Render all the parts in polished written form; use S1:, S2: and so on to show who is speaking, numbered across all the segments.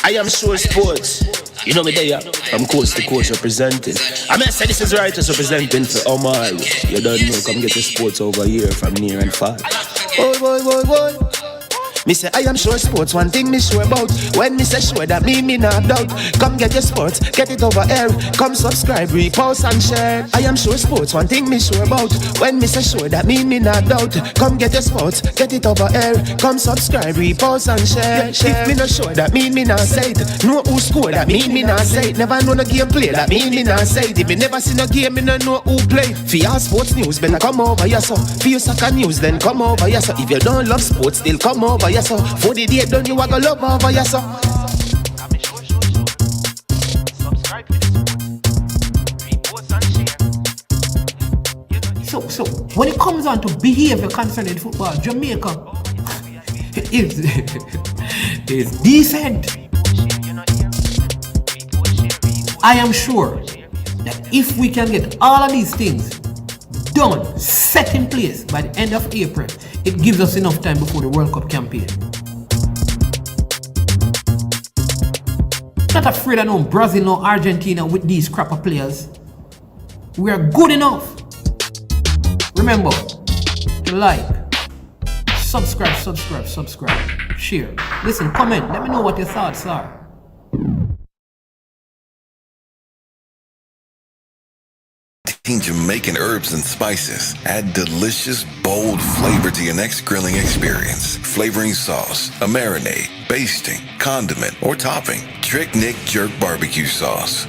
S1: I am sure sports. You know me there, from coast to coast representing. I mean, I say this is righteous representing for Omar. You don't know, come get your sports over here from near and far. Boy. Me say I am sure sports, one thing me sure about. When me say sure, that me not doubt. Come get your sports, get it over here. Come subscribe, repost and share. I am sure sports, one thing me sure about. When me say sure, that me not doubt. Come get your sports, get it over here. Come subscribe, repost and share. If me not sure, that me not say it. Know who score, that me not say it. Never know no game play, that me not say it. If me never see no game, me no know who play. For your sports news, better come over here so. For your soccer news, then come over here so. If you don't love sports, still come over here so. For the day done, you a go love over here so.
S2: So when it comes on to behavior concerning football, Jamaica is decent. I am sure that if we can get all of these things done, set in place by the end of April, it gives us enough time before the World Cup campaign. Not afraid of no Brazil, no Argentina with these crapper players. We are good enough. Remember to like, subscribe, share. Listen, comment, let me know what your thoughts are.
S3: Jamaican herbs and spices add delicious, bold flavor to your next grilling experience. Flavoring sauce, a marinade, basting, condiment, or topping. Trick Nick Jerk Barbecue Sauce.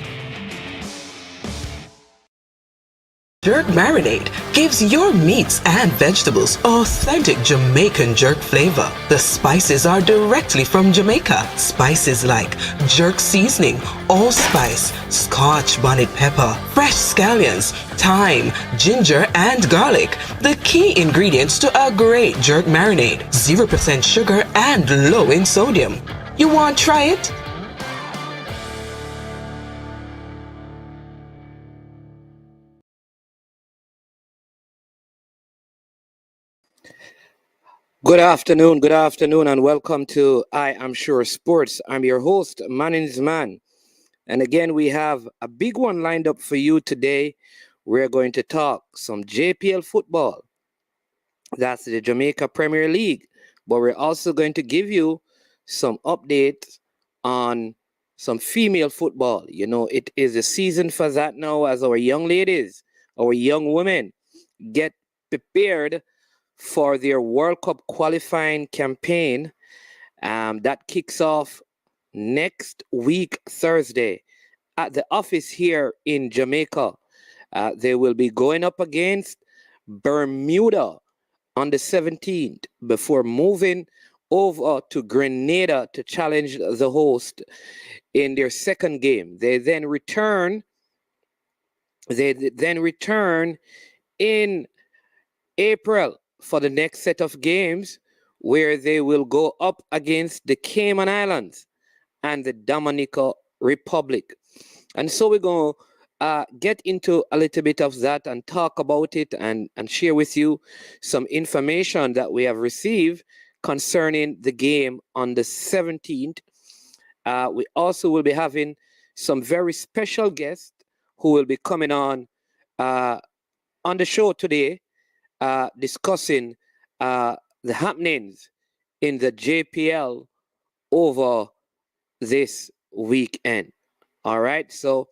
S4: Jerk Marinade gives your meats and vegetables authentic Jamaican jerk flavor. The spices are directly from Jamaica. Spices like jerk seasoning, allspice, Scotch bonnet pepper, fresh scallions, thyme, ginger, and garlic. The key ingredients to a great jerk marinade. 0% sugar and low in sodium. You want to try it?
S5: Good afternoon, and welcome to I Am Sure Sports. I'm your host, Manins Man. And again, we have a big one lined up for you today. We're going to talk some JPL football. That's the Jamaica Premier League. But we're also going to give you some updates on some female football. You know, it is a season for that now as our young ladies, our young women get prepared for their World Cup qualifying campaign that kicks off next week, Thursday, at the office here in Jamaica. They will be going up against Bermuda on the 17th before moving over to Grenada to challenge the host in their second game. They then return in April for the next set of games, where they will go up against the Cayman Islands and the Dominica Republic. And so we're going to get into a little bit of that and talk about it and share with you some information that we have received concerning the game on the 17th. We also will be having some very special guests who will be coming on the show today, discussing the happenings in the JPL over this weekend. All right, so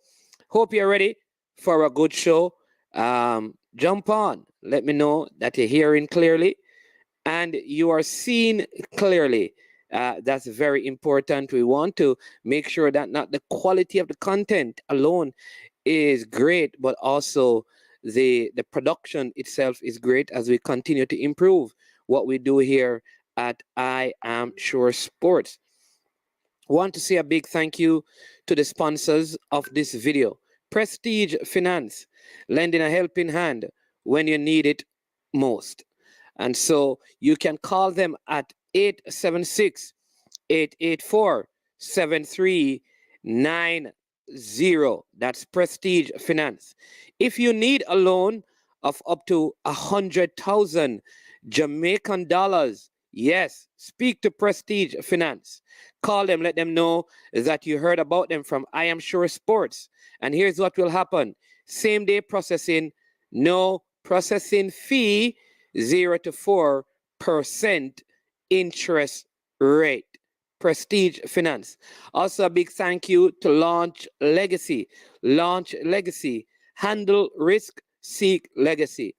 S5: hope you're ready for a good show. Jump on. Let me know that you're hearing clearly and you are seeing clearly. That's very important. We want to make sure that not the quality of the content alone is great, but also the production itself is great as we continue to improve what we do here at I Am Sure Sports. Want to say a big thank you to the sponsors of this video. Prestige Finance, lending a helping hand when you need it most. And so you can call them at 876-884-7390. That's Prestige Finance. If you need a loan of up to 100,000 Jamaican dollars Yes, speak to Prestige Finance. Call them, let them know that you heard about them from I Am Sure Sports. And here's what will happen. Same day processing, no processing fee, 0 to 4% interest rate. Prestige Finance. Also, a big thank you to Launch Legacy. Launch Legacy. Handle risk, seek legacy.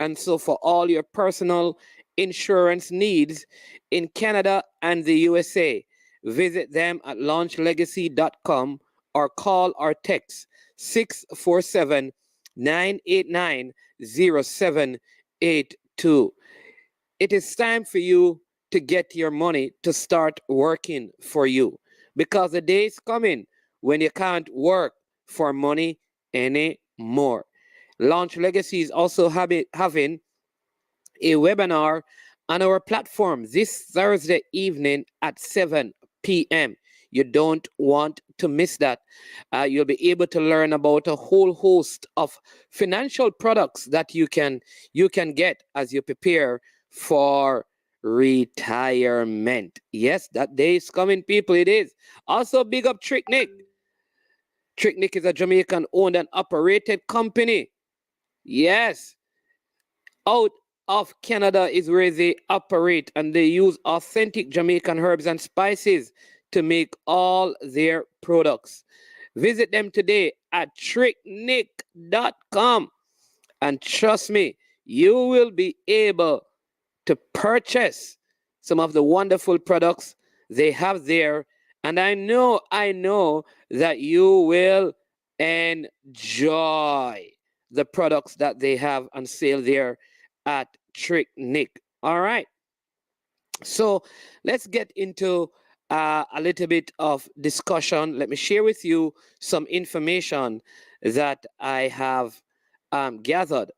S5: And so, for all your personal insurance needs in Canada and the USA, visit them at launchlegacy.com or call or text 647 989 0782. It is time for you to get your money to start working for you, because the day is coming when you can't work for money anymore. Launch Legacy is also having a webinar on our platform this Thursday evening at 7 p.m. You don't want to miss that. You'll be able to learn about a whole host of financial products that you can get as you prepare for retirement. Yes, that day is coming, people. It is. Also, big up Trick Nick. Trick Nick is a Jamaican owned and operated company. Yes. Out of Canada is where they operate, and they use authentic Jamaican herbs and spices to make all their products. Visit them today at tricknick.com, and trust me, you will be able to purchase some of the wonderful products they have there, and I know that you will enjoy the products that they have on sale there at Trick Nick. All right. So let's get into a little bit of discussion. Let me share with you some information that I have gathered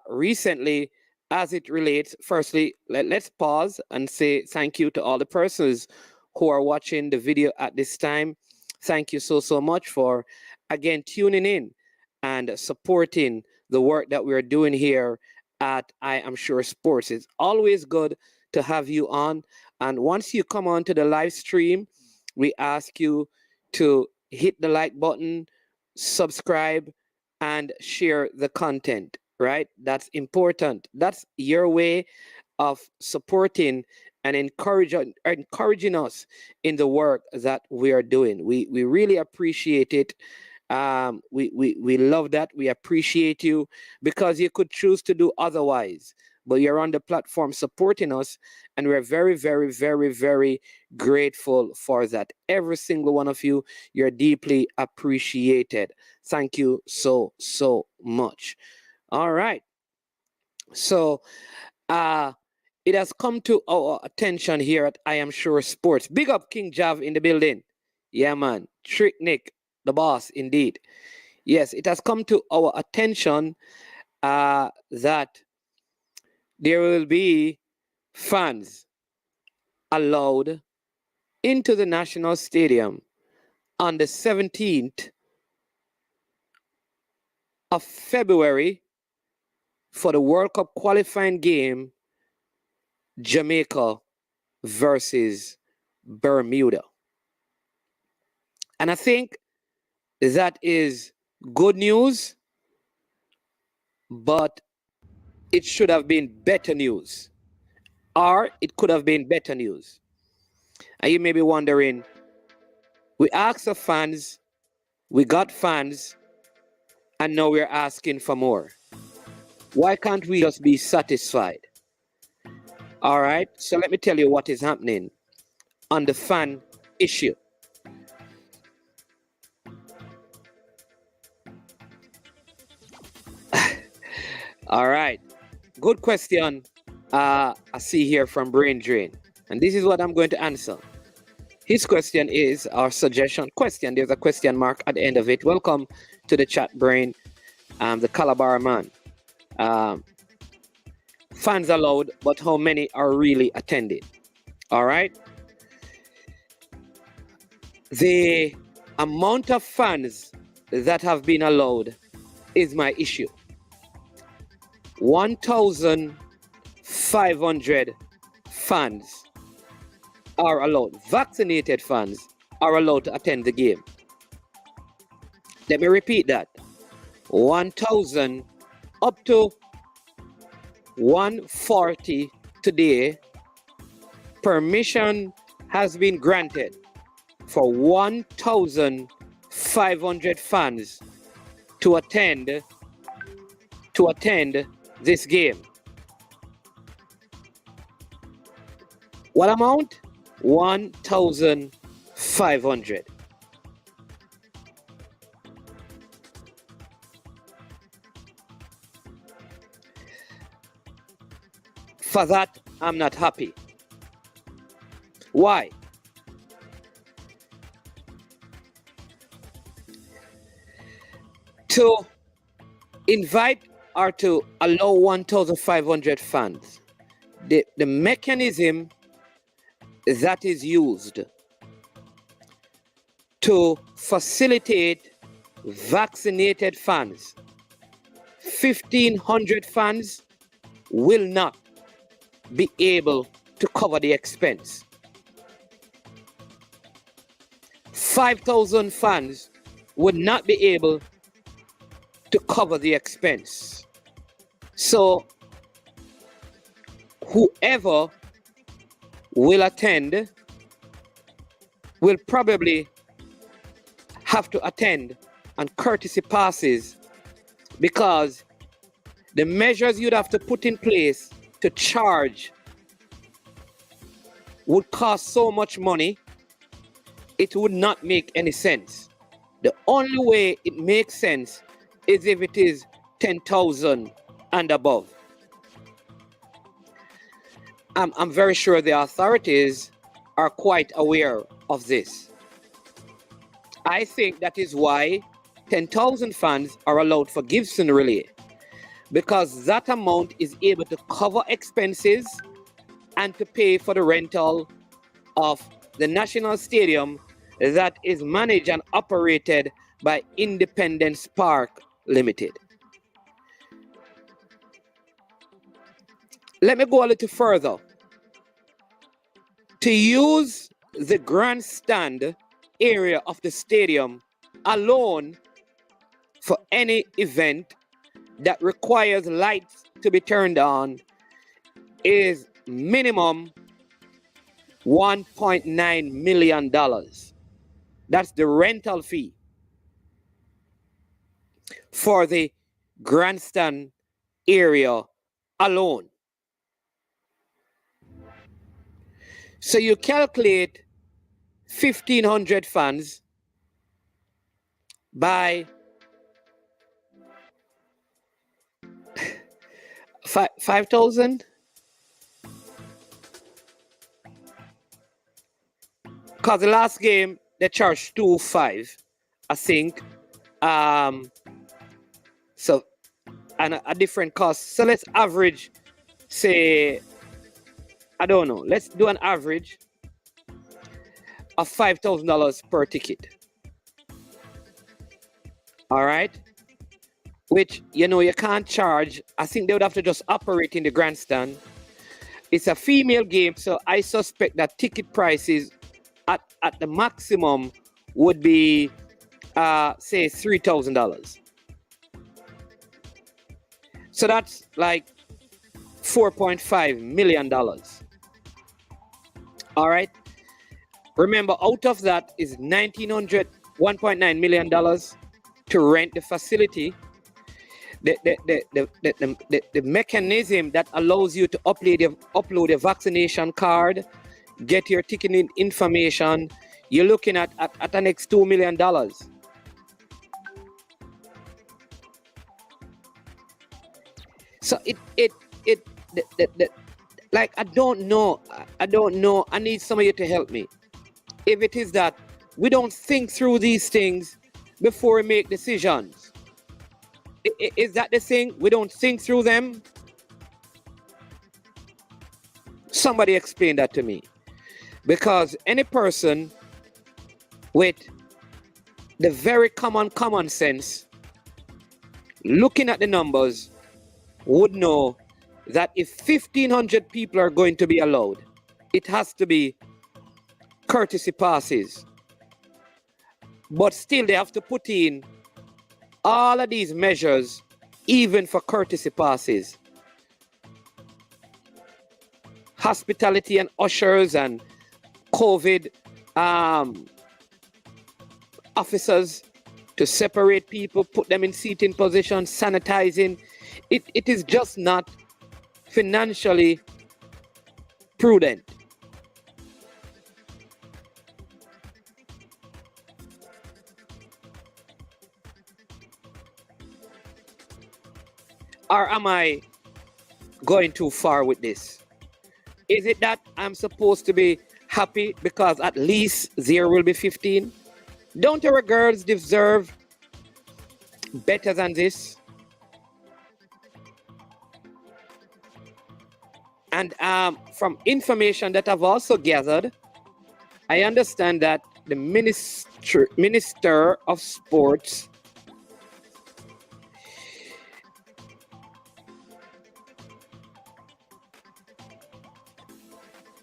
S5: recently as it relates. Firstly, let's pause and say thank you to all the persons who are watching the video at this time. Thank you so much for, again, tuning in and supporting the work that we're doing here at I Am Sure Sports. It's always good to have you on. And once you come on to the live stream, we ask you to hit the like button, subscribe, and share the content, right? That's important. That's your way of supporting and encouraging us in the work that we are doing. We really appreciate it. We love that. We appreciate you, because you could choose to do otherwise, but you're on the platform supporting us, and we're very, very, very, very grateful for that. Every single one of you, you're deeply appreciated. Thank you so much. All right. So it has come to our attention here at I Am Sure Sports. Big up King Jav in the building. Yeah, man. Trick Nick, the boss, indeed. Yes, it has come to our attention that there will be fans allowed into the National Stadium on the 17th of February for the World Cup qualifying game, Jamaica versus Bermuda. And I think that is good news, but it should have been better news, or it could have been better news. And you may be wondering, we asked the fans, we got fans, and now we're asking for more. Why can't we just be satisfied? All right, so let me tell you what is happening on the fan issue. All right, good question. I see here from Brain Drain, and this is what I'm going to answer. His question is, our suggestion question, there's a question mark at the end of it. Welcome to the chat, Brain, the Calabar man. Fans allowed, but how many are really attending? All right. The amount of fans that have been allowed is my issue. 1,500 fans are allowed, vaccinated fans are allowed to attend the game. Let me repeat that. 1,000 up to 140 today. Permission has been granted for 1,500 fans to attend this game. What amount? 1,500. For that, I'm not happy. Why? To invite or to allow 1,500 fans, the mechanism that is used to facilitate vaccinated fans, 1,500 fans will not be able to cover the expense. 5,000 fans would not be able to cover the expense. So whoever will attend will probably have to attend on courtesy passes, because the measures you'd have to put in place to charge would cost so much money, it would not make any sense. The only way it makes sense is if it is 10,000 and above. I'm very sure the authorities are quite aware of this. I think that is why 10,000 fans are allowed for Gibson Relay, because that amount is able to cover expenses and to pay for the rental of the National Stadium that is managed and operated by Independence Park Limited. Let me go a little further. To use the grandstand area of the stadium alone for any event that requires lights to be turned on is minimum $1.9 million. That's the rental fee for the grandstand area alone. So you calculate 1,500 fans by 5,000. Because the last game they charged 2,500, I think. So and a different cost. So let's average, say, I don't know. Let's do an average of $5,000 per ticket. All right. Which, you know, you can't charge. I think they would have to just operate in the grandstand. It's a female game, so I suspect that ticket prices at the maximum would be, say, $3,000. So that's like $4.5 million. All right. Remember, out of that is $1.9 million to rent the facility. The mechanism that allows you to upload your vaccination card, get your ticketing information, you're looking at the next $2 million. So like, I don't know. I need some of you to help me. If it is that we don't think through these things before we make decisions. Is that the thing? We don't think through them? Somebody explain that to me. Because any person with the very common sense, looking at the numbers, would know that if 1,500 people are going to be allowed, it has to be courtesy passes. But still, they have to put in all of these measures, even for courtesy passes. Hospitality and ushers and COVID officers to separate people, put them in seating positions, sanitizing. It is just not financially prudent. Or am I going too far with this? Is it that I'm supposed to be happy because at least there will be 15? Don't our girls deserve better than this? And from information that I've also gathered, I understand that the Minister of Sports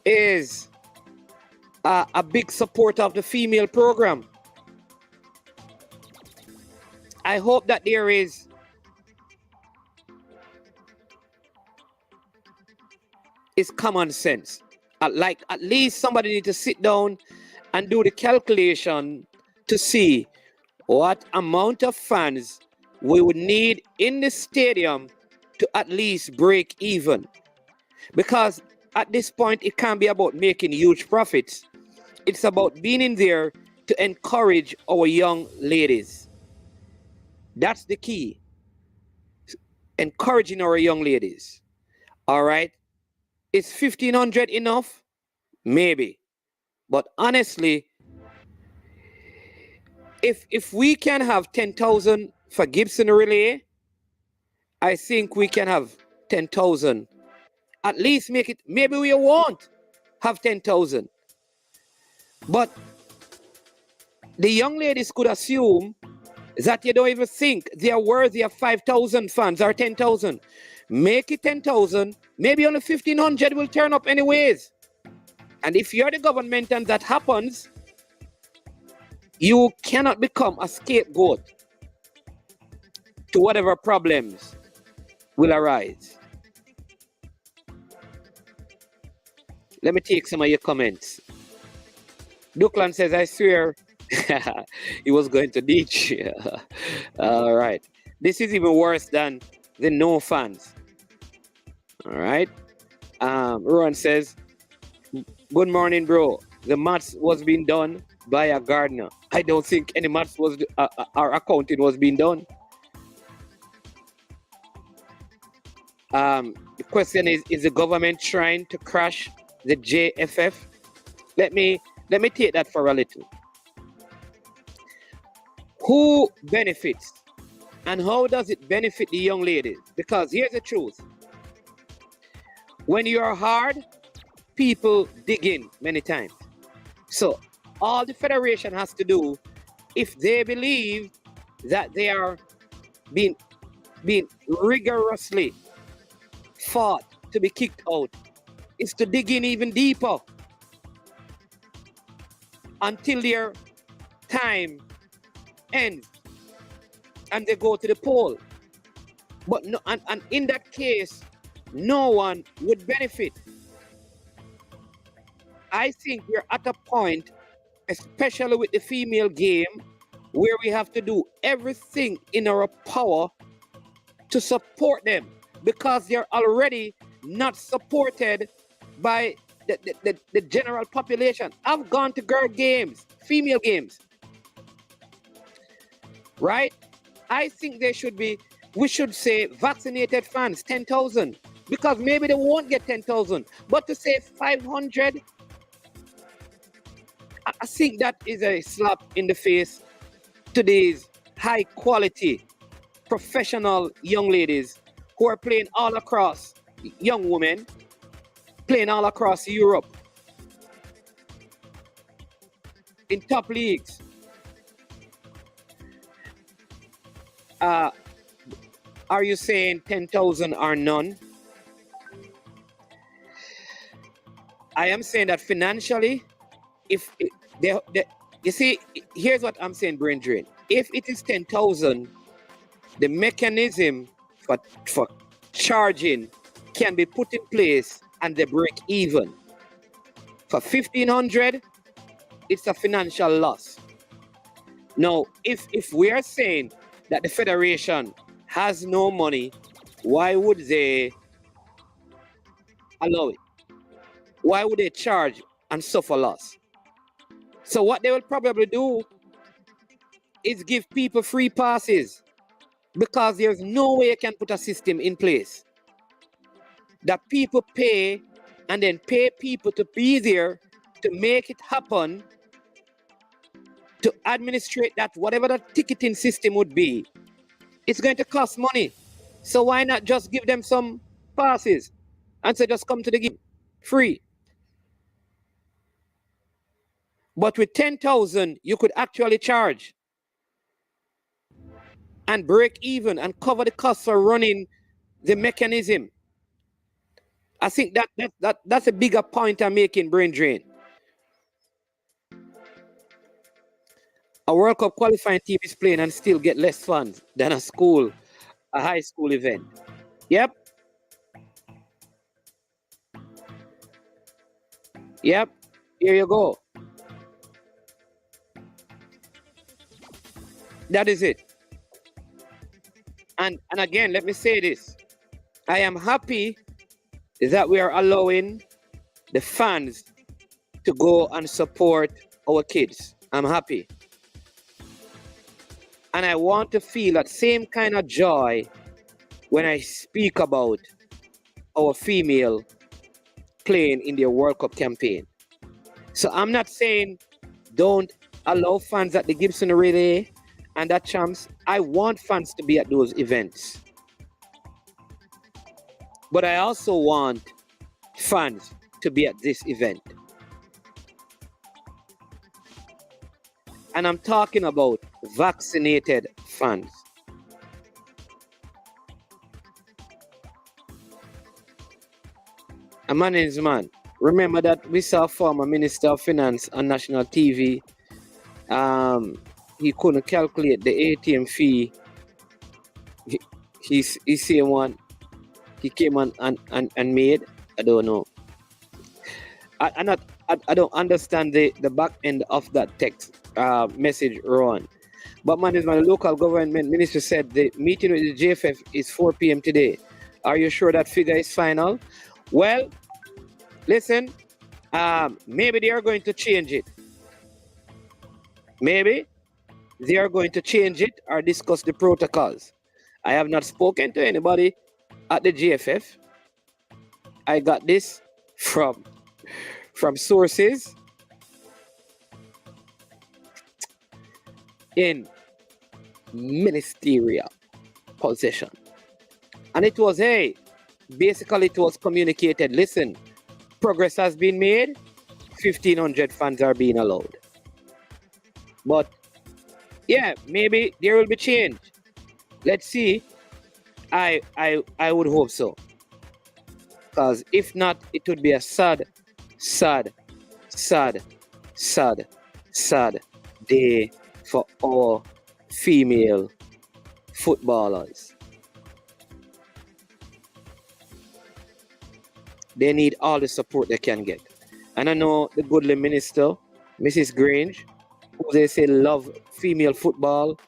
S5: is a big supporter of the female program. I hope that there is common sense. Like at least somebody need to sit down and do the calculation to see what amount of fans we would need in the stadium to at least break even. Because at this point, it can't be about making huge profits. It's about being in there to encourage our young ladies. That's the key. Encouraging our young ladies. All right? Is 1,500 enough? Maybe. But honestly, if we can have 10,000 for Gibson Relay, I think we can have 10,000. At least make it, maybe we won't have 10,000. But the young ladies could assume that you don't even think they are worthy of 5,000 fans or 10,000. Make it 10,000, maybe only 1,500 will turn up anyways. And if you're the government and that happens, you cannot become a scapegoat to whatever problems will arise. Let me take some of your comments. Duckland says, I swear he was going to ditch. All right. This is even worse than the no fans. All right. Rowan says, good morning, bro. The maths was being done by a gardener. I don't think any maths was, our accounting was being done. The question is the government trying to crash the JFF? Let me take that for a little. Who benefits and how does it benefit the young ladies? Because here's the truth. When you're hard, people dig in many times. So all the federation has to do, if they believe that they are being rigorously fought to be kicked out, is to dig in even deeper until their time ends and they go to the poll. But no, and in that case, no one would benefit. I think we're at a point, especially with the female game, where we have to do everything in our power to support them because they're already not supported by the general population. I've gone to girl games, female games, right? I think we should say vaccinated fans, 10,000, because maybe they won't get 10,000, but to say 500, I think that is a slap in the face to these high quality professional young ladies who are playing all across, young women playing all across Europe in top leagues. Are you saying 10,000 or none? I am saying that financially, if it, you see, here's what I'm saying, brain drain. If it is 10,000, the mechanism for charging can be put in place and they break even. For 1,500, it's a financial loss. Now, if we are saying that the federation has no money, why would they allow it? Why would they charge and suffer loss? So what they will probably do is give people free passes, because there's no way you can put a system in place that people pay and then pay people to be there to make it happen, to administrate that, whatever the ticketing system would be. It's going to cost money. So why not just give them some passes and say just come to the game free? But with 10,000, you could actually charge and break even and cover the costs for running the mechanism. I think that's a bigger point I'm making, brain drain. A World Cup qualifying team is playing and still get less funds than a high school event. Yep. Here you go. That is it. And again, let me say this. I am happy that we are allowing the fans to go and support our kids. I'm happy. And I want to feel that same kind of joy when I speak about our female playing in their World Cup campaign. So I'm not saying don't allow fans at the Gibson Relay and that champs. I want fans to be at those events. But I also want fans to be at this event. And I'm talking about vaccinated fans. A man is man. Remember that we saw former Minister of Finance on national TV. He couldn't calculate the ATM fee. He's saying one. He came and made. I don't know. I don't understand the back end of that text message, Ron. But man, the local government minister said the meeting with the JFF is 4 p.m. today. Are you sure that figure is final? Well, listen, maybe they are going to change it. Maybe they are going to change it or discuss the protocols. I have not spoken to anybody at the GFF. I got this from sources in ministerial position. And it was, basically it was communicated, listen, progress has been made, 1,500 fans are being allowed. But yeah, maybe there will be change. Let's see. I would hope so. Because if not, it would be a sad day for all female footballers. They need all the support they can get. And I know the goodly minister, Mrs. Grange, who they say love female football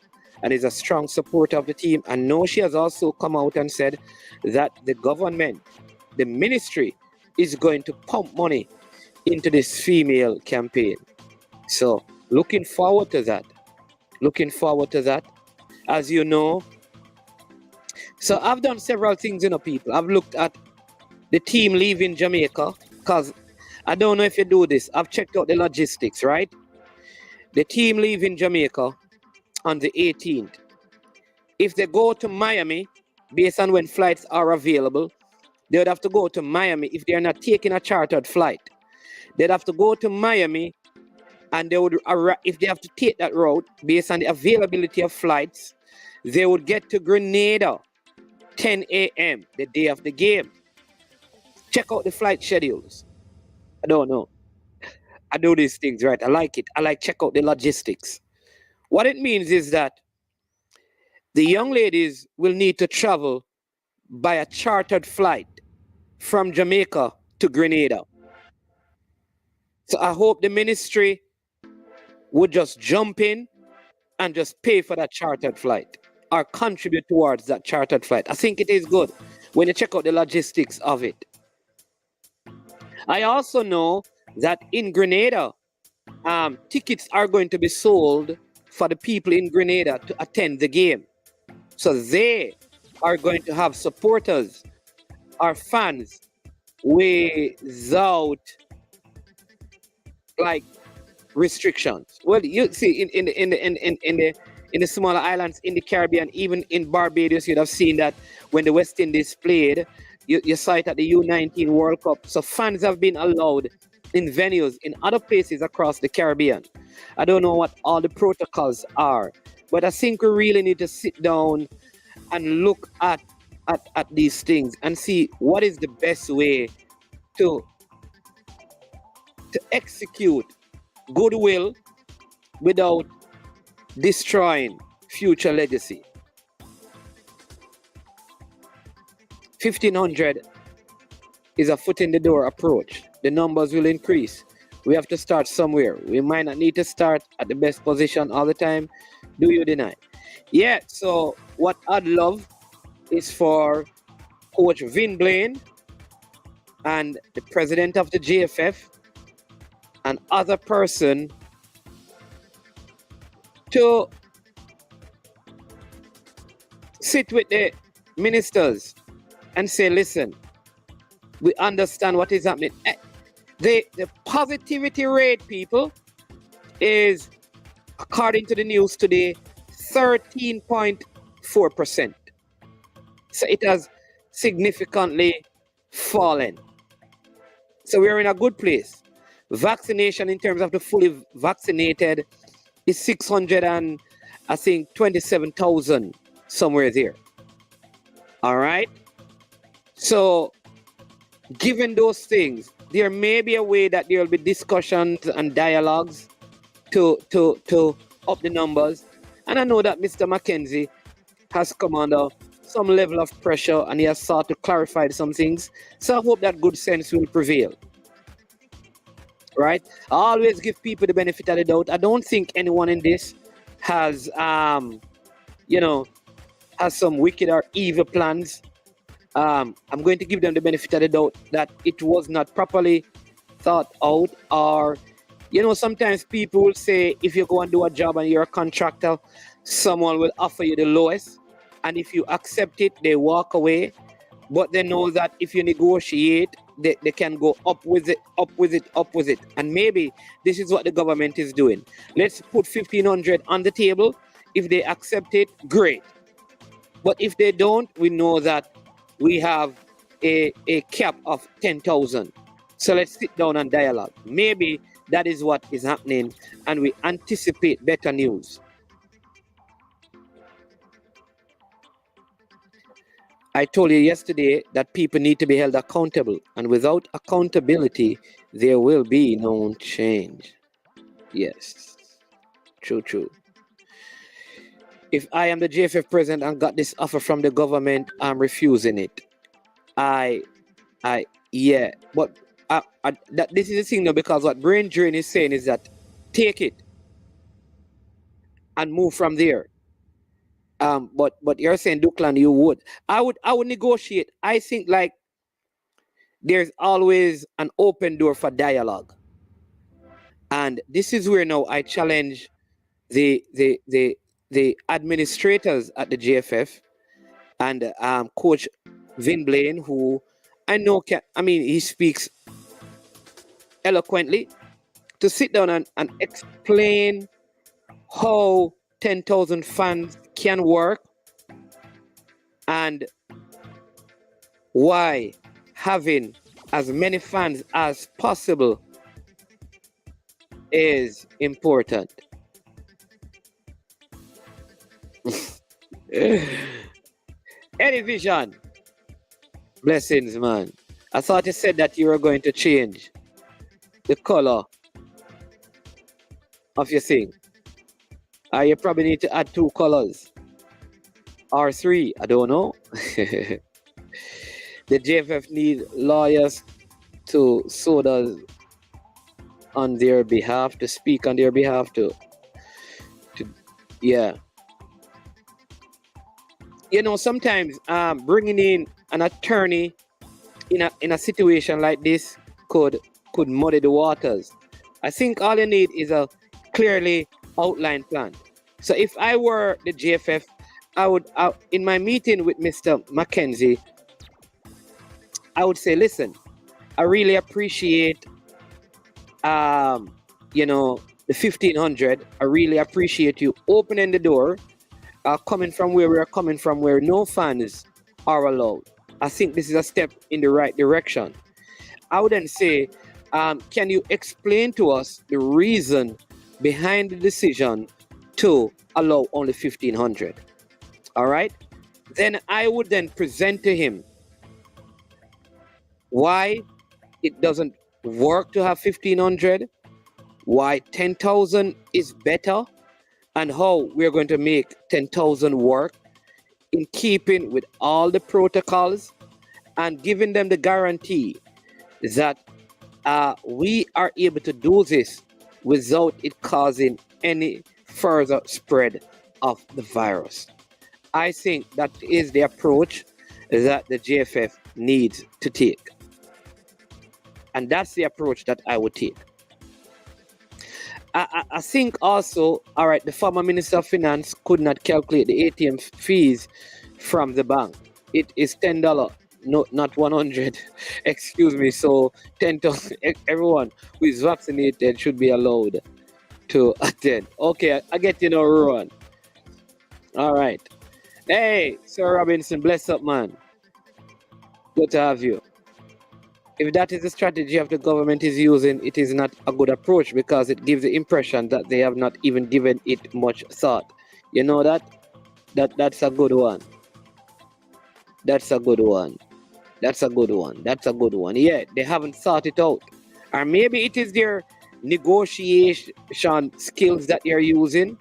S5: and is a strong supporter of the team. I know she has also come out and said that the government, the ministry, is going to pump money into this female campaign. So looking forward to that. As you know, so I've done several things, people. I've looked at the team leaving Jamaica, because I don't know if you do this. I've checked out the logistics, right? The team leaving Jamaica on the 18th. If they go to Miami, based on when flights are available, they would have to go to Miami. If they're not taking a chartered flight, they'd have to go to Miami, and they would, if they have to take that route, based on the availability of flights, they would get to Grenada 10 a.m. the day of the game. Check out the flight schedules. I don't know. I do these things, right? I like it. I like check out the logistics. What it means is that the young ladies will need to travel by a chartered flight from Jamaica to Grenada. So I hope the ministry would just jump in and just pay for that chartered flight or contribute towards that chartered flight. I think it is good when you check out the logistics of it. I also know that in Grenada, tickets are going to be sold for the people in Grenada to attend the game. So they are going to have supporters or fans without like restrictions. Well, you see in the smaller islands in the Caribbean, even in Barbados, you'd have seen that when the West Indies played, you saw it at the U19 World Cup. So fans have been allowed in venues in other places across the Caribbean. I don't know what all the protocols are, but I think we really need to sit down and look at these things and see what is the best way to execute goodwill without destroying future legacy. 1,500 is a foot in the door approach. The numbers will increase. We have to start somewhere. We might not need to start at the best position all the time. Do you deny? Yeah, so what I'd love is for Coach Vin Blaine and the president of the JFF and other person to sit with the ministers and say, listen, we understand what is happening. The positivity rate, people, is, according to the news today, 13.4%. So it has significantly fallen. So we're in a good place. Vaccination in terms of the fully vaccinated is 27,000 somewhere there. All right. So given those things, there may be a way that there will be discussions and dialogues to up the numbers. And I know that Mr. Mackenzie has come under some level of pressure and he has sought to clarify some things. So I hope that good sense will prevail. Right? I always give people the benefit of the doubt. I don't think anyone in this has, has some wicked or evil plans. I'm going to give them the benefit of the doubt that it was not properly thought out, or, sometimes people will say, if you go and do a job and you're a contractor, someone will offer you the lowest. And if you accept it, they walk away. But they know that if you negotiate, they can go up with it. And maybe this is what the government is doing. Let's put 1,500 on the table. If they accept it, great. But if they don't, we know that we have a cap of 10,000. So let's sit down and dialogue. Maybe that is what is happening, and we anticipate better news. I told you yesterday that people need to be held accountable, and without accountability, there will be no change. Yes, true. If I am the JFF president and got this offer from the government, I'm refusing it. This is the thing though, because what Brain Drain is saying is that take it and move from there. But you're saying, Duclan, you would. I would negotiate. I think like there's always an open door for dialogue. And this is where now I challenge the administrators at the JFF and Coach Vin Blaine, who I know he speaks eloquently, to sit down and explain how 10,000 fans can work and why having as many fans as possible is important. Eddie Vision, blessings, man. I thought you said that you were going to change. the color of your thing. You probably need to add 2 colors or 3. I don't know. The JFF need lawyers to sodas on their behalf, to speak on their behalf, to yeah. You know, sometimes bringing in an attorney in a situation like this could muddy the waters. I think all you need is a clearly outlined plan. So if I were the GFF, I would, in my meeting with Mr. Mackenzie, I would say, listen, I really appreciate, you know, the 1500. I really appreciate you opening the door, coming from where we are coming from, where no fans are allowed. I think this is a step in the right direction. I would then say, can you explain to us the reason behind the decision to allow only 1500? All right. Then I would then present to him why it doesn't work to have 1500, why 10,000 is better, and how we're going to make 10,000 work in keeping with all the protocols and giving them the guarantee that we are able to do this without it causing any further spread of the virus. I think that is the approach that the JFF needs to take. And that's the approach that I would take. I think also, all right, the former Minister of Finance could not calculate the ATM fees from the bank. It is $10, no, not 100. Excuse me. So 10,000. Everyone who is vaccinated should be allowed to attend. Okay, I get you now, Rowan. All right. Hey, Sir Robinson, bless up, man. Good to have you. If that is the strategy of the government is using, it is not a good approach because it gives the impression that they have not even given it much thought. You know that? That's a good one. That's a good one. That's a good one. That's a good one. Yeah, they haven't thought it out. Or maybe it is their negotiation skills that they're using.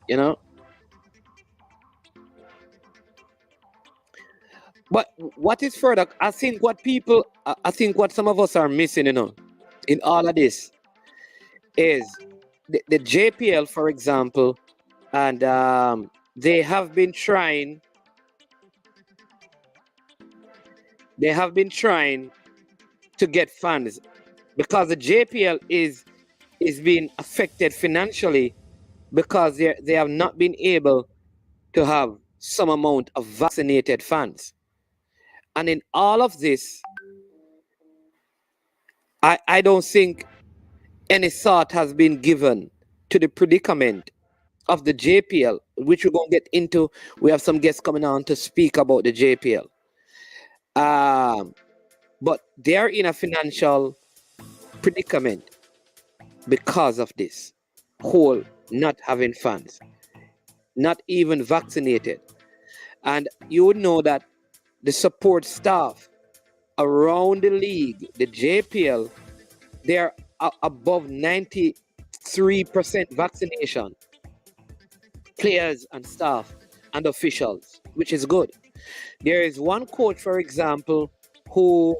S5: You know? But what is further, I think what some of us are missing, you know, in all of this is the JPL, for example, and they have been trying to get funds because the JPL is being affected financially because they have not been able to have some amount of vaccinated fans. And in all of this, I don't think any thought has been given to the predicament of the JPL, which we're going to get into. We have some guests coming on to speak about the JPL. But they're in a financial predicament because of this whole not having funds, not even vaccinated. And you would know that the support staff around the league, the JPL, they're above 93% vaccination. Players and staff and officials, which is good. There is one coach, for example, who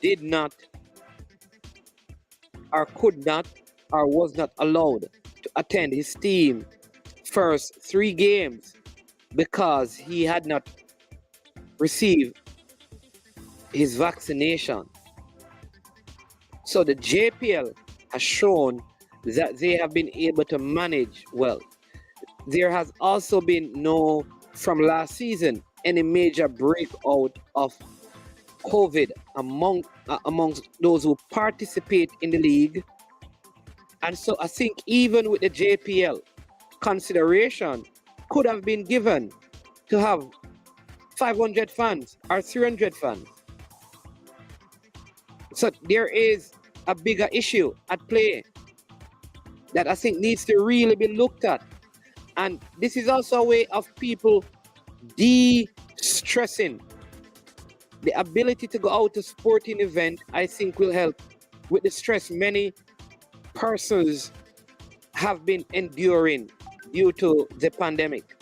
S5: did not or could not or was not allowed to attend his team first 3 games because he had not received his vaccination. So the JPL has shown that they have been able to manage well. There has also been no, from last season, any major breakout of COVID amongst those who participate in the league. And so I think even with the JPL, consideration could have been given to have 500 fans or 300 fans. So there is a bigger issue at play that I think needs to really be looked at. And this is also a way of people de-stressing the ability to go out to sporting event, I think will help with the stress many persons have been enduring due to the pandemic.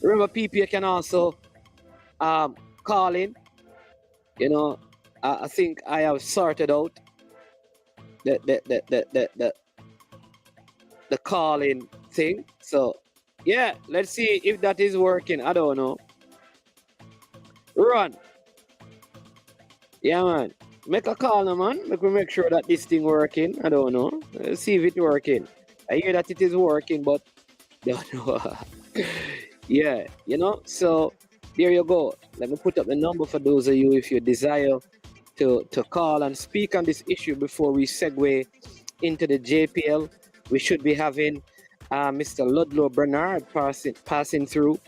S5: Remember, people can also call in. You know, I think I have sorted out the call-in thing. So yeah, let's see if that is working. I don't know. Run. Yeah, man. Make a call now, man. Make sure that this thing working. I don't know. Let's see if it's working. I hear that it is working, but don't know. Yeah, you know. So there you go. Let me put up the number for those of you if you desire to call and speak on this issue before we segue into the JPL. We should be having Mr. Ludlow Bernard passing through.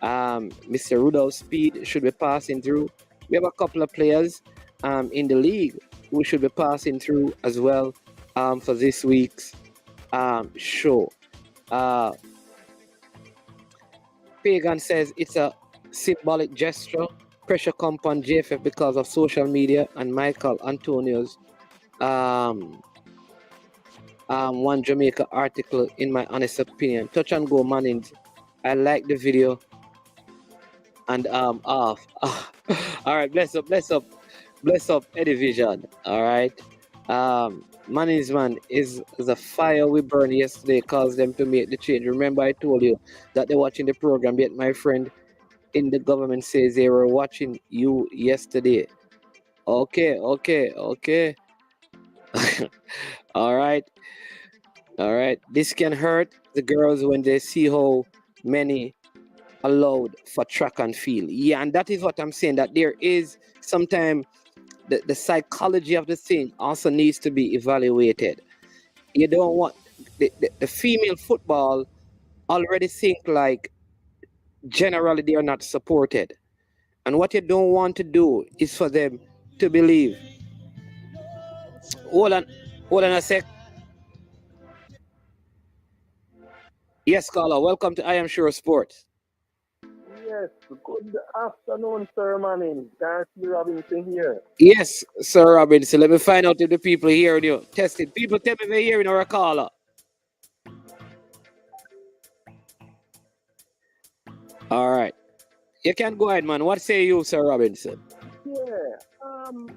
S5: Mr. Rudolph Speed should be passing through. We have a couple of players in the league who should be passing through as well for this week's show. Pagan says it's a symbolic gesture. Pressure come on JFF because of social media and Michael Antonio's one Jamaica article, in my honest opinion. Touch and go Mannings. I like the video. And off. All right, bless up Eddie Vision. All right. Mannings man is a fire we burned yesterday caused them to make the change. Remember I told you that they're watching the program, yet my friend in the government says they were watching you yesterday. Okay. All right. This can hurt the girls when they see how many allowed for track and field. Yeah, and that is what I'm saying, that there is sometimes the psychology of the thing also needs to be evaluated. You don't want the female football already think like generally they are not supported. And what you don't want to do is for them to believe. Hold on a sec. Yes, caller. Welcome to I Am Sure Sports.
S6: Yes, good afternoon, Sir Manning. Darcy Robinson here.
S5: Yes, Sir Robinson. Let me find out if the people hearing you. Test it. People tell me they're hearing or a caller. All right. You can go ahead, man. What say you, Sir Robinson?
S6: Yeah, to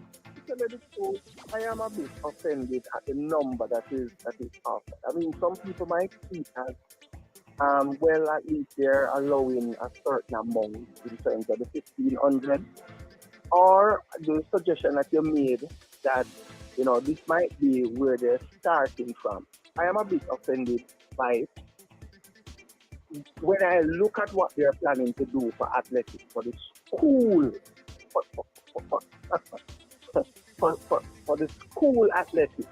S6: tell you the truth, I am a bit offended at the number that is offered. I mean, some people might see it as well, at least they're allowing a certain amount in terms of the 1,500, or the suggestion that you made that this might be where they're starting from. I am a bit offended by it. When I look at what they're planning to do for athletics, for the school, for the school athletics,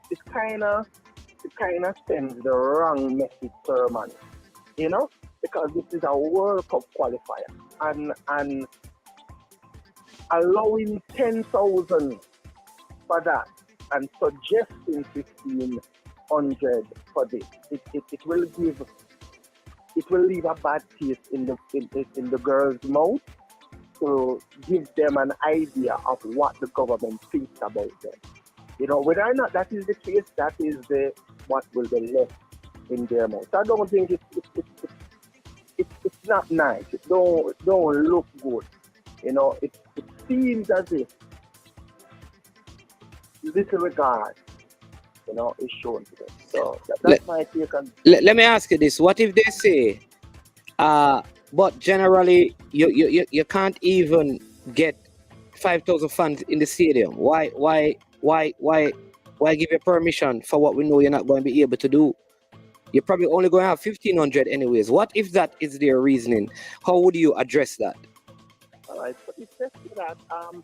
S6: it kind of sends the wrong message, Sir Man. Because this is a World Cup qualifier, and allowing 10,000 for that and suggesting 1,500 for this, it will leave a bad taste in the girls' mouth, to give them an idea of what the government thinks about them. Whether or not that is the case, that is what will be left in their mouth. I don't think it's not nice. It don't look good. It seems as if little regard, is shown to them. So that's my take on.
S5: Let me ask you this: what if they say, but generally you can't even get 5,000 fans in the stadium? Why give you permission for what we know you're not going to be able to do? You're probably only going to have 1,500 anyways. What if that is their reasoning? How would you address that?
S6: All right, so it's just that,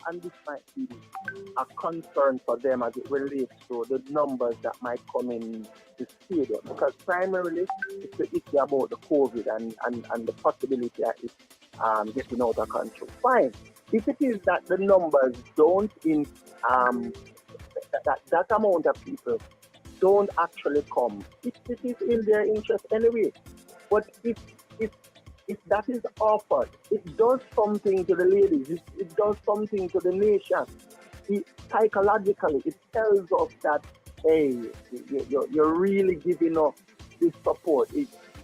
S6: and this might be a concern for them as it relates to the numbers that might come in the stadium, because primarily it's the issue about the COVID and the possibility that it's getting out of control. Fine. If it is that the numbers don't that amount of people don't actually come, it is in their interest anyway. But if if that is offered, it does something to the ladies. It does something to the nation. Psychologically, it tells us that, hey, you're really giving us this support.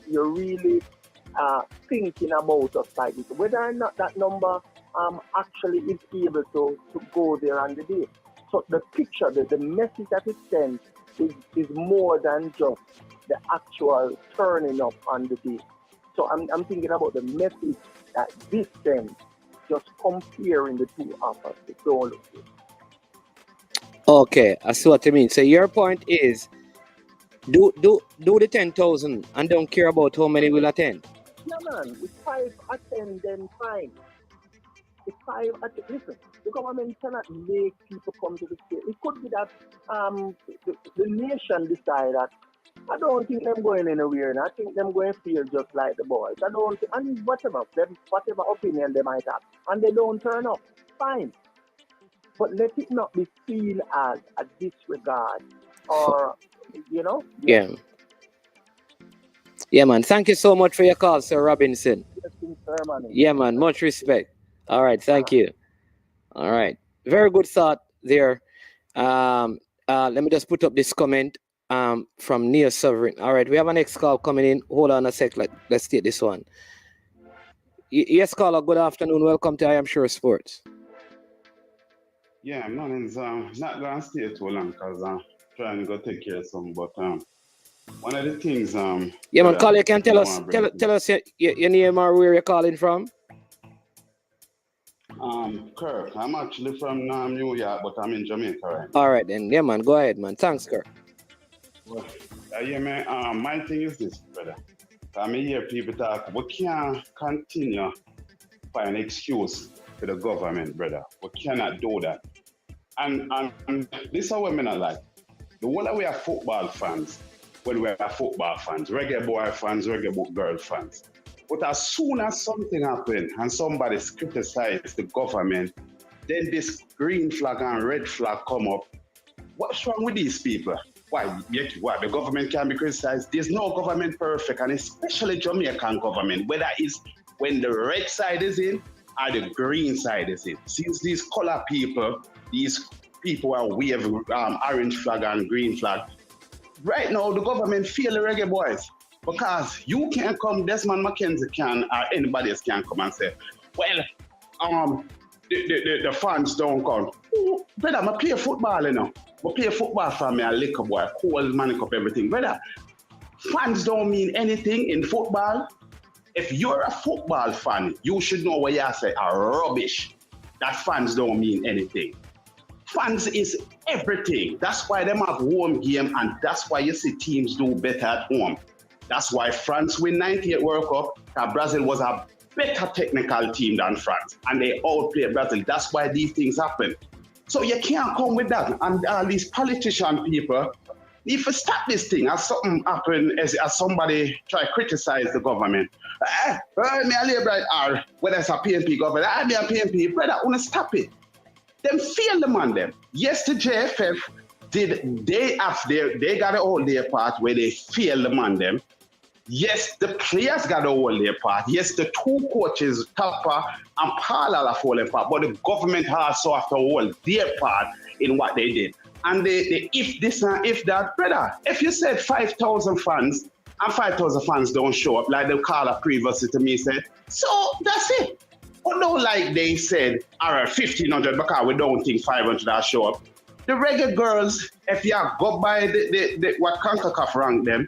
S6: You're really thinking about us like this. Whether or not that number actually is able to go there on the day. So the picture, the message that it sends is more than just the actual turning up on the day. So I'm thinking about the message that this sends, just comparing the two offers. Don't look good.
S5: Okay, I see what you mean. So your point is, do the 10,000 and don't care about how many will attend.
S6: Yeah, man. If 5 attend, then fine. If 5 attend, listen, the government cannot make people come to the state. It could be that the nation decide that I don't think them going anywhere, and I think them going to feel just like the boys. I don't think, and whatever opinion they might have, and they don't turn up, fine. But let it not be seen as a disregard or,
S5: Yeah. Yeah, man. Thank you so much for your call, Sir Robinson. Yeah, man. Much respect. All right. Thank you. All right. Very good thought there. Let me just put up this comment from Near Sovereign. All right. We have a next call coming in. Hold on a sec. Let's take this one. Yes, caller. Good afternoon. Welcome to I Am Sure Sports.
S7: Yeah, nothing's not going to stay too long because I'm trying to go take care of some. But one of the things.
S5: Yeah, man, caller, you can tell us your name or where you're calling from.
S7: Kirk, I'm actually from New York, but I'm in Jamaica right
S5: now. All right, then. Yeah, man, go ahead, man. Thanks, Kirk.
S7: Well, yeah, man, my thing is this, brother. I hear people talk, we can't continue by an excuse for the government, brother. We cannot do that. And this is how women are like. The whole of we are football fans, when we are football fans, reggae boy fans, reggae girl fans. But as soon as something happens and somebody criticizes the government, then this green flag and red flag come up. What's wrong with these people? Why the government can be criticized? There's no government perfect, and especially Jamaican government, whether it's when the red side is in or the green side is in. Since these color people, these people are wave orange flag and green flag. Right now, the government feel the reggae boys because you can't come, Desmond McKenzie can, or anybody else can come and say, well, the fans don't come. Oh, brother, I play football, I play football for me, a liquor boy, cold manic up everything. Brother, fans don't mean anything in football. If you're a football fan, you should know what you say are rubbish. That fans don't mean anything. Fans is everything. That's why them have home game, and that's why you see teams do better at home. That's why France win 98 World Cup. Brazil was a better technical team than France, and they outplayed Brazil. That's why these things happen. So you can't come with that. And all these politician people, if you stop this thing, as something happen, as somebody try to criticize the government, me a labor, or whether it's a PNP government, me a PNP, brother, I want to stop it. Them feel them on them. Yes, the JFF they got to hold their part where they feel them on them. Yes, the players got to hold their part. Yes, the two coaches, Tapa and Paula, are falling part, but the government also have to hold their part in what they did. And they if this and if that, brother, if you said 5,000 fans and 5,000 fans don't show up, like the caller previously to me said, so that's it. But no, like they said, all right, 1,500 because we don't think 500 will show up. The reggae girls, if you go by what CONCACAF ranked them,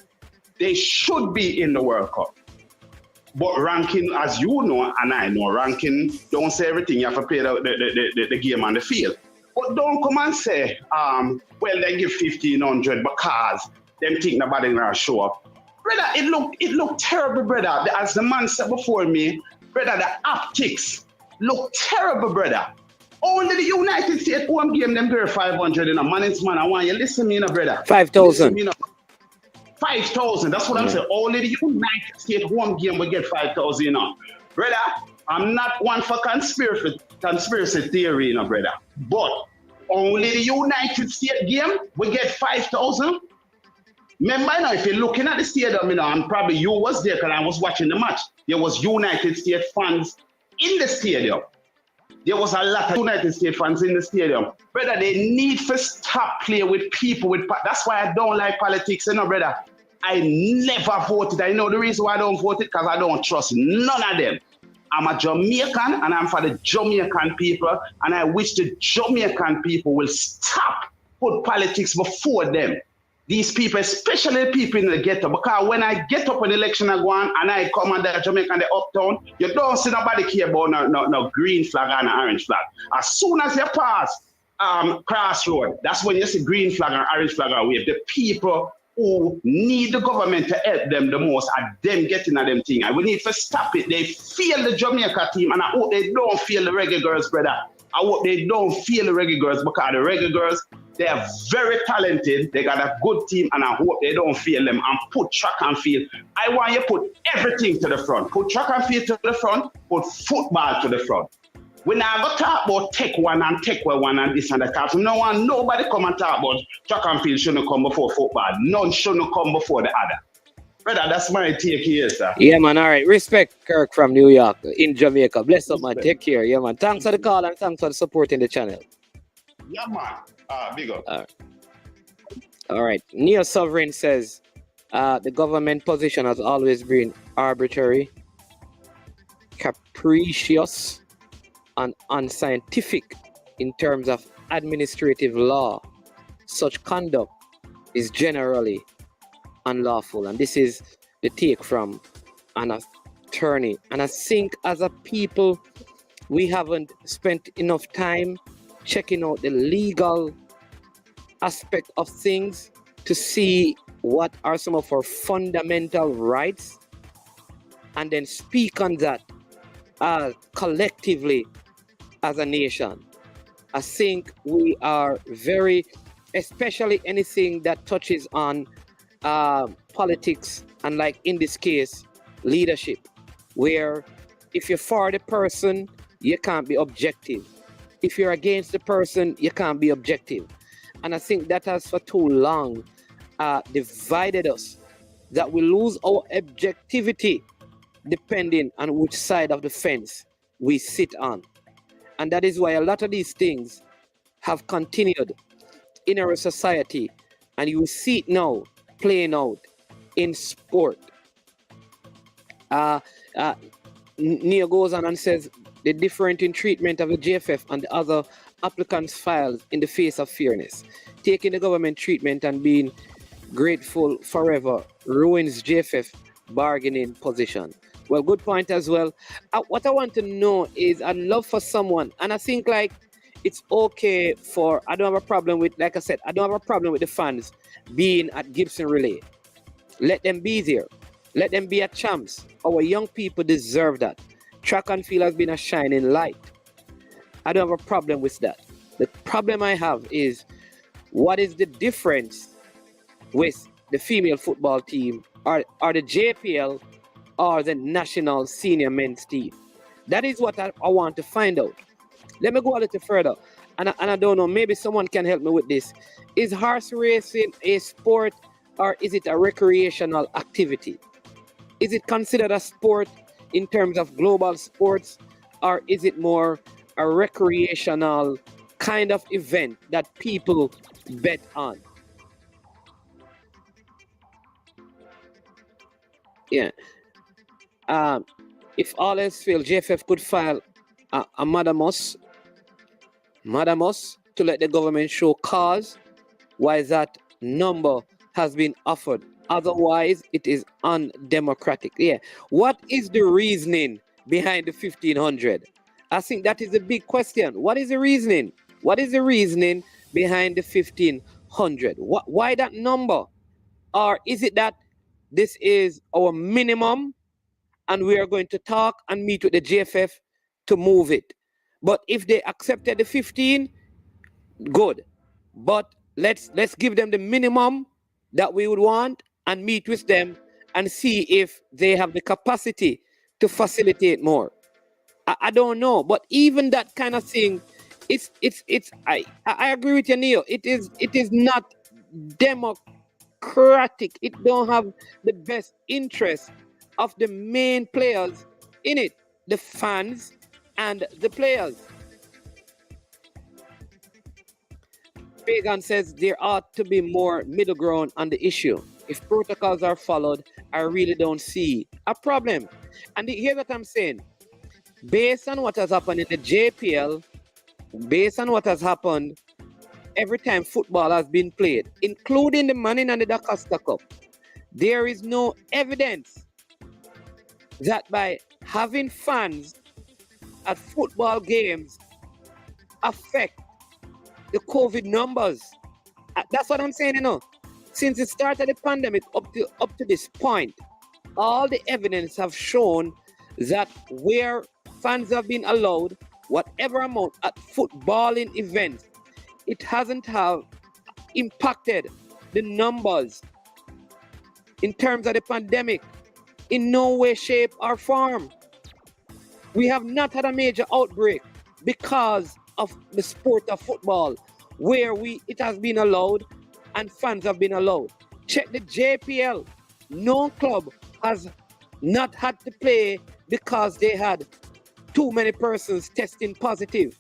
S7: they should be in the World Cup. But ranking, as you know, and I know, ranking don't say everything. You have to play the game on the field. But don't come and say, well, they give 1,500 because them think nobody gonna show up. Brother, it looked terrible, brother. As the man said before me, brother, the optics look terrible, brother. Only the United States home game them pay 500 in a man's man. I want you listen me, brother.
S5: 5,000.
S7: 5,000. That's what I'm saying. Only the United States home game will get 5,000, brother. I'm not one for conspiracy theory, brother. But only the United States game will get 5,000. Remember now, if you're looking at the stadium, and probably you was there because I was watching the match. There was United States fans in the stadium. There was a lot of United States fans in the stadium. Brother, they need to stop playing with people with. That's why I don't like politics, brother. I never voted. I know the reason why I don't vote it because I don't trust none of them. I'm a Jamaican and I'm for the Jamaican people, and I wish the Jamaican people will stop put politics before them. These people, especially the people in the ghetto, because when I get up an election I go on and I come on the Jamaica and the uptown, you don't see nobody care about no green flag and orange flag. As soon as you pass Crossroad, that's when you see green flag and orange flag and wave. The people who need the government to help them the most are them getting at them thing. And we need to stop it. They feel the Jamaica team, and I hope they don't feel the Reggae girls, brother. I hope they don't feel the Reggae girls, because the Reggae girls, they are very talented. They got a good team, and I hope they don't feel them and put track and field. I want you to put everything to the front. Put track and field to the front, put football to the front. We now go talk about take one and this and that. So nobody come and talk about track and field shouldn't come before football. None shouldn't come before the other. Brother, that's my take here, sir.
S5: Yeah, man. All right. Respect, Kirk from New York in Jamaica. Bless up, man. Take care. Yeah, man. Thanks for the call and thanks for the support in the channel.
S7: Yeah, man. Big up.
S5: All right. Neo Sovereign says the government position has always been arbitrary, capricious, and unscientific in terms of administrative law. Such conduct is generally unlawful. And this is the take from an attorney. And I think as a people, we haven't spent enough time checking out the legal aspect of things to see what are some of our fundamental rights, and then speak on that collectively as a nation. I think we are very, especially anything that touches on politics, and like in this case, leadership, where if you're for the person, you can't be objective. If you're against the person, you can't be objective. And I think that has for too long divided us, that we lose our objectivity depending on which side of the fence we sit on. And that is why a lot of these things have continued in our society, and you see it now playing out in sport. Neo goes on and says the difference in treatment of the JFF and the other applicants' files in the face of fairness. Taking the government treatment and being grateful forever ruins JFF bargaining position. Well, good point as well. What I want to know is, I'd love for someone, and I think like it's okay for, I don't have a problem with, like I said, I don't have a problem with the fans being at Gibson Relay. Let them be there. Let them be at champs. Our young people deserve that. Track and field has been a shining light. I don't have a problem with that. The problem I have is, what is the difference with the female football team or the JPL or the national senior men's team? That is what I want to find out. Let me go a little further. And I don't know, maybe someone can help me with this. Is horse racing a sport, or is it a recreational activity? Is it considered a sport in terms of global sports, or is it more a recreational kind of event that people bet on? Yeah. If all else fails, JFF could file a Madamus to let the government show cause why that number has been offered. Otherwise, it is undemocratic. Yeah. What is the reasoning behind the 1,500? I think that is a big question. What is the reasoning? What is the reasoning behind the 1,500? Why that number? Or is it that this is our minimum and we are going to talk and meet with the JFF to move it? But if they accepted the 15, good. But let's give them the minimum that we would want and meet with them and see if they have the capacity to facilitate more. I don't know, but even that kind of thing, I agree with you, Neil. It is not democratic democratic. It don't have the best interest of the main players in it, the fans and the players. Pagan says there ought to be more middle ground on the issue. If protocols are followed, I really don't see a problem. And here's what I'm saying. Based on what has happened in the JPL, based on what has happened every time football has been played, including the Manning and the Da Costa Cup, there is no evidence that by having fans at football games affect the COVID numbers. That's what I'm saying, Since the start of the pandemic up to this point, all the evidence have shown that where fans have been allowed, whatever amount at footballing events, it hasn't have impacted the numbers in terms of the pandemic in no way, shape, or form. We have not had a major outbreak because of the sport of football, where it has been allowed and fans have been allowed. Check the JPL. No club has not had to play because they had too many persons testing positive.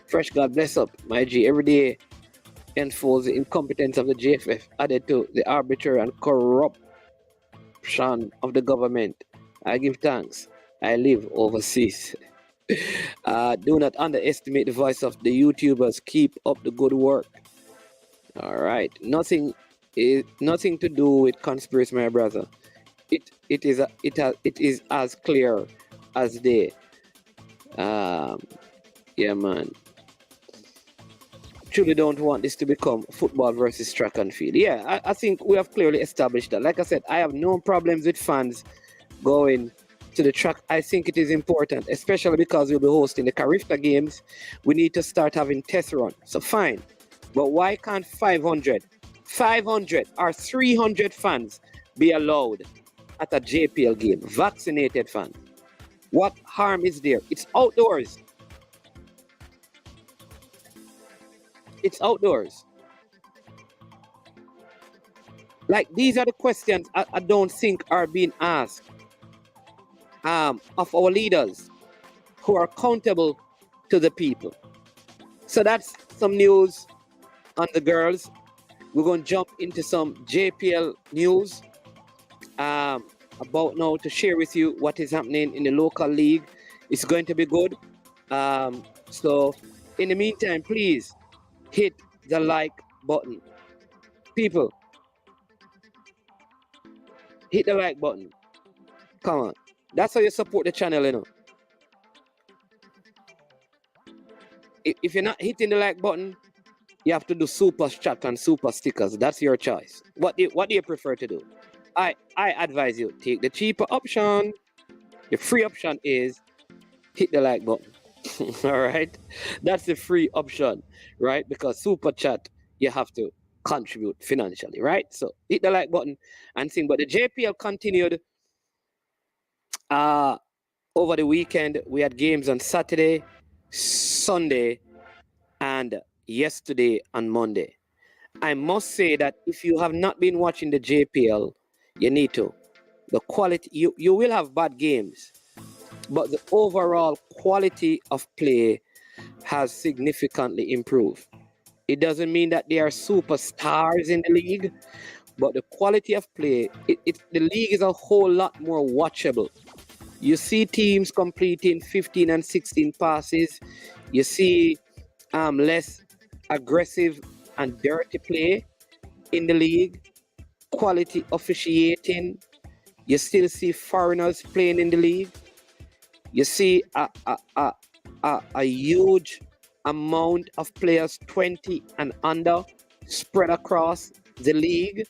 S5: Fresh God bless up, my G. Every day enforce the incompetence of the JFF added to the arbitrary and corruption of the government. I give thanks. I live overseas. Do not underestimate the voice of the YouTubers. Keep up the good work. All right. Nothing to do with conspiracy, my brother. It is as clear as day. Yeah, man. Truly don't want this to become football versus track and field. Yeah, I think we have clearly established that. Like I said, I have no problems with fans going to the track. I think it is important, especially because we'll be hosting the Carifta games. We need to start having test runs. So fine. But why can't 500 or 300 fans be allowed at a JPL game? Vaccinated fans. What harm is there? It's outdoors. It's outdoors. Like, these are the questions I don't think are being asked of our leaders who are accountable to the people. So that's some news on the girls. We're going to jump into some JPL news about now to share with you what is happening in the local league. It's going to be good. So in the meantime, please hit the like button. People, hit the like button. Come on. That's how you support the channel, If you're not hitting the like button, you have to do super chat and super stickers. That's your choice. What do you prefer to do? I advise you, take the cheaper option. The free option is hit the like button. All right, that's the free option, right? Because super chat, you have to contribute financially, right? So hit the like button and sing. But the JPL continued over the weekend. We had games on Saturday, Sunday, and yesterday on Monday. I must say that if you have not been watching the JPL, you need to. The quality, you will have bad games, but the overall quality of play has significantly improved. It doesn't mean that they are superstars in the league, but the quality of play, the league is a whole lot more watchable. You see teams completing 15 and 16 passes. You see less aggressive and dirty play in the league. Quality officiating. You still see foreigners playing in the league. You see a huge amount of players 20 and under spread across the league.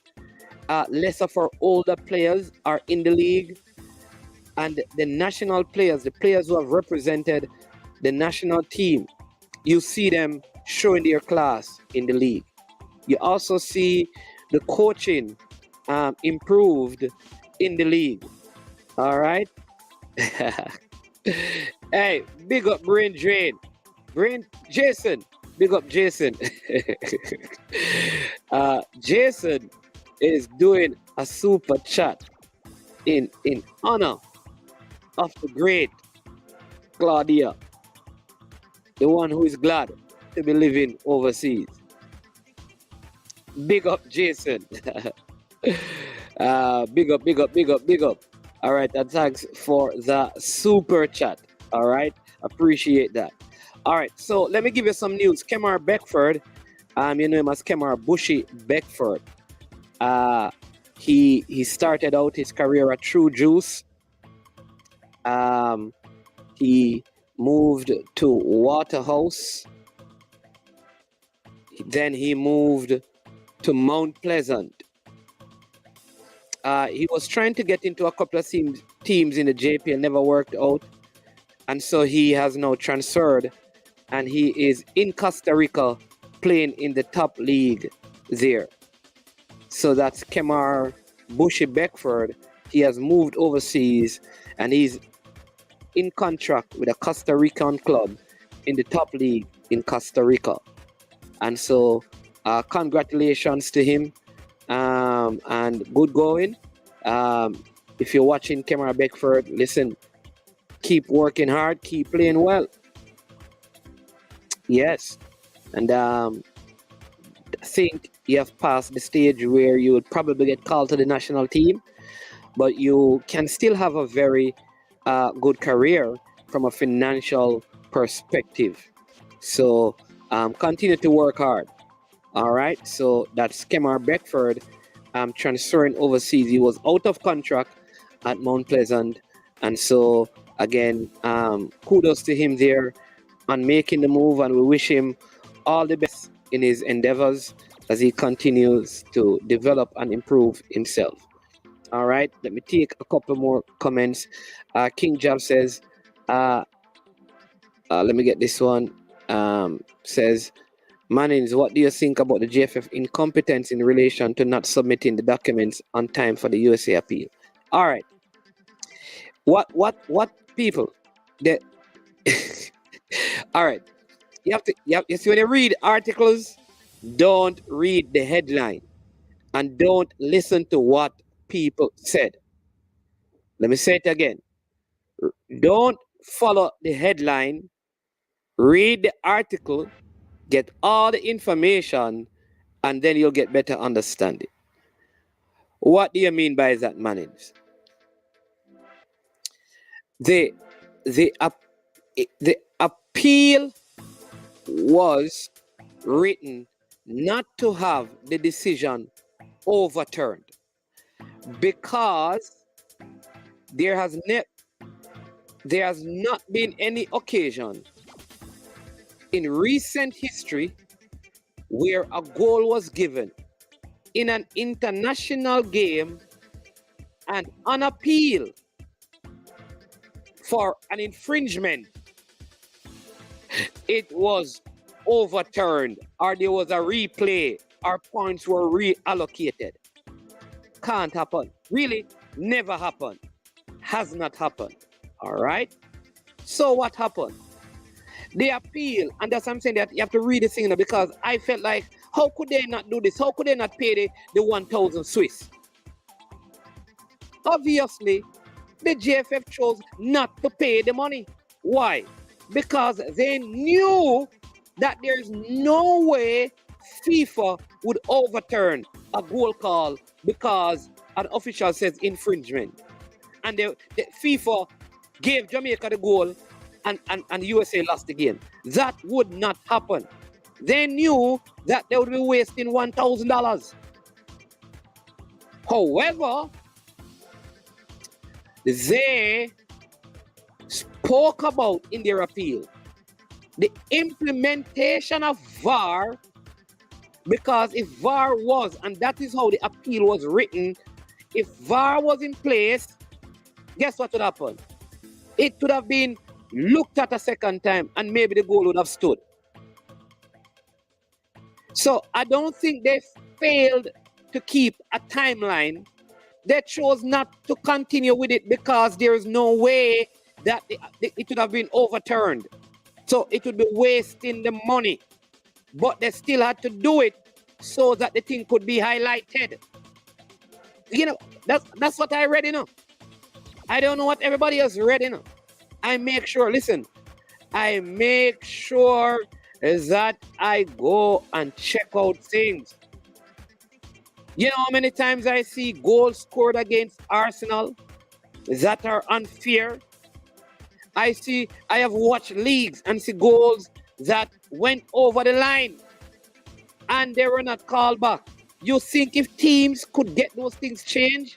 S5: Less of our older players are in the league. And the national players, the players who have represented the national team, you see them showing their class in the league. You also see the coaching improved in the league. All right. Hey, big up Brain Drain. Jason. Big up Jason. Jason is doing a super chat in honor of the great Claudia, the one who is glad to be living overseas. Big up Jason. Big up. All right, and thanks for the super chat. All right, appreciate that. All right, so let me give you some news. Kemar Beckford, you know him as Kemar Bushy Beckford. He started out his career at True Juice. He moved to Waterhouse. Then he moved to Mount Pleasant. He was trying to get into a couple of teams in the JPL, never worked out. And so he has now transferred, and he is in Costa Rica playing in the top league there. So that's Kemar Bushy Beckford. He has moved overseas, and he's in contract with a Costa Rican club in the top league in Costa Rica. And so congratulations to him, and good going. If you're watching Kemar Beckford, listen, keep working hard, keep playing well. Yes. And I think you have passed the stage where you would probably get called to the national team, but you can still have a very good career from a financial perspective. So continue to work hard. All right. So that's Kemar Beckford transferring overseas. He was out of contract at Mount Pleasant. And so, again, kudos to him there on making the move. And we wish him all the best in his endeavors as he continues to develop and improve himself. All right. Let me take a couple more comments. King Job says, let me get this one. Says, Mannings, what do you think about the JFF incompetence in relation to not submitting the documents on time for the USA appeal? All right. What people? All right. You see, when you read articles, don't read the headline and don't listen to what people said. Let me say it again. Don't follow the headline. Read the article, get all the information, and then you'll get better understanding. What do you mean by that, Mannings? The appeal was written not to have the decision overturned because there has not been any occasion in recent history where a goal was given in an international game and on appeal for an infringement, it was overturned, or there was a replay, or points were reallocated. Can't happen. Really, never happened. Has not happened. All right? So what happened? The appeal, and that's what I'm saying, that you have to read the thing, because I felt like, how could they not do this? How could they not pay the 1,000 Swiss? Obviously, the JFF chose not to pay the money. Why? Because they knew that there's no way FIFA would overturn a goal call because an official says infringement. And the FIFA gave Jamaica the goal and USA lost the game. That would not happen. They knew that they would be wasting $1,000. However, they spoke about in their appeal the implementation of VAR, because if VAR was, and that is how the appeal was written, if VAR was in place, guess what would happen? It would have been looked at a second time and maybe the goal would have stood. So I don't think they failed to keep a timeline. They chose not to continue with it because there is no way that it would have been overturned. So it would be wasting the money. But they still had to do it so that the thing could be highlighted. You know, that's what I read, you know. I don't know what everybody else read, you know. I make sure, listen, I make sure that I go and check out things. You know how many times I see goals scored against Arsenal that are unfair? I have watched leagues and see goals that went over the line and they were not called back. You think if teams could get those things changed,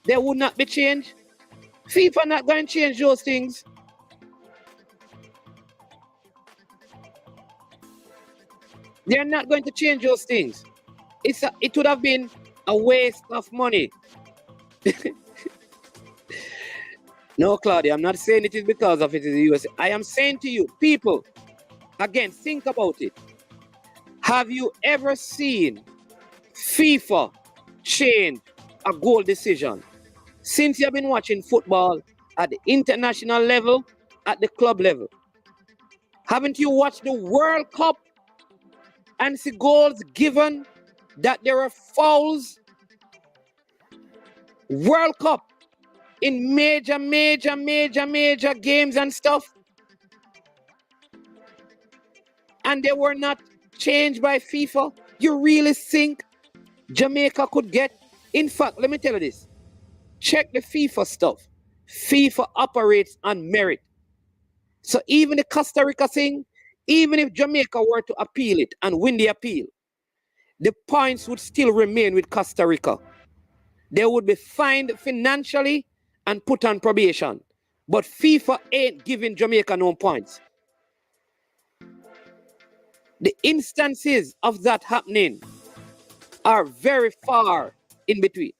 S5: they would not be changed? FIFA not going to change those things. They're not going to change those things. It would have been a waste of money. No, Claudia, I'm not saying it is because of it is the USA. I am saying to you, people, again, think about it. Have you ever seen FIFA change a goal decision since you've been watching football at the international level, at the club level? Haven't you watched the World Cup and see goals given that there are fouls? World Cup in major games and stuff, and they were not changed by FIFA. You really think Jamaica could get? In fact, let me tell you this. Check the FIFA stuff. FIFA operates on merit. So even the Costa Rica thing, even if Jamaica were to appeal it and win the appeal, the points would still remain with Costa Rica. They would be fined financially and put on probation. But FIFA ain't giving Jamaica no points. The instances of that happening are very far in between.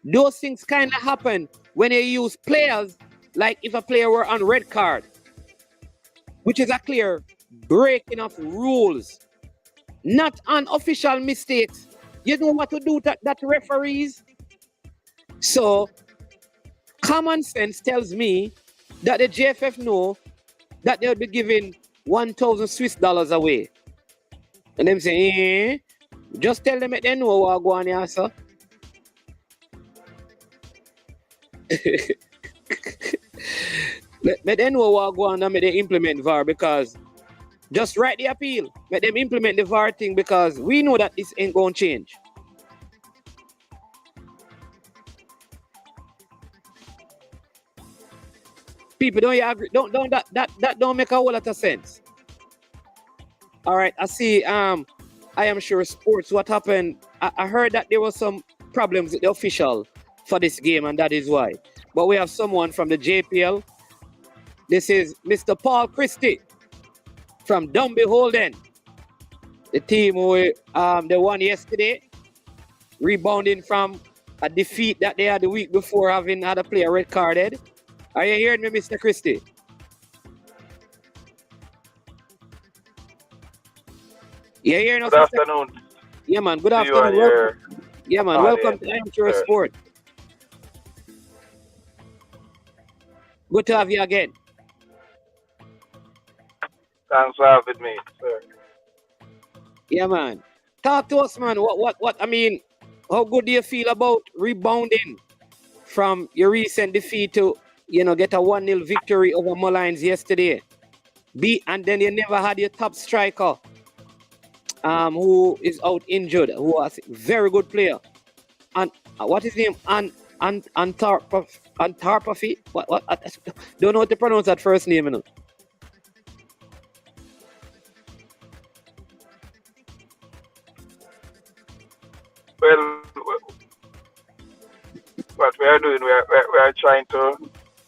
S5: Those things kind of happen when you use players, like if a player were on red card, which is a clear breaking of rules, not on official mistakes. You know what to do to that referees? So, common sense tells me that the JFF know that they'll be giving 1,000 Swiss dollars away. And them say, just tell them they know what go on here, sir. Let them know what go on and make they implement VAR, because just write the appeal. Let them implement the VAR thing, because we know that this ain't going to change. People, don't you agree? That don't make a whole lot of sense. All right, I see. I am sure sports. What happened? I heard that there was some problems with the official for this game, and that is why. But we have someone from the JPL. This is Mr. Paul Christie from Dunby Holden, the team who they won yesterday, rebounding from a defeat that they had the week before, having had a player red carded. Are you hearing me, Mr. Christie? You hearing us?
S8: Good afternoon.
S5: Yeah, man. Good
S8: See
S5: afternoon.
S8: you
S5: Welcome. Yeah, man. Welcome to
S8: audience.
S5: Amateur Sport. Good to have you again.
S8: Thanks for having me, sir.
S5: Yeah, man. Talk to us, man. What? I mean, how good do you feel about rebounding from your recent defeat to, get a 1-0 victory over Mullines yesterday? And then you never had your top striker, who is out injured, who was a very good player. And what is his name? Antarpafi? What? I don't know how to pronounce that first name,
S8: Well, what we are doing, we are trying to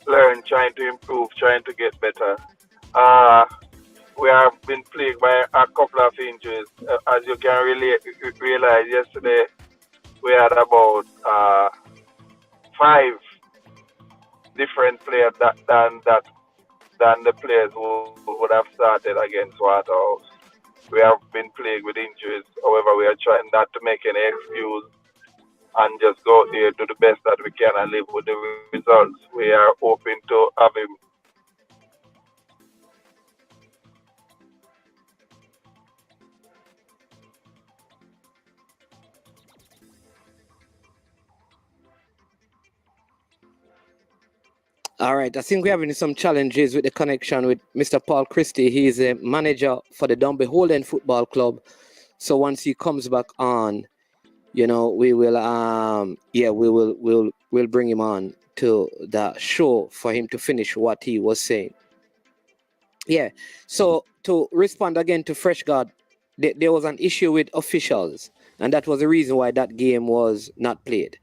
S8: learn, trying to improve, trying to get better. We have been plagued by a couple of injuries. As you can realize, yesterday we had about 5 different players than the players who would have started against Waterhouse. we have been plagued with injuries. However, we are trying not to make any excuse and just go out there, do the best that we can, and live with the results. We are hoping to have him.
S5: All right, I think we're having some challenges with the connection with Mr. Paul Christie. He is a manager for the Dunby Holden Football Club. So once he comes back on, we will we'll bring him on to the show for him to finish what he was saying. Yeah. So to respond again to Fresh God, there was an issue with officials, and that was the reason why that game was not played.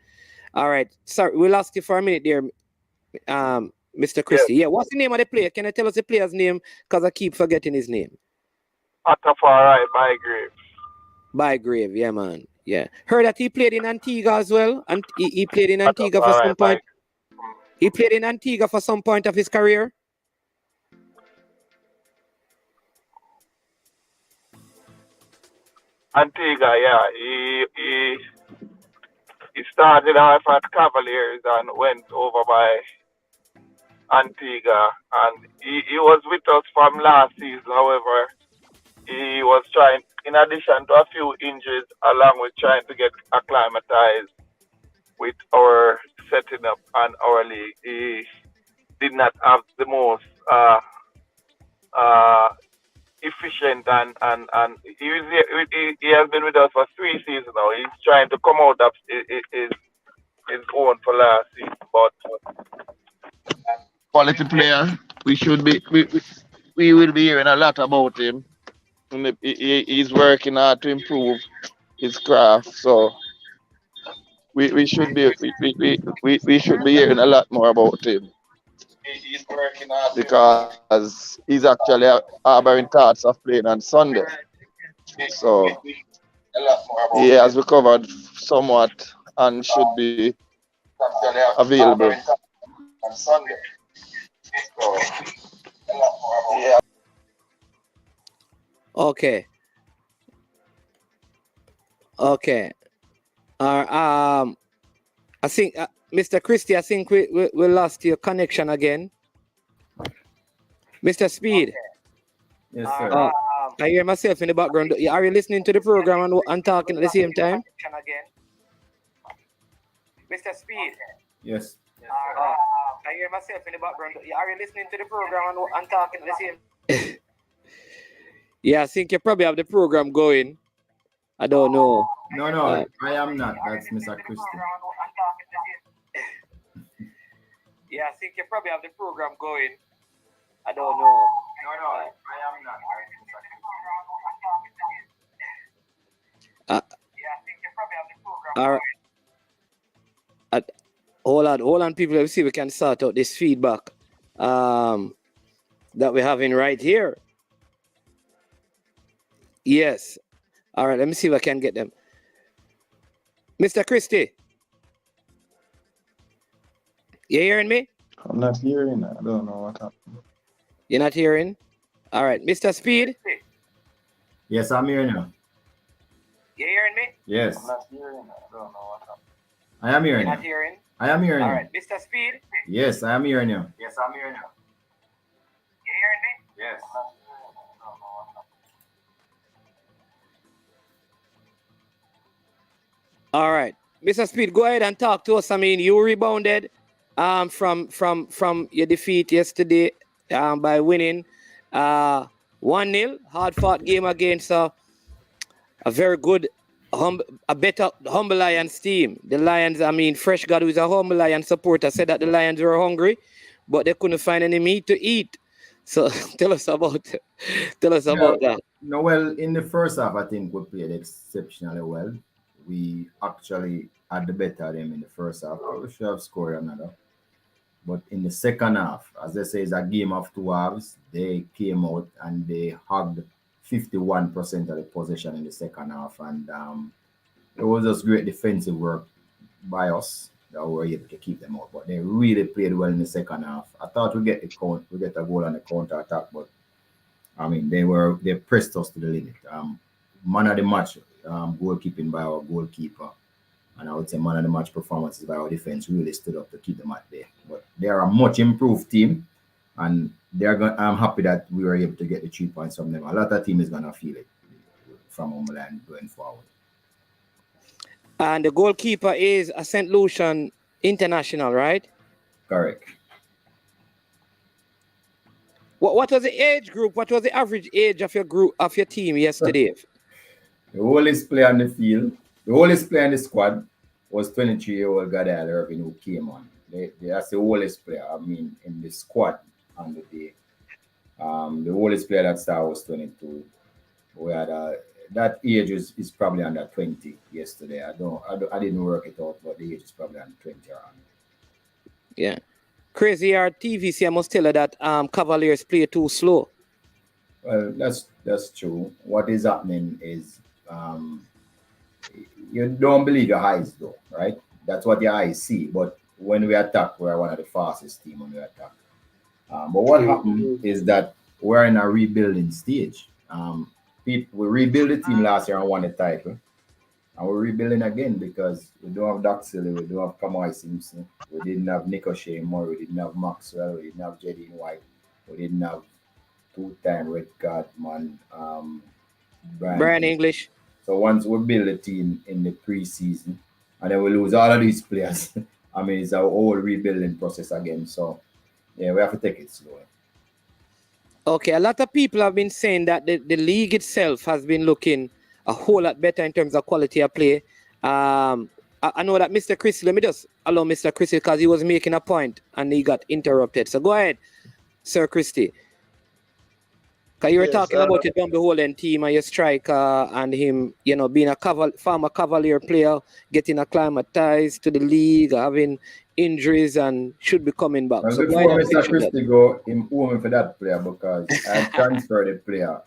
S5: All right. Sorry, we lost you for a minute there, Mr. Christie. Yeah. What's the name of the player? Can you tell us the player's name? Because I keep forgetting his name.
S8: Atafarai Bygrave.
S5: Bygrave, yeah, man. Yeah. Heard that he played in Antigua as well. And he played in Antigua for some point. He played in Antigua for some point of his career.
S8: Antigua, yeah. He started off at Cavaliers and went over by Antigua, and he was with us from last season. However, he was trying, in addition to a few injuries, along with trying to get acclimatized with our setting up and our league, he did not have the most efficient and he has been with us for 3 seasons now. He's trying to come out of his own for last season, but
S9: quality player. We will be hearing a lot about him. And he's working hard to improve his craft. So we should be hearing a lot more about him. Because he's actually harboring thoughts of playing on Sunday. So he has recovered somewhat and should be available on Sunday. So, yeah.
S5: Okay. I think, Mr. Christie, I think we lost your connection again. Mr. Speed.
S10: Okay. Yes, sir.
S5: I hear myself in the background. Are you listening to the program and talking at the same time? Mr. Speed.
S10: Yes.
S5: I hear myself in the background. Are you listening to the program and talking at the same time? Yeah, I think you probably have the program going. I don't know.
S10: No, I am not. That's Mr. Christie.
S5: Yeah, I think you probably have the program going. I don't know.
S10: No, I am not.
S5: Yeah, I think you probably have the program going. Hold on, people. Let's see if we can sort out this feedback that we're having right here. Yes. All right, let me see if I can get them. Mr. Christie, you hearing me?
S9: I'm not hearing. I don't know what happened.
S5: You're not hearing? All right, Mr. Speed.
S10: Yes, I'm hearing you.
S5: You hearing me?
S10: Yes.
S9: I'm not hearing. I don't know what happened.
S10: I am hearing
S5: You're
S10: you.
S5: not hearing?
S10: I am hearing
S5: All
S10: you.
S5: right, Mr. Speed.
S10: Yes, I am hearing you.
S9: Yes, I'm hearing.
S5: You hearing me?
S9: Yes.
S5: All right, Mr. Speed, go ahead and talk to us. I mean, you rebounded from your defeat yesterday by winning 1-0. Hard-fought game against a very good, a better humble Lions team. The Lions, I mean, Fresh God, who is a humble Lions supporter, said that the Lions were hungry, but they couldn't find any meat to eat. So tell us about that.
S10: No, well, in the first half, I think we played exceptionally well. We actually had the better of them in the first half. We should have scored another. But in the second half, as they say, it's a game of 2 halves. They came out and they hugged 51% of the possession in the second half. And it was just great defensive work by us that we were able to keep them out. But they really played well in the second half. I thought we get a goal on the counter attack, but I mean, they pressed us to the limit. Man of the match, goalkeeping by our goalkeeper, and I would say man of the match performances by our defense really stood up to keep them at bay. But they are a much improved team, and they're going. I'm happy that we were able to get the 3 points from them. A lot of team is gonna feel it from Homeland going forward.
S5: And the goalkeeper is a St. Lucian international, right?
S10: Correct.
S5: What was the age group? What was the average age of your team yesterday?
S10: The oldest player on the field, the oldest player in the squad was 23-year-old Gadal Irvin who came on. That's the oldest player, I mean, in the squad on the day. The oldest player that started was 22. We had that age is probably under 20 yesterday. I didn't work it out, but the age is probably under 20 around.
S5: Yeah. Crazy our TVC, I must tell her that Cavaliers play too slow.
S10: Well, that's true. What is happening is you don't believe your eyes though, right? That's what your eyes see. But when we attack, we're one of the fastest team when we attack. But what happened is that we're in a rebuilding stage. We rebuilt the team last year and won the title. And we're rebuilding again because we don't have Doc Silly, we don't have Kamai Simpson, we didn't have Nico Shea Moore, we didn't have Maxwell, we didn't have Jedin White, we didn't have two-time red card man,
S5: Brian English.
S10: So once we build a team in the preseason and then we lose all of these players, I mean, it's a whole rebuilding process again. So, yeah, we have to take it slowly.
S5: Okay, a lot of people have been saying that the league itself has been looking a whole lot better in terms of quality of play. I know that Mr. Chris, let me just allow Mr. Chris because he was making a point and he got interrupted. So go ahead, Sir Christie. Because you were talking about your Dumby Holland team and your striker and him, being a former Cavalier player, getting acclimatized to the league, having injuries and should be coming back.
S10: So before Mr. Christie go, him owe me for that player because I transferred the player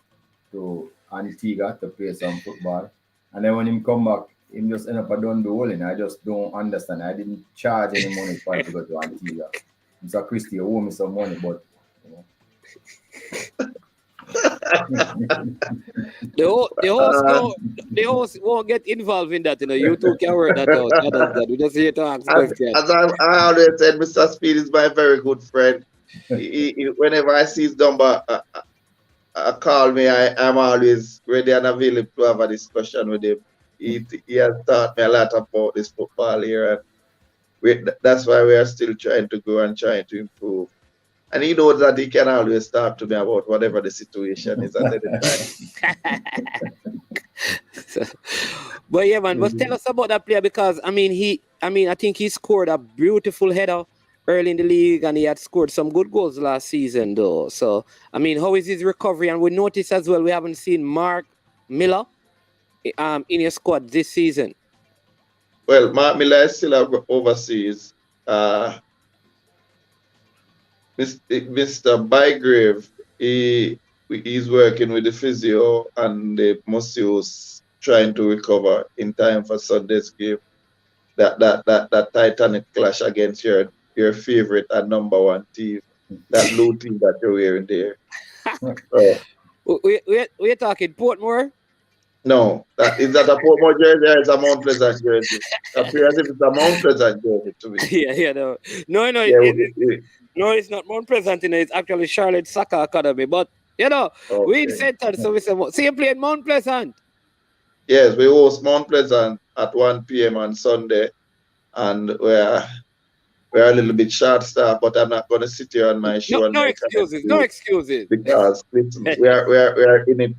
S10: to Antigua to play some football. And then when him come back, him just end up a Dumby Holland. I just don't understand. I didn't charge any money for him to go to Antigua. Mr. Christie owe me some money, but
S5: the host won't get involved in that. You two can work that out. We just here to ask questions.
S9: As I always said, Mr. Speed is my very good friend. Whenever I see his number, call me. I'm always ready and available to have a discussion with him. He has taught me a lot about this football here, and that's why we are still trying to grow and trying to improve. And he knows that he can always talk to me about whatever the situation is at any time.
S5: But yeah, man, but tell us about that player because I think he scored a beautiful header early in the league and he had scored some good goals last season though. So how is his recovery? And we noticed as well we haven't seen Mark Miller in your squad this season.
S9: Well, Mark Miller is still overseas. Mr. Bygrave, he's working with the physio and the masseurs trying to recover in time for Sunday's game. That Titanic clash against your favorite and number one team, that blue team that you're wearing there.
S5: We're talking Portmore?
S9: No, is that a Portmore jersey or is a Mount Pleasant jersey? It appears if it's a Mount Pleasant jersey to me.
S5: No. No, it's not Mount Pleasant, it's actually Charlotte Soccer Academy. But, we in Center, so we said, so you played Mount Pleasant?
S9: Yes, we host Mount Pleasant at 1 p.m. on Sunday. And we're a little bit short-staffed, but I'm not going to sit here on my show.
S5: No excuses.
S9: Because listen, we are in it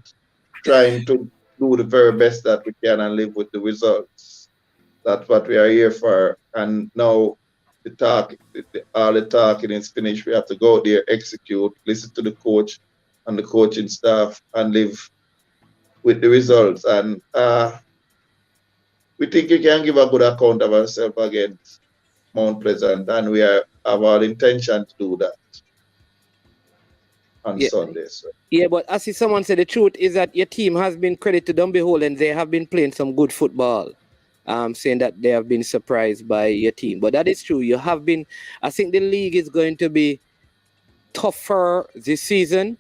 S9: trying to do the very best that we can and live with the results. That's what we are here for. And now, all the talking is finished. We have to go out there, execute, listen to the coach and the coaching staff, and live with the results. And we think we can give a good account of ourselves against Mount Pleasant, and we have our intention to do that on Sunday. So.
S5: Yeah, but as someone said, the truth is that your team has been credited to Dumby Hole, and they have been playing some good football. Saying that they have been surprised by your team. But that is true. You have been, I think the league is going to be tougher this season.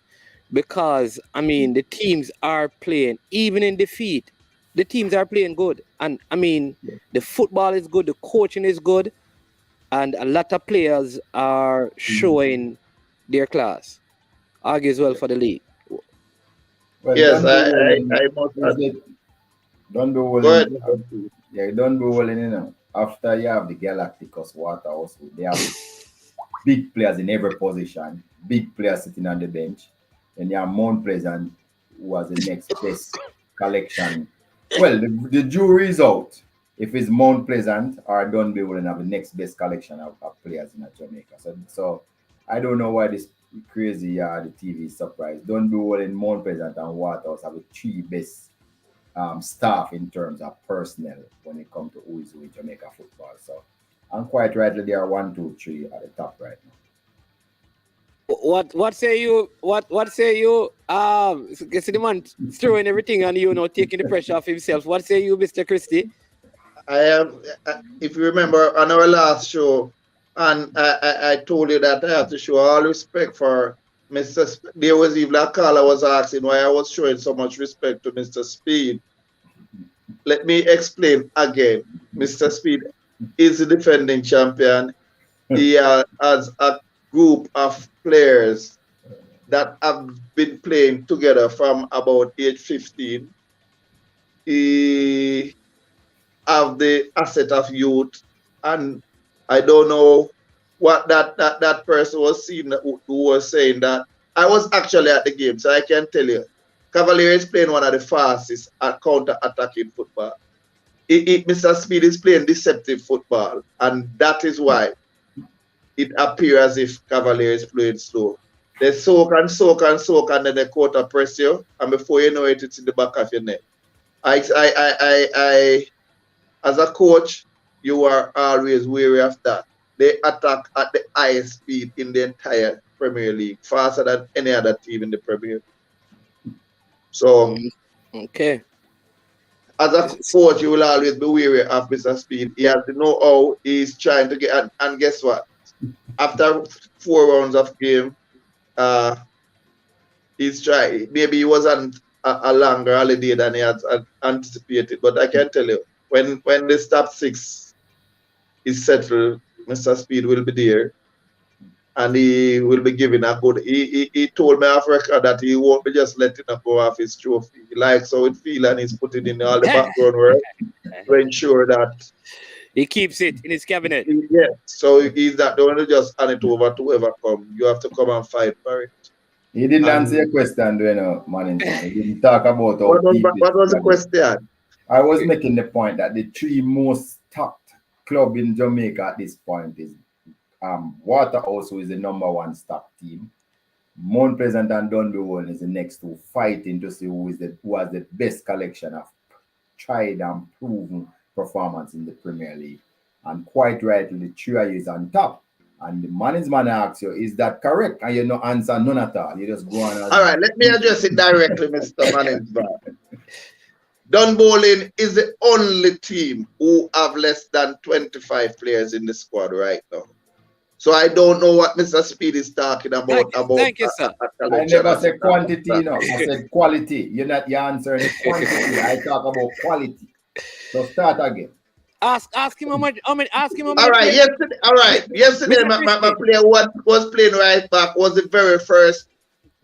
S5: because I mean the teams are playing even in defeat. The teams are playing good, and I mean the football is good, the coaching is good, and a lot of players are showing their class. Argues well for the league.
S10: Well,
S9: Yes,
S10: don't be rolling.
S9: I must
S10: Is it? Don't be
S9: go ahead,
S10: rolling.
S9: Mr. Speed.
S10: Yeah, don't be rolling. After you have the Galacticos Waterhouse, they have big players in every position, big players sitting on the bench. And you have Mount Pleasant, who was the next best collection. Well, the jury is out. If it's Mount Pleasant or Dunby will have the next best collection of players in Jamaica. So I don't know why this crazy the TV is surprised. Dunby will in Mount Pleasant and Waterhouse have the three best staff in terms of personnel when it comes to who in Jamaica football. So I'm quite rightly they are 1, 2, 3 at the top right now.
S5: What say you? What say you? See the man throwing everything on you, taking the pressure off himself. What say you, Mr. Christie?
S9: I am, if you remember on our last show, and I told you that I have to show all respect for Mr. There was even a caller was asking why I was showing so much respect to Mr. Speed. Let me explain again. Mr. Speed is the defending champion. He has a group of players that have been playing together from about age 15. He have the asset of youth, and I don't know what that person was seeing who was saying that. I was actually at the game, so I can tell you, Cavalier is playing one of the fastest at counter-attacking football. Mr. Speed is playing deceptive football, and that is why it appears as if Cavalier is playing slow. They soak and soak and soak, and then they quarter press you, and before you know it, it's in the back of your net. As a coach, you are always wary of that. They attack at the highest speed in the entire Premier League, faster than any other team in the Premier League. So,
S5: okay.
S9: As a coach, you will always be wary of Mr. Speed. He has to know how he's trying to get, and guess what? After 4 rounds of game, he's trying. Maybe he wasn't a longer holiday than he had anticipated, but I can tell you, when the top 6 is settled, Mr. Speed will be there, and he will be giving a good. He told me off record that he won't be just letting him go off his trophy. He likes how it feels, and he's putting in all the background work to ensure that
S5: he keeps it in his cabinet.
S9: Yeah, so he's not the one to just hand it over to whoever come. You have to come and fight for it.
S10: He didn't answer your question, man. He didn't talk about
S9: what was the question?
S10: I was making the point that the 3 most stocked club in Jamaica at this point is Waterhouse, who is the #1 stock team. Mount Pleasant and Dunby is the next 2, fighting to see who has the best collection of tried and proven performance in the Premier League. And quite rightly, the 3 is on top. And the management asks you, is that correct? And you no answer none at all. You just go on.
S9: All right, let me address it directly, Mr. Management. Dunbowling is the only team who have less than 25 players in the squad right now. So I don't know what Mr. Speed is talking about.
S5: Thank you, sir.
S10: I never said quantity, I said quality. You're not answering quantity. I talk about quality. So start again.
S5: Ask him how much. Ask him how much.
S9: All right, yesterday, my player was playing right back was the very first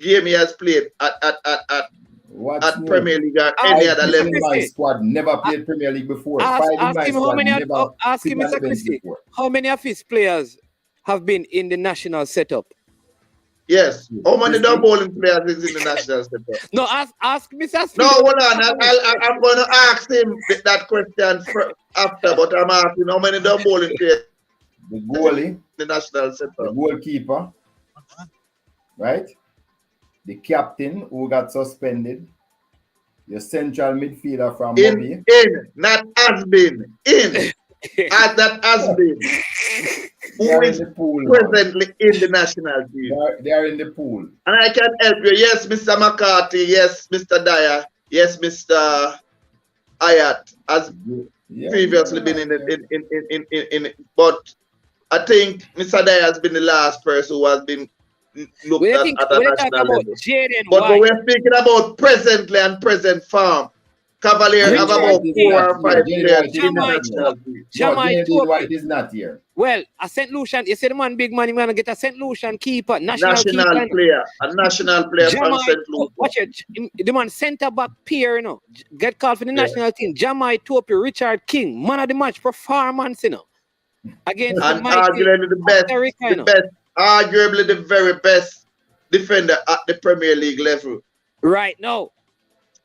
S9: game he has played at Premier League or any other level.
S10: My squad never played Premier League before.
S5: Ask him how many. Ask him, Mr. Christie, how many of his players have been in the national setup?
S9: Yes. How many bowling players is in the national setup?
S5: No, ask Mr. Speed.
S9: No, hold on. I'm going to ask him that question after, but I'm asking how many bowling players.
S10: The goalie,
S9: the national setup.
S10: The goalkeeper, right? The captain who got suspended. Your central midfielder from
S9: in, not has been. As that has been. Who is presently in the national team.
S10: They are in the pool.
S9: And I can help you. Yes, Mr. McCarthy. Yes, Mr. Dyer. Yes, Mr. Ayat has previously been in but I think Mr. Dyer has been the last person who has been looked
S5: When you
S9: at
S5: think
S9: at a
S5: when you talk
S9: national
S5: about
S9: level.
S5: Jaden
S9: But when
S5: White,
S9: we're speaking about presently and present form, Cavalier have
S5: Richard
S9: about
S10: White is
S9: 4
S10: not
S9: or
S10: here.
S9: 5
S10: Jaden
S9: players
S10: White is
S9: in the
S10: not
S5: Jamai
S10: here.
S9: national team.
S10: No,
S5: Jamai
S10: Jaden White
S5: Topic.
S10: is not here.
S5: Well, a St. Lucian, you see the man big man, he's gonna get a St. Lucian keeper, national keeper.
S9: National
S5: You know.
S9: player, a national player from
S5: Jamai,
S9: St. Louis.
S5: watch it. The man centre back peer, you know, get called for the
S9: Yeah.
S5: national team. Jamai Topi, Richard King, man of the match performance, you know, against the
S9: And
S5: mighty
S9: arguably
S5: Costa Rica, you know.
S9: arguably the very best defender at the Premier League level.
S5: Right now.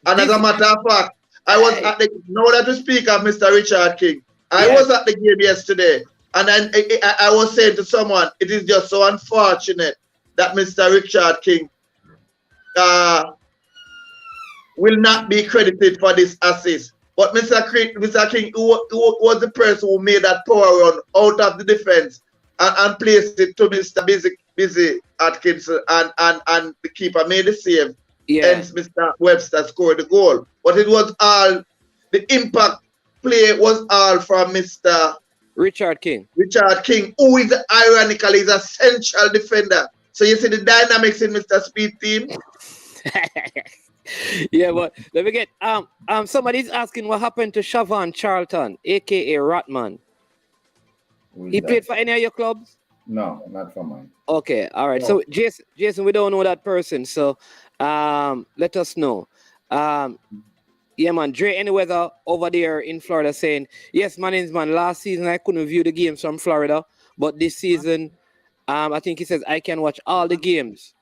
S9: And as
S5: This,
S9: a matter of fact, I was at the, now that we speak of Mr. Richard King, I
S5: Yes.
S9: was at the game yesterday, and I was saying to someone, it is just so unfortunate that Mr. Richard King will not be credited for this assist. But Mr. King who was the person who made that power run out of the defense and placed it to Mr. Busy Atkinson, and the keeper made the save.
S5: yeah.
S9: Hence, Mr. Webster scored the goal. But it was all, the impact play was all from Mr.
S5: Richard King.
S9: Richard King, who is ironically is a central defender. So you see the dynamics in Mr. Speed team.
S5: Yeah, but let me get somebody's asking what happened to Siobhan Charlton, aka Ratman.
S10: Who is
S5: He
S10: that?
S5: played for any of your clubs?
S10: No, not for mine.
S5: Okay, all right.
S9: No.
S5: So Jason, we don't know that person. So let us know. Yeah, man, Dre Anyweather over there in Florida saying, yes, man, last season I couldn't view the games from Florida, but this season, I think he says I can watch all the games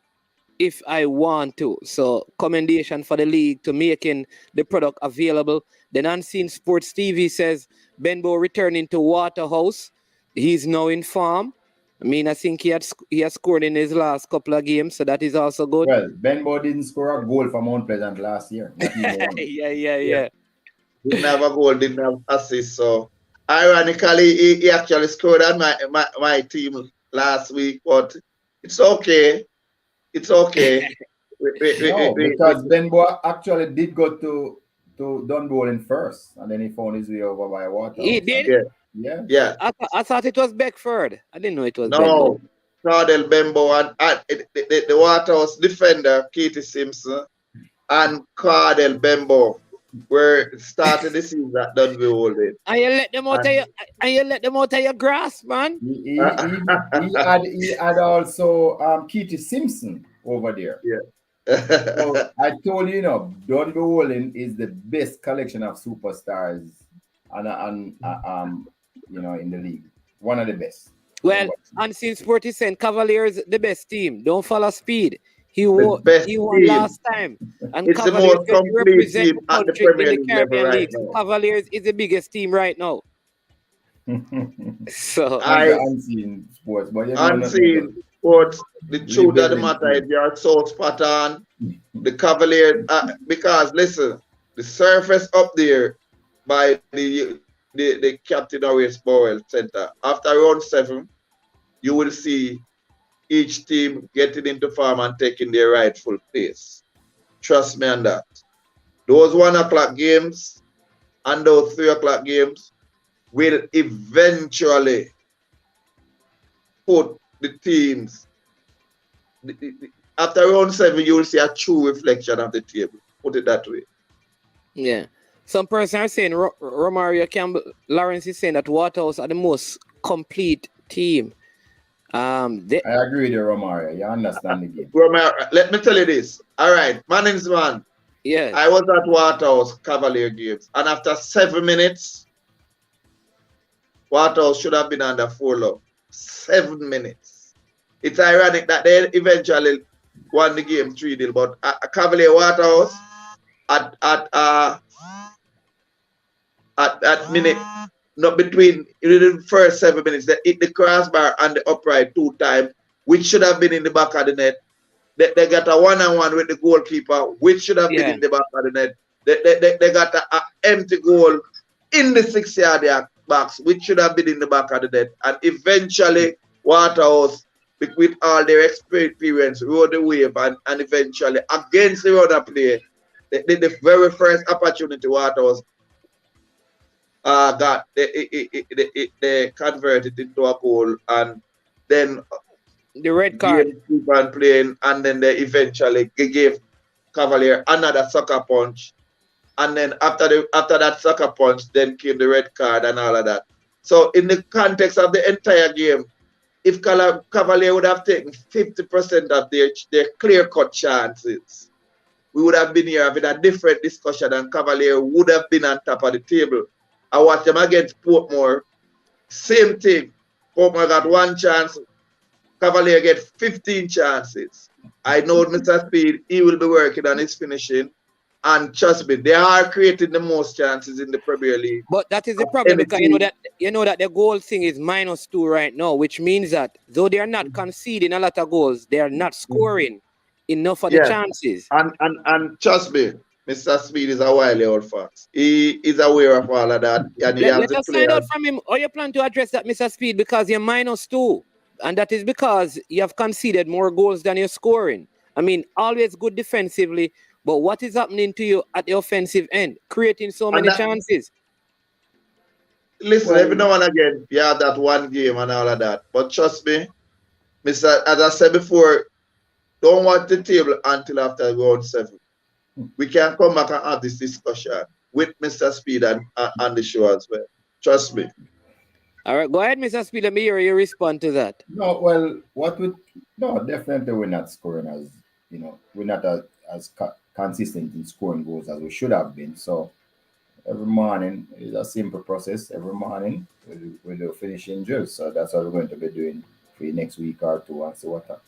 S5: if I want to. So commendation for the league to making the product available. Then Unseen Sports TV says Benbow returning to Waterhouse. He's now in form. I mean, I think he has scored in his last couple of games, so that is also good.
S10: Well, Benbow didn't score a goal for Mount Pleasant last year. Not even one.
S5: Yeah.
S9: Didn't have a goal, didn't have assist. So ironically, he actually scored on my team last week, but it's okay. It's okay.
S10: No, because Benbow actually did go to Dunboyne first, and then he found his way over by Water.
S5: He did?
S10: Yeah.
S9: Yeah.
S5: I thought it was Beckford. I didn't know it was
S9: No, Cardell Bembo and the Waterhouse defender, Katie Simpson, and Cardell Bembo were starting the season at Dunwoody.
S5: And you let them out of your grasp, man.
S10: He had also Katie Simpson over there.
S9: Yeah.
S10: So I told you, Dunboyne is the best collection of superstars and in the league. One of the best.
S5: Well, Unseen Sport is saying Cavaliers the best team. Don't follow Speed. He won last time. And
S9: It's
S5: Cavaliers
S9: the most complete team at the Premier League level right now.
S5: Cavaliers is the biggest team right now. So
S10: Unseen Sports, but
S9: Unseen Sports, the truth of the matter is you are so spot on. The Cavaliers, because listen, the surface up there by the Captain Horace Powell Center, after round 7, you will see each team getting into form and taking their rightful place. Trust me on that. Those 1 o'clock games and those 3 o'clock games will eventually put the teams. After round 7, you will see a true reflection of the table. Put it that way.
S5: Yeah. Some person are saying Romario Campbell Lawrence is saying that Waterhouse are the most complete team.
S10: I agree with you, Romario. You understand the game.
S9: Romario, let me tell you this. All right, man.
S5: Yeah.
S9: I was at Waterhouse Cavalier games, and after 7 minutes, Waterhouse should have been under 4-0. 7 minutes. It's ironic that they eventually won the game 3-0, but Cavalier Waterhouse at minute, not between the first 7 minutes, they hit the crossbar and the upright 2 times, which should have been in the back of the net. They got a 1-on-1 with the goalkeeper, which should have been in the back of the net. They got an empty goal in the 6-yard box, which should have been in the back of the net. And eventually, Waterhouse, with all their experience, rode the wave and eventually, against the other player, the very first opportunity Waterhouse got, they converted into a goal, and then
S5: The red card.
S9: keep on playing, and then they eventually gave Cavalier another sucker punch. And then after that sucker punch, then came the red card and all of that. So in the context of the entire game, if Cavalier would have taken 50% of their clear-cut chances, we would have been here having a different discussion, and Cavalier would have been on top of the table. I watched them against Portmore. Same thing. Portmore got one chance. Cavalier get 15 chances. I know Mr. Speed, he will be working on his finishing. And trust me, they are creating the most chances in the Premier League.
S5: But that is the problem, because you know that the goal thing is -2 right now, which means that though they are not conceding a lot of goals, they are not scoring enough of the chances.
S9: And trust me, Mr. Speed is a wily old fox. He is aware of all of that. And
S5: Let us find out from him how you plan to address that, Mr. Speed, because you're -2. And that is because you have conceded more goals than you're scoring. I mean, always good defensively, but what is happening to you at the offensive end? Creating so many chances.
S9: Listen, every now and again, you have that one game and all of that. But trust me, as I said before, don't watch the table until after round 7. We can come back and have this discussion with Mr. Speed and the show as well. Trust me.
S5: All right, go ahead, Mr. Speed. Let me hear you respond to that.
S10: No, well, definitely we're not scoring as, we're not as consistent in scoring goals as we should have been. So every morning is a simple process. Every morning we'll do finishing drills. So that's what we're going to be doing for the next week or two and see what happens.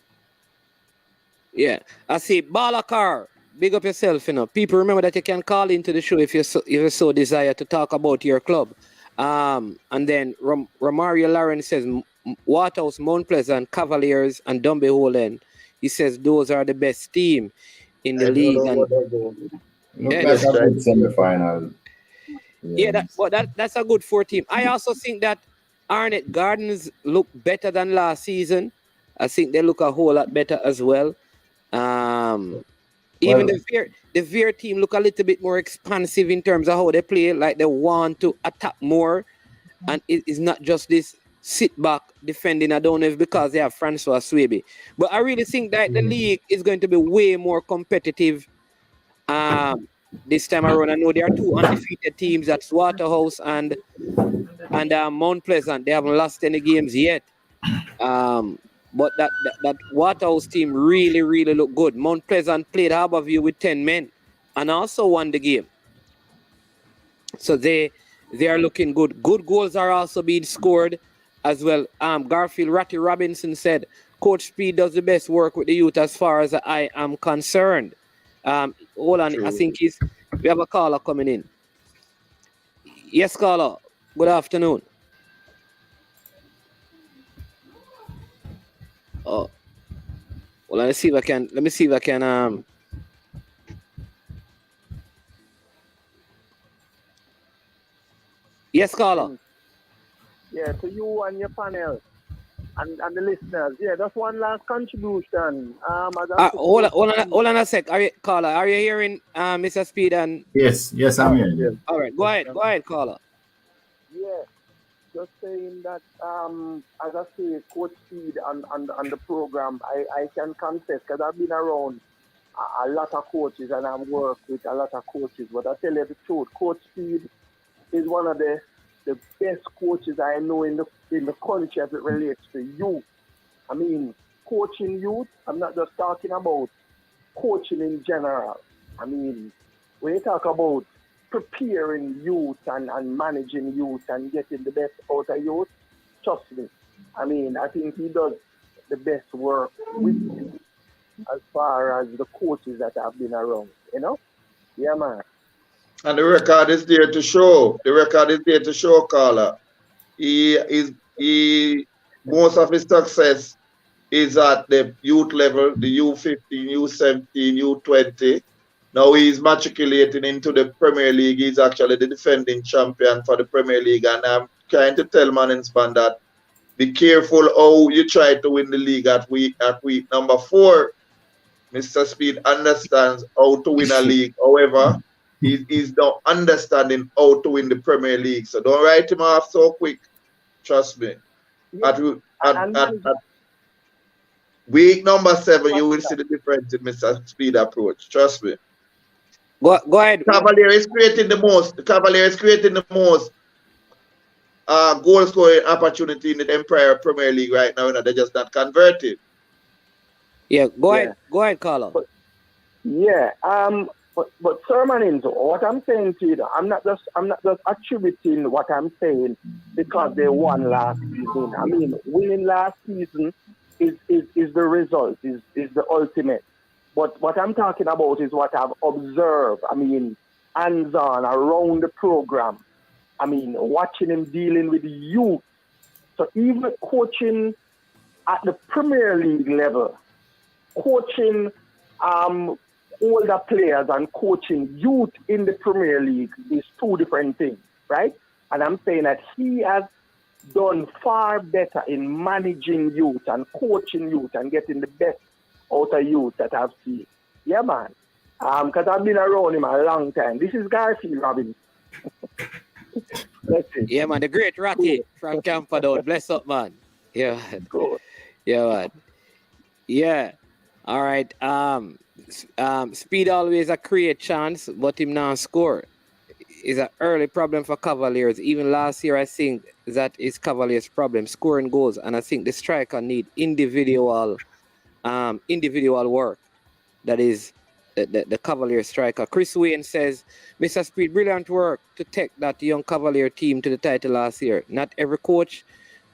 S5: Yeah, I see. Balakar, big up yourself. People, remember that you can call into the show if you so desire to talk about your club. And then Romario Lauren says Waterhouse, Mount Pleasant, Cavaliers, and Dumby Holland. He says those are the best team in the league.
S10: That's a good semi-final.
S5: Yeah, that's a good 4 team. I also think that Arnett Gardens look better than last season. I think they look a whole lot better as well. Even the Veer team look a little bit more expansive in terms of how they play. Like they want to attack more, and it is not just this sit back defending. I don't know if because they have Francois Swaby, but I really think that the league is going to be way more competitive this time around. I know there are 2 undefeated teams. That's Waterhouse and Mount Pleasant. They haven't lost any games yet. But that Waterhouse team really, really look good. Mount Pleasant played Harborview with 10 men and also won the game. So they are looking good. Good goals are also being scored as well. Garfield Ratty Robinson said, Coach Speed does the best work with the youth as far as I am concerned. Hold on, I think we have a caller coming in. Yes, caller. Good afternoon. Oh, well, let me see if I can. Yes, caller.
S6: Yeah, to you and your panel and the listeners. Yeah, that's one last contribution.
S5: Hold on a sec. Caller, are you hearing Mr. Speed and?
S10: Yes, I'm hearing.
S5: All right, go ahead, caller.
S6: Yeah. Just saying that, as I say, Coach Speed on the program, I can confess because I've been around a lot of coaches and I've worked with a lot of coaches. But I tell you the truth, Coach Speed is one of the best coaches I know in the country as it relates to youth. I mean, coaching youth, I'm not just talking about coaching in general. I mean, when you talk about preparing youth and managing youth and getting the best out of youth, trust me. I mean, I think he does the best work with you as far as the coaches that have been around, Yeah, man.
S9: And the record is there to show. Carla. Most of his success is at the youth level, the U15, U17, U20. Now he's matriculating into the Premier League. He's actually the defending champion for the Premier League. And I'm trying to tell Manningspan that be careful how you try to win the league at week number 4. Mr. Speed understands how to win a league. However, he's not understanding how to win the Premier League. So don't write him off so quick. Trust me. Week number 7, you will see the difference in Mr. Speed approach. Trust me.
S5: Go ahead.
S9: Cavalier is creating the most. The Cavalier is creating the most goal scoring opportunity in the Empire Premier League right now. You know, they're just not converted.
S5: Yeah, go
S6: Yeah.
S5: ahead. Go ahead, Carlo.
S6: Yeah. But Sir Maninzo, what I'm saying to you, I'm not just attributing what I'm saying because they won last season. I mean, winning last season is the result, is the ultimate. But what I'm talking about is what I've observed. I mean, hands-on around the program. I mean, watching him dealing with the youth. So even coaching at the Premier League level, coaching older players and coaching youth in the Premier League is two different things, right? And I'm saying that he has done far better in managing youth and coaching youth and getting the best out of youth that I've seen. Yeah, man. Because I've been around him a long time. This is Garfield Robbins. That's it.
S5: Yeah, man. The great Ratty from Camperdown. Bless up, man. Yeah, man.
S6: Cool.
S5: Yeah, man. Yeah. All right. Speed always a create chance, but him not score. Is an early problem for Cavaliers. Even last year, I think that is Cavaliers' problem, scoring goals. And I think the striker need individual work. That is the Cavalier striker. Chris Wayne says, Mr. Speed, brilliant work to take that young Cavalier team to the title last year. Not every coach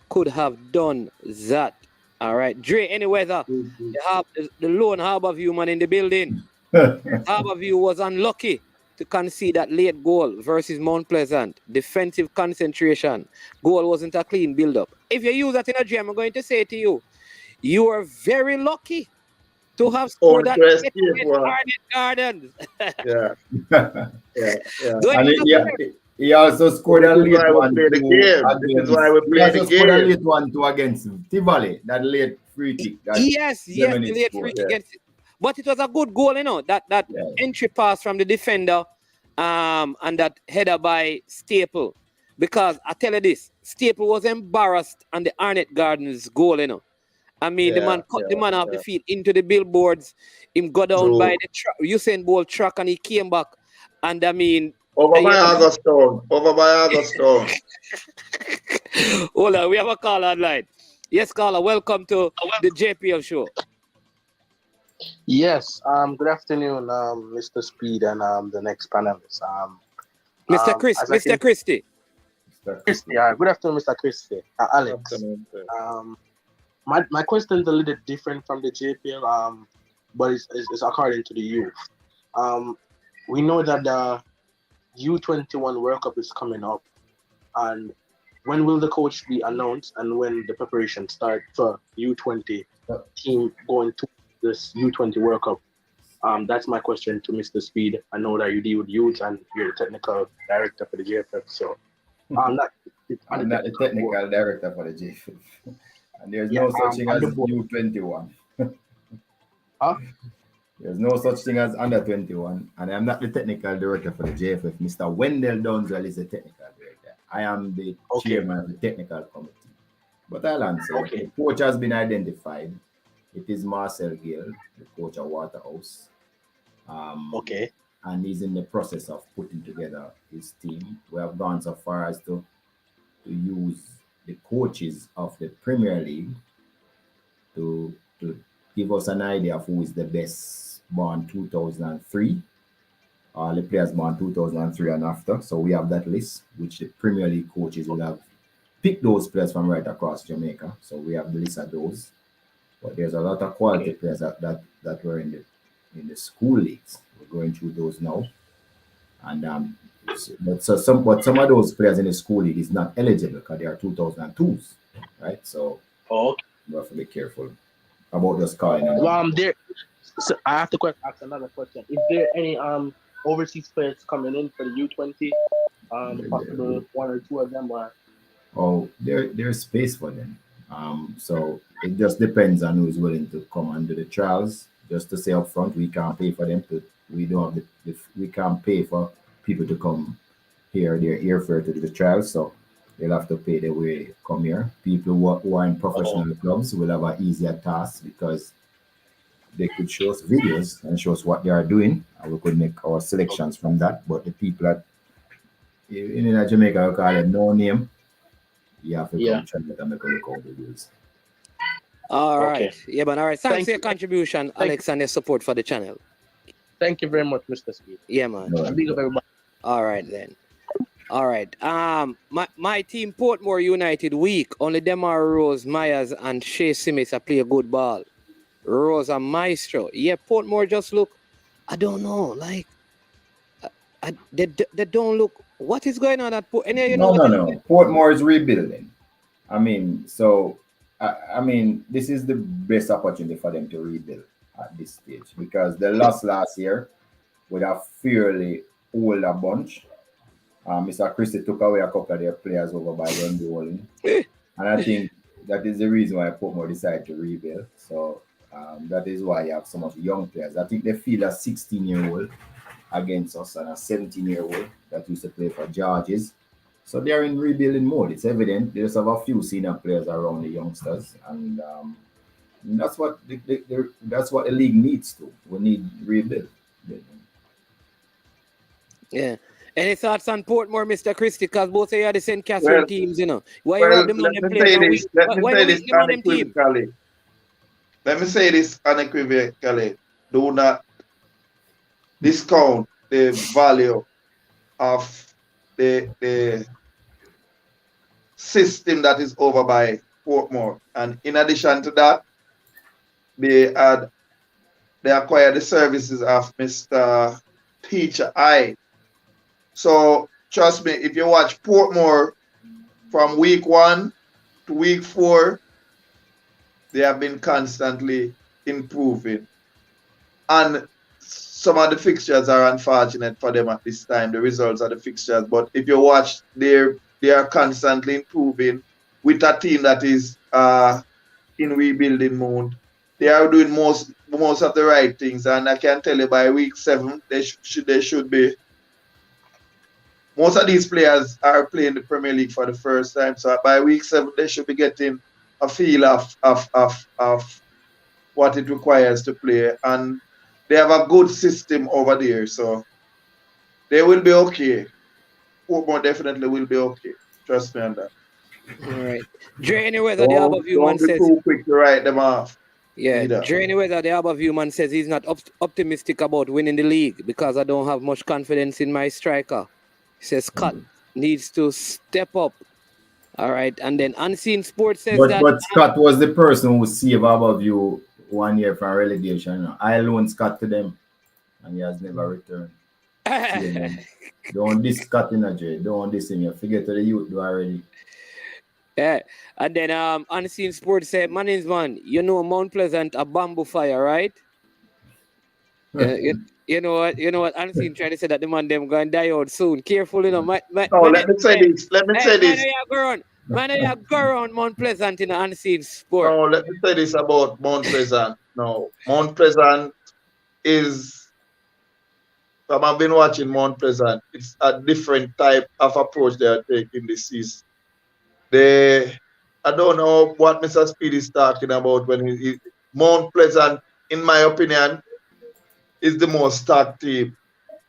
S5: could have done that. All right. Dre, any weather, the lone Harborview man in the building. Harborview was unlucky to concede that late goal versus Mount Pleasant. Defensive concentration. Goal wasn't a clean build-up. If you use that in a dream, I'm going to say to you, you are very lucky to have scored that Gardens.
S10: Yeah. He also scored a late one.
S9: This is why we play the game.
S10: Scored a late one to against Tivoli, that late free kick.
S5: Yes, the late free kick against. But it was a good goal, you know. That entry pass from the defender, and that header by Staple. Because I tell you this, Staple was embarrassed on the Arnett Gardens goal, you know. I mean, the man cut the man off the field into the billboards. Him go down by the Usain Bolt truck, and he came back. And I mean,
S9: over by Augustone.
S5: Hold on, we have a caller online. Yes, caller, welcome to the JPL show.
S11: Yes, good afternoon, Mr. Speed and the next panelist.
S5: Mr. Christie.
S11: Good afternoon, Mr. Christie. Alex. My question is a little different from the JPL, but it's according to the youth. We know that the U21 World Cup is coming up, and when will the coach be announced, and when the preparation start for U20 team going to this U20 World Cup? That's my question to Mr. Speed. I know that you deal with youth and you're the technical director for the JFF, so I'm not the
S10: technical director for the JFF. And there's no such thing as U21. There's no such thing as under 21. And I'm not the technical director for the JFF. Mr. Wendell Dunzel is the technical director. I am the chairman of the technical committee. But I'll answer. The coach has been identified. It is Marcel Gill, the coach of Waterhouse. And he's in the process of putting together his team. We have gone so far as to use the coaches of the Premier League to give us an idea of who is the best born 2003. All the players born 2003 and after. So we have that list, which the Premier League coaches will have picked those players from right across Jamaica. So we have the list of those. But there's a lot of quality players that were in the school leagues. We're going through those now. And but some of those players in the school league is not eligible because they are 2002s, right? So we have to be careful about just calling them.
S11: So I have to ask another question. Is there any overseas players coming in for the U20? Possible one or two of them, or
S10: there's space for them. So it just depends on who's willing to come and do the trials. Just to say up front, we can't pay for them to. We don't have we can't pay for people to come here, their airfare to do the trials. So They'll have to pay their way come here. People who are in professional clubs will have an easier task because they could show us videos and show us what they are doing, and we could make our selections from that. But the people that in Jamaica we call it no name, you have to
S11: Yeah.
S10: come check it and make a look out the rules.
S5: All
S11: Okay.
S5: right. Yeah, man. All right. Thanks
S11: Thank
S5: for your
S11: you.
S5: contribution,
S11: Thank
S5: Alex, and your support for the channel.
S11: Thank you very much, Mr. Speed.
S5: Yeah, man.
S10: No,
S11: And big up everybody.
S5: All right then. All right. My team Portmore United weak. Only Demar Rose, Myers, and Shea Simmons play a good ball. Rose and Maestro. Yeah, Portmore just look. I don't know. Like, they don't look. What is going on at Port? Any you know
S10: no,
S5: what?
S10: no. Portmore is rebuilding. I mean, so I mean, this is the best opportunity for them to rebuild at this stage because they lost last year with a fairly older bunch. Mr. Christie took away a couple of their players over by the unrolling. And I think that is the reason why Portmore decided to rebuild. So that is why you have so much young players. I think they feel a 16-year-old against us and a 17-year-old that used to play for Georges. So they're in rebuilding mode. It's evident. They just have a few senior players around the youngsters, and that's what that's what the league needs to. We need rebuild.
S5: Yeah. Any thoughts on Portmore, Mr. Christie? Because both of you are the St. Catherine teams, you know. Why you have them on them players? Why you them on them team?
S9: Let me say this unequivocally. Do not discount the value of the system that is over by Portmore. And in addition to that, they acquired the services of Mr. Teacher I. So trust me, if you watch Portmore from week 1 to week 4, they have been constantly improving. And some of the fixtures are unfortunate for them at this time, the results of the fixtures. But if you watch, they are constantly improving with a team that is in rebuilding mode. They are doing most of the right things, and I can tell you by week 7 they should be. Most of these players are playing the Premier League for the first time, so by week 7 they should be getting a feel of what it requires to play, and they have a good system over there, so they will be okay. Portmore definitely will be okay. Trust me on that.
S5: All right. Drainy Weather, the above you man
S9: Don't be
S5: says.
S9: too quick to write them off.
S5: Yeah,
S9: either.
S5: Drainy Weather, the above you man says he's not optimistic about winning the league because I don't have much confidence in my striker. He says Scott needs to step up. All right, and then Unseen Sports says that.
S10: But Scott was the person who saved above you 1 year from relegation. I loaned Scott to them, and he has never returned. Don't diss Scott in a J. Don't diss him. You forget to the youth do already.
S5: Yeah, and then Unseen Sports said, "Man, you know Mount Pleasant a bamboo fire, right?" You know what? Unseen trying to say that the man them going to die out soon. Careful, you know.
S9: Let me say this.
S5: Man, you go around Mount Pleasant in the Unseen Sport.
S9: No, let me say this about Mount Pleasant. No, Mount Pleasant is. I've been watching Mount Pleasant. It's a different type of approach they are taking this season. I don't know what Mr. Speed is talking about when Mount Pleasant, in my opinion, is the most stacked team.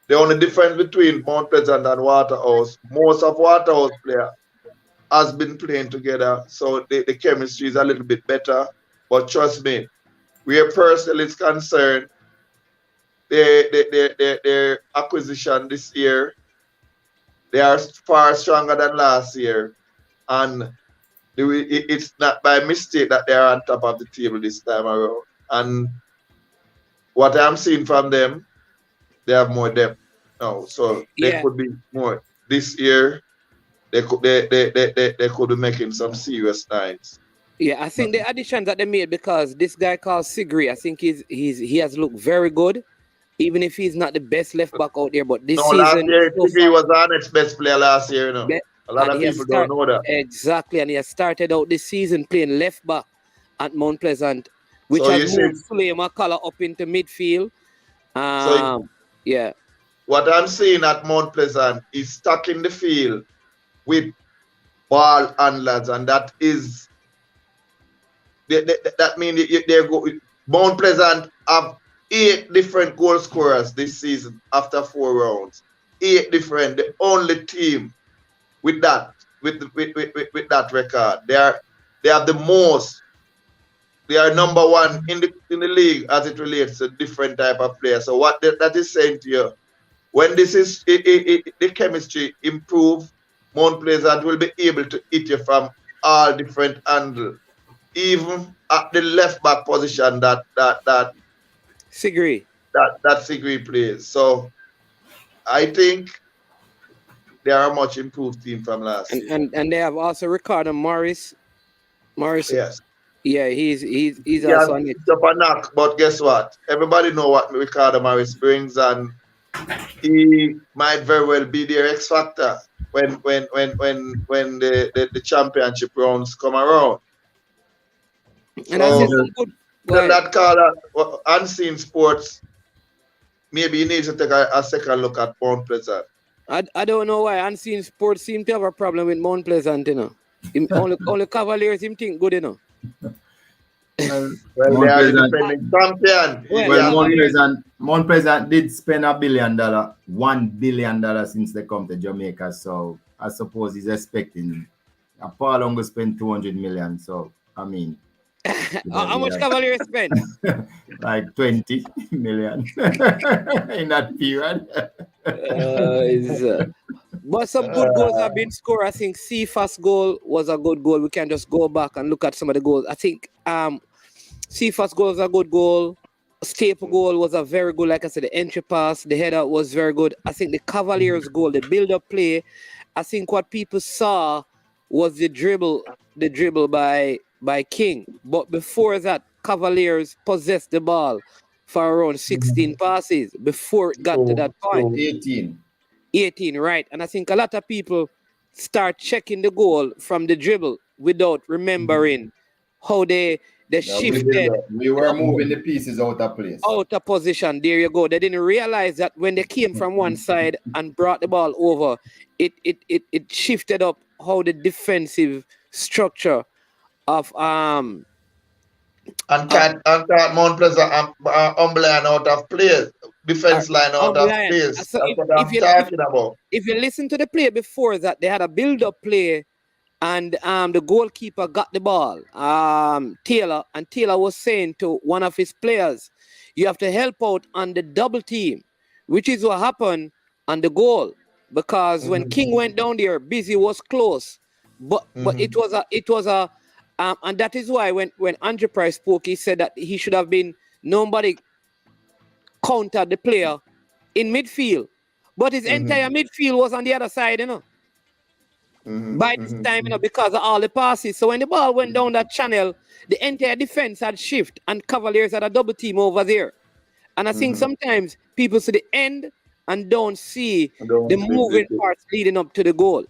S9: The only difference between Mount Pleasant and Waterhouse, most of Waterhouse players has been playing together, so the chemistry is a little bit better. But trust me, where Purcell is concerned, their acquisition this year, they are far stronger than last year. And it's not by mistake that they are on top of the table this time around. And what I'm seeing from them, they have more depth now. So they could be more this year. They could be making some serious nights.
S5: Yeah, I think the addition that they made, because this guy called Sigri, I think he has looked very good, even if he's not the best left back out there. But this season,
S9: last year Sigri was our next best player last year. You know, a lot of people don't know that.
S5: Exactly, and he has started out this season playing left back at Mount Pleasant, which has moved Slay McCullough up into midfield. Yeah.
S9: What I'm seeing at Mount Pleasant is stuck in the field with ball handlers, and that is that means they go. Mount Pleasant have 8 different goal scorers this season after 4 rounds. 8 different. The only team with that with that record. They have the most. They are number 1 in the league as it relates to different type of players. So what that is saying to you, when this is the chemistry improve, Mount Pleasant will be able to hit you from all different angles, even at the left back position that
S5: Sigri.
S9: that Sigri plays. So I think they are a much improved team from last season.
S5: And they have also Ricardo Morris.
S9: Yes.
S5: Yeah, he's
S9: He has
S5: also on it.
S9: picked up a knock, but guess what? Everybody know what Ricardo Morris brings, and he might very well be their X factor when the championship rounds come around.
S5: And I see
S9: So
S5: some good. Go
S9: that call unseen sports, maybe you need to take a second look at Mount Pleasant.
S5: I don't know why Unseen Sports seem to have a problem with Mount Pleasant, you know. Only Cavaliers him think good, you know.
S9: Well, they are the defending champion.
S10: Well, Mount Pleasant did spend $1 billion, $1 billion since they come to Jamaica. So I suppose he's expecting Paul Longo spent 200 million. So I mean,
S5: how much Cavaliers spend?
S10: like 20 million in that period.
S5: But some good goals have been scored. I think Cephas' goal was a good goal. We can just go back and look at some of the goals. I think Cephas' goal was a good goal. Staple goal was a very good, like I said, the entry pass, the header was very good. I think the Cavaliers' goal, the build-up play, I think what people saw was the dribble by King. But before that, Cavaliers possessed the ball for around 16 passes before it got to that point. 18, right. And I think a lot of people start checking the goal from the dribble without remembering how they shifted.
S10: We were moving the pieces out of place.
S5: Out of position. There you go. They didn't realize that when they came from one side and brought the ball over, it shifted up how the defensive structure of
S9: and can't Mount Pleasant line out of place. Defense line out of place.
S5: So
S9: That's what I'm talking about.
S5: If you listen to the play before that, they had a build-up play, and the goalkeeper got the ball, Taylor, and Taylor was saying to one of his players, you have to help out on the double team, which is what happened on the goal, because when King went down there, Busy was close, but it was a and that is why when Andre Price spoke, he said that he should have been nobody countered the player in midfield, but his entire midfield was on the other side, you know. By this time, you know, because of all the passes. So when the ball went down that channel, the entire defense had shift, and Cavaliers had a double team over there. And I think sometimes people see the end and don't see the moving parts leading up to the goal.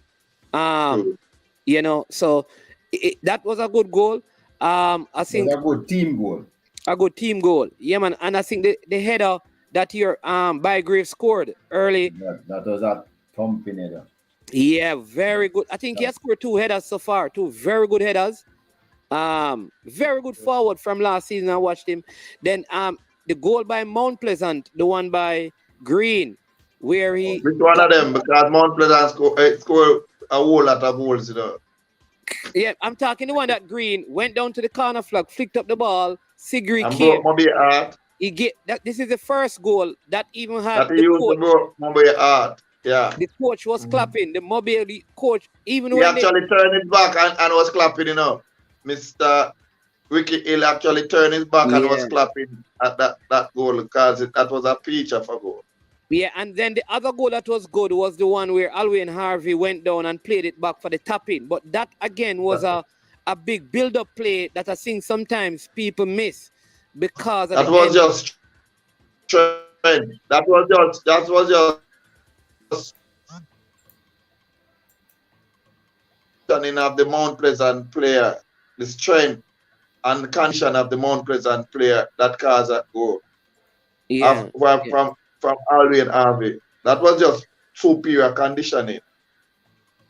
S5: You know, so that was a good goal. I think
S10: a good team goal.
S5: A good team goal. Yeah, man. And I think the header that your Bygrave scored early.
S10: That was a thumping header.
S5: Yeah, very good. I think he has scored 2 headers so far. 2 very good headers. Very good forward from last season. I watched him. Then the goal by Mount Pleasant, the one by Green, where he.
S9: Which one of them? Because Mount Pleasant scored a whole lot of goals, you know.
S5: Yeah, I'm talking the one that Green went down to the corner flag, flicked up the ball. Sigri
S9: came.
S5: He get that. This is the first goal that even had
S9: that he used to Mobile Art. Yeah.
S5: The coach was clapping. The Mobile coach, even
S9: he actually turned his back and was clapping, you know. Mr. Ricky Hill actually turned his back and was clapping at that goal because that was a feature for goal.
S5: Yeah, and then the other goal that was good was the one where Alwyn Harvey went down and played it back for the tap-in. But that, again, was a big build-up play that I think sometimes people miss because...
S9: That was just trend. That was just of the Mount Pleasant player, the strength and the condition of the Mount Pleasant player that caused that goal.
S5: Yeah.
S9: From Alwyn Harvey. That was just superior conditioning.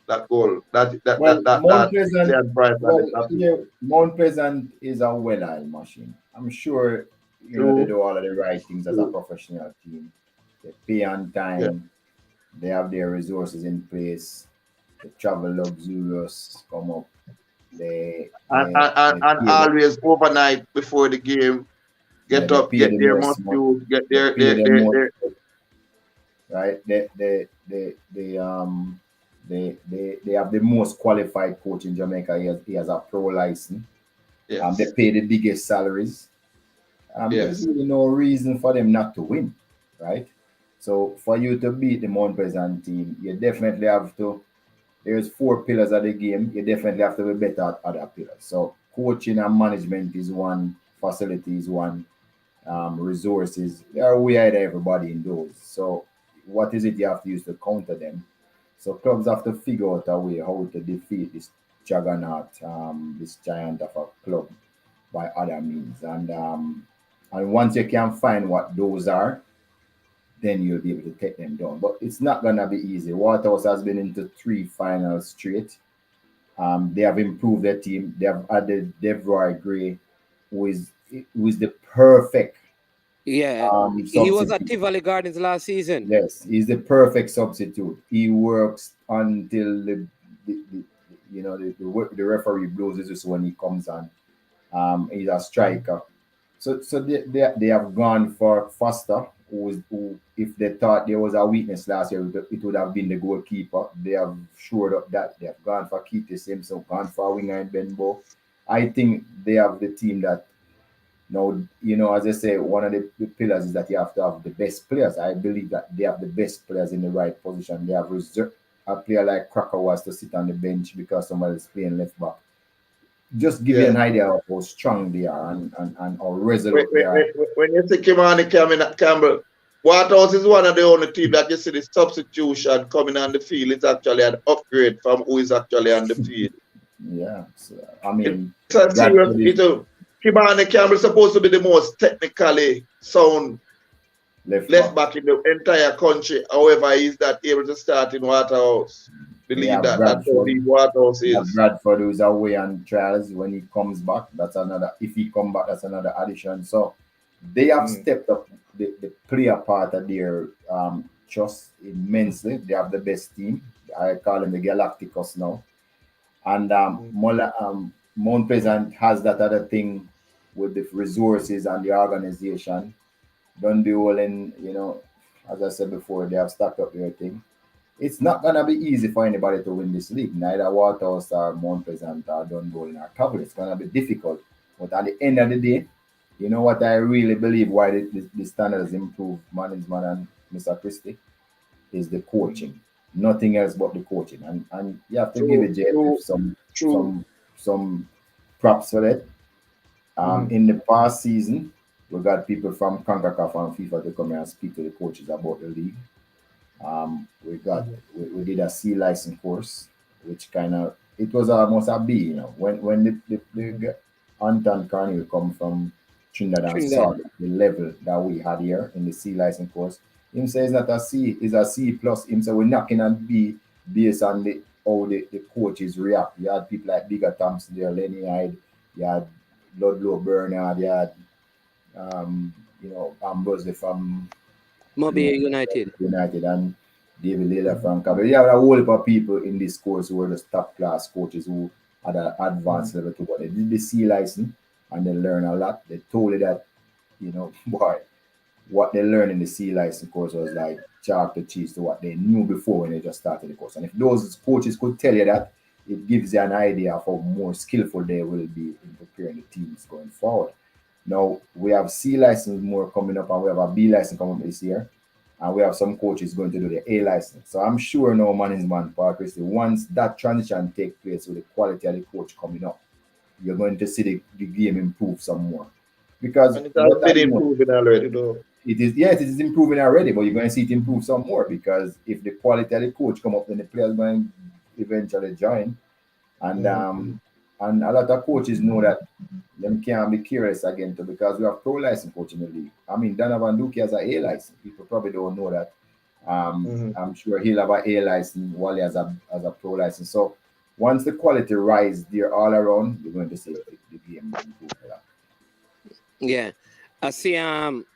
S9: that goal. That
S10: Well, Mount Pleasant,
S9: Leon Price and the top.
S10: yeah, Mount Pleasant is a well-oiled machine. I'm sure they
S9: True.
S10: do all of the right things as a
S9: True.
S10: professional team. They pay on
S9: Yeah.
S10: time. They have their resources in place. They travel luxurious, come up.
S9: And
S10: Pay the,
S9: always overnight before the game,
S10: yeah,
S9: get
S10: they
S9: up,
S10: pay
S9: get
S10: the
S9: their
S10: most
S9: must
S10: money.
S9: do, get
S10: They pay the most,
S9: their
S10: right? They have the most qualified coach in Jamaica. He has a pro license. They
S9: yes.
S10: pay the biggest salaries. There's
S9: Yes.
S10: really no reason for them not to win, right? So for you to beat the Mount Pleasant team, you definitely have to. There's four pillars of the game. You definitely have to be better at other pillars. So coaching and management is one, facility is one, resources. They are way ahead of everybody in those. So what is it you have to use to counter them? So clubs have to figure out a way how to defeat this juggernaut, this giant of a club by other means. And once you can find what those are, then you'll be able to take them down. But it's not gonna be easy. Waterhouse has been into three finals straight. They have improved their team. They have added Devroy Gray, who is the perfect
S5: Yeah, he was at
S10: substitute.
S5: Tivoli Gardens last season.
S10: Yes, he's the perfect substitute. He works until the referee blows his whistle when he comes on. He's a striker. So they have gone for Foster, who if they thought there was a weakness last year, it would have been the goalkeeper. They have shored up that. They have gone for Keith Simpson, gone for winger and Benbow. I think they have the team that now, as I say, one of the pillars is that you have to have the best players. I believe that they have the best players in the right position. They have reserved a player like Cracker was to sit on the bench because somebody's playing left back. Just give you
S9: Yeah.
S10: an idea of how strong they are and how
S9: When,
S10: resolute they
S9: when,
S10: are.
S9: when when you see Kimani Campbell, Waterhouse is one of the only team that you see the substitution coming on the field. It's actually an upgrade from who is actually on the field.
S10: Yeah. So, I mean,
S9: It's a serious.
S10: Bradford is
S9: Kimani Campbell is supposed to be the most technically sound
S10: left
S9: left
S10: back.
S9: back in the entire country. However, he's not able to start in Waterhouse.
S10: They
S9: Believe
S10: have
S9: that. That's how
S10: Bradford.
S9: deep Waterhouse
S10: They have
S9: is.
S10: Bradford who's away on trials. When he comes back, that's another. If he come back, that's another addition. So they have stepped up the player part of their trust immensely. They have the best team. I call them the Galacticos now. And Mount Pleasant has that other thing with the resources and the organization. Don't be all in, as I said before, they have stacked up their thing. It's not gonna be easy for anybody to win this league. Neither Waterhouse or Mount Pleasant or Dunboyne or Cavalry. It's gonna be difficult. But at the end of the day, you know what I really believe why the standards improve management and Mr. Christie is the coaching. Nothing else but the coaching. And you have to give
S9: True,
S10: it JF
S9: true,
S10: some
S9: true.
S10: some props for that. In the past season, we got people from CONCACAF and FIFA to come here and speak to the coaches about the league. We did a C license course, which kind of it was almost a B, when the Anton Carney come from Trinidad and
S5: Trinidad.
S10: saw the level that we had here in the C license course. Him say it's not a C, it's a C plus. Him say we're knocking on B based on how the coaches react. You had people like Bigger Thompson there, Lenny Hyde, you had Ludlow Bernard, you had Ambrose from
S5: Mobile United.
S10: United and David Layla from Cavalry. You have a whole heap of people in this course who were the top class coaches who had an advanced level to what they did the C license and they learn a lot. They told you that, boy, what they learned in the C license course was like chalk to cheese to what they knew before when they just started the course. And if those coaches could tell you that, it gives you an idea of how more skillful they will be in preparing the teams going forward. Now we have C license more coming up and we have a B license coming up this year. And we have some coaches going to do the A license. So I'm sure no management, Paul Christie, once that transition takes place with the quality of the coach coming up, you're going to see the game improve some more. Because
S9: And it has been improving already, though.
S10: it is improving already, but you're going to see it improve some more because if the quality of the coach come up, then the players going to eventually join. And and a lot of coaches know that them can't be curious again too because we have pro license coach in the league. I mean, Donovan Duke has an A license. People probably don't know that. I'm sure he'll have a A license, Wally as a pro license. So once the quality rise there all around, you're going to see the game improve a lot.
S5: Yeah. I see. Let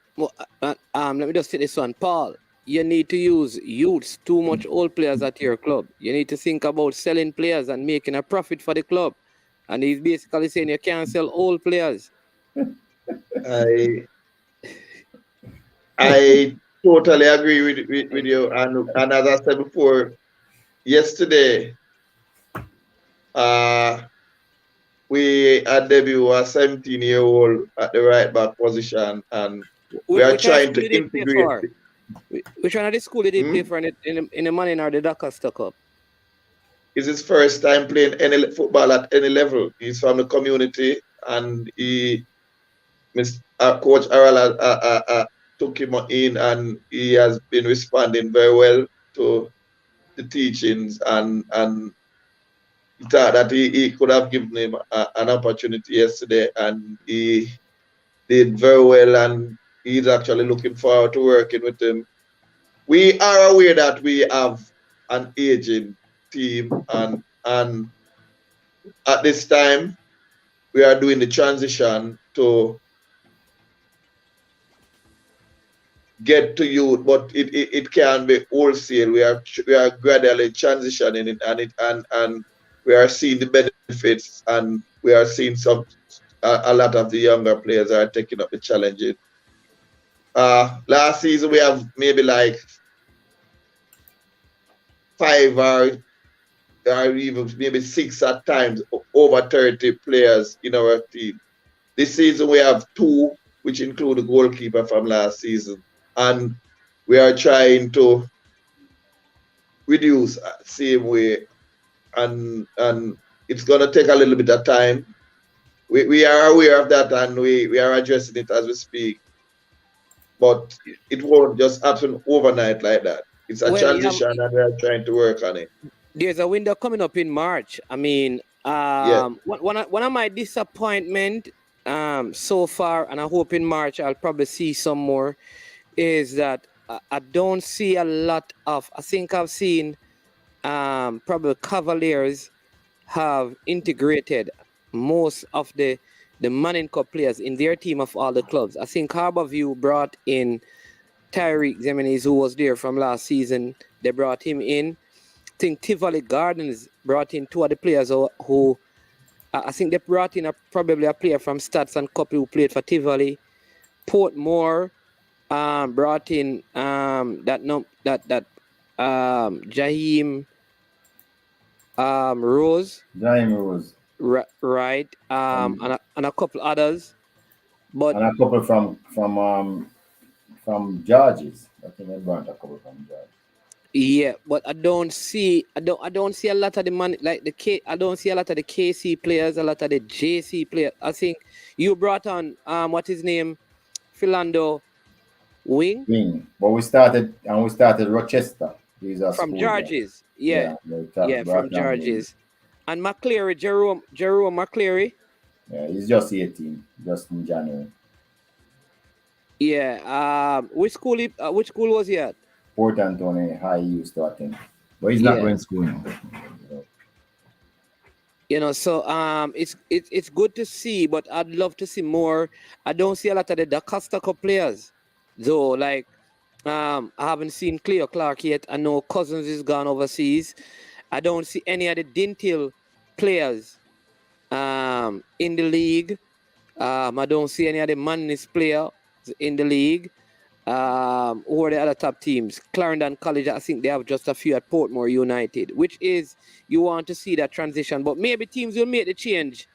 S5: me just say this one, Paul. You need to use youths, too much old players at your club. You need to think about selling players and making a profit for the club. And he's basically saying you can't sell old players.
S9: I totally agree with you. And as I said before, yesterday, we had debut a 17-year-old at the right back position, and we are
S5: Which high
S9: trying
S5: school
S9: to
S5: did he play
S9: integrate.
S5: for? Which one of the school did he play for in the Manning or the Doncaster Cup?
S9: It's his first time playing any football at any level. He's from the community, and Coach Aral took him in, and he has been responding very well to the teachings, and he thought that he could have given him an opportunity yesterday, and he did very well, and he's actually looking forward to working with him. We are aware that we have an aging team, and at this time we are doing the transition to get to youth, but it can be wholesale. We are gradually transitioning it, and we are seeing the benefits, and we are seeing a lot of the younger players are taking up the challenges. Last season we have maybe like 5 or even maybe 6 at times over 30 players in our team. This season we have 2, which include the goalkeeper from last season, and we are trying to reduce same way, and it's gonna take a little bit of time. We are aware of that, and we are addressing it as we speak. But it won't just happen overnight like that. It's a transition, and we are trying to work on it.
S5: There's a window coming up in March. I mean, one of my disappointment so far, and I hope in March I'll probably see some more, is that I don't see a lot of. I think I've seen probably Cavaliers have integrated most of the Manning Cup players in their team of all the clubs. I think Harborview brought in Tyreek Zemeniz, who was there from last season. They brought him in. I think Tivoli Gardens brought in 2 of the players who I think they brought in probably a player from Stats and Cup who played for Tivoli. Portmore brought in Jaheim Rose.
S10: Jaheim Rose.
S5: Right. And a couple others. But
S10: and a couple from George's. I think they brought a couple from George.
S5: Yeah, but I don't see a lot of the money like I don't see a lot of the KC players, a lot of the JC players. I think you brought on what his name, Philando Wing.
S10: But we started Rochester. He's a
S5: from George's. Yeah, from George's. And McCleary, Jerome McCleary.
S10: Yeah, he's just 18, just in January.
S5: Yeah. Which school was he at?
S10: Port Anthony High used to, I think. But he's not going to school now.
S5: So it's good to see, but I'd love to see more. I don't see a lot of the Doncaster Cup players, though. Like, I haven't seen Cleo Clark yet. I know Cousins is gone overseas. I don't see any of the Dintil players in the league. I don't see any of the Mannis players in the league. Who are the other top teams? Clarendon College, I think they have just a few at Portmore United, which is you want to see that transition. But maybe teams will make the change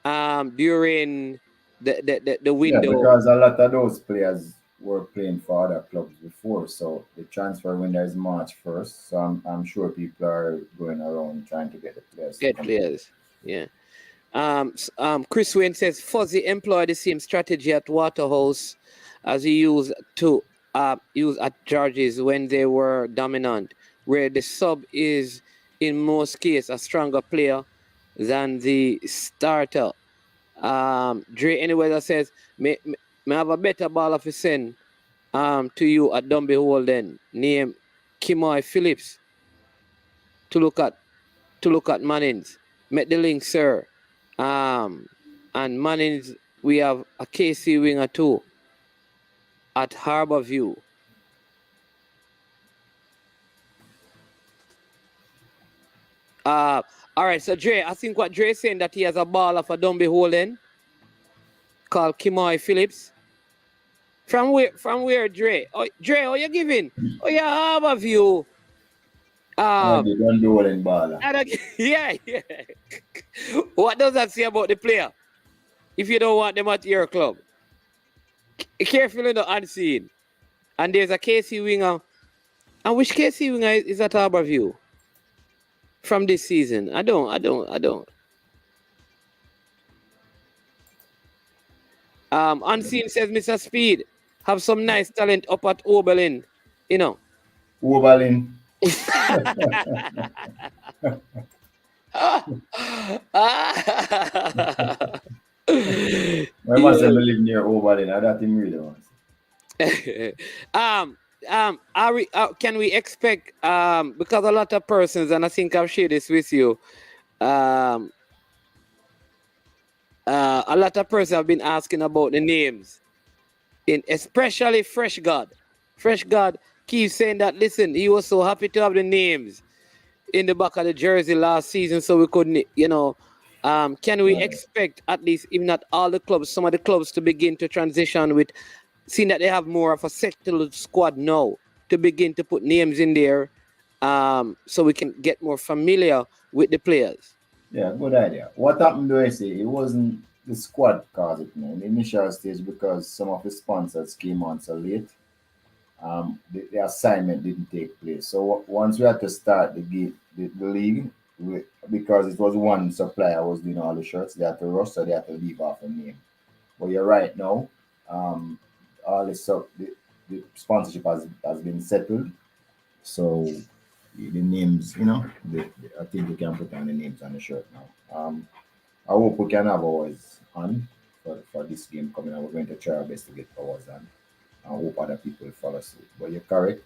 S5: during the window.
S10: Yeah, because a lot of those players were playing for other clubs before, so the transfer window is March 1st. So I'm sure people are going around trying to get the players.
S5: Get players, yeah. Chris Wayne says Fuzzy employed the same strategy at Waterhouse as he used at George's when they were dominant, where the sub is in most cases a stronger player than the starter. Dre Anyweather says, may have a better ball of a send to you at Dumby Holden named Kimoy Phillips to look at Mannings. Met the link, sir. And Mannings, we have a KC winger too at Harbour View. All right, so Dre, I think what Dre is saying that he has a baller for Dumby Holden called Kimoy Phillips. From where, Dre? Oh, Dre, oh, you giving? Oh, yeah, Harbour View.
S10: Dumby Holden baller.
S5: Yeah. What does that say about the player? If you don't want them at your club, careful in the unseen. And there's a KC winger. And which KC winger is at Harbour View from this season? I don't. Unseen says Mr. Speed have some nice talent up at Oberlin, you know.
S10: Oberlin. I must have live near Oberlin. I don't think really wants.
S5: Can we expect because a lot of persons, and I think I've shared this with you, a lot of persons have been asking about the names, especially Fresh God. Fresh God keeps saying that, listen, he was so happy to have the names in the back of the jersey last season, so we couldn't, can we expect at least, if not all the clubs, some of the clubs to begin to transition with, seeing that they have more of a settled squad now, to begin to put names in there so we can get more familiar with the players?
S10: Yeah, good idea. What happened, do I say? It wasn't the squad caused it, man. In the initial stage, because some of the sponsors came on so late, the assignment didn't take place. So once we had to start the league, because it was one supplier was doing all the shirts, they had to rush, so they had to leave off a name. But you're right now, all the sponsorship has been settled. So the names, I think we can put on the names on the shirt now. I hope we can have ours on for this game coming up. We're going to try our best to get ours on. I hope other people follow suit. But you're correct.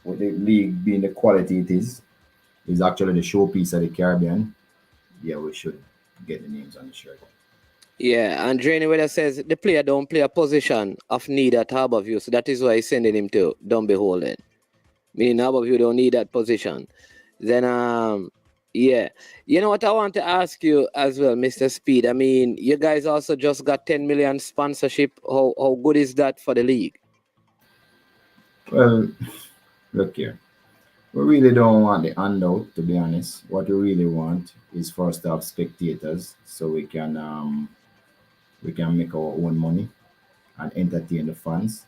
S10: With the league being the quality it is actually the showpiece of the Caribbean. Yeah, we should get the names on the shirt.
S5: Yeah, and Drainy Weather says the player don't play a position of need at Harbour View, so that is why he's sending him to Dumby Holden. Meaning Harbour View don't need that position. Then, yeah. You know what I want to ask you as well, Mr. Speed? I mean, you guys also just got 10 million sponsorship. How good is that for the league?
S10: Well, look here. We really don't want the handout, to be honest. What we really want is for us to have spectators so we can make our own money and entertain the fans.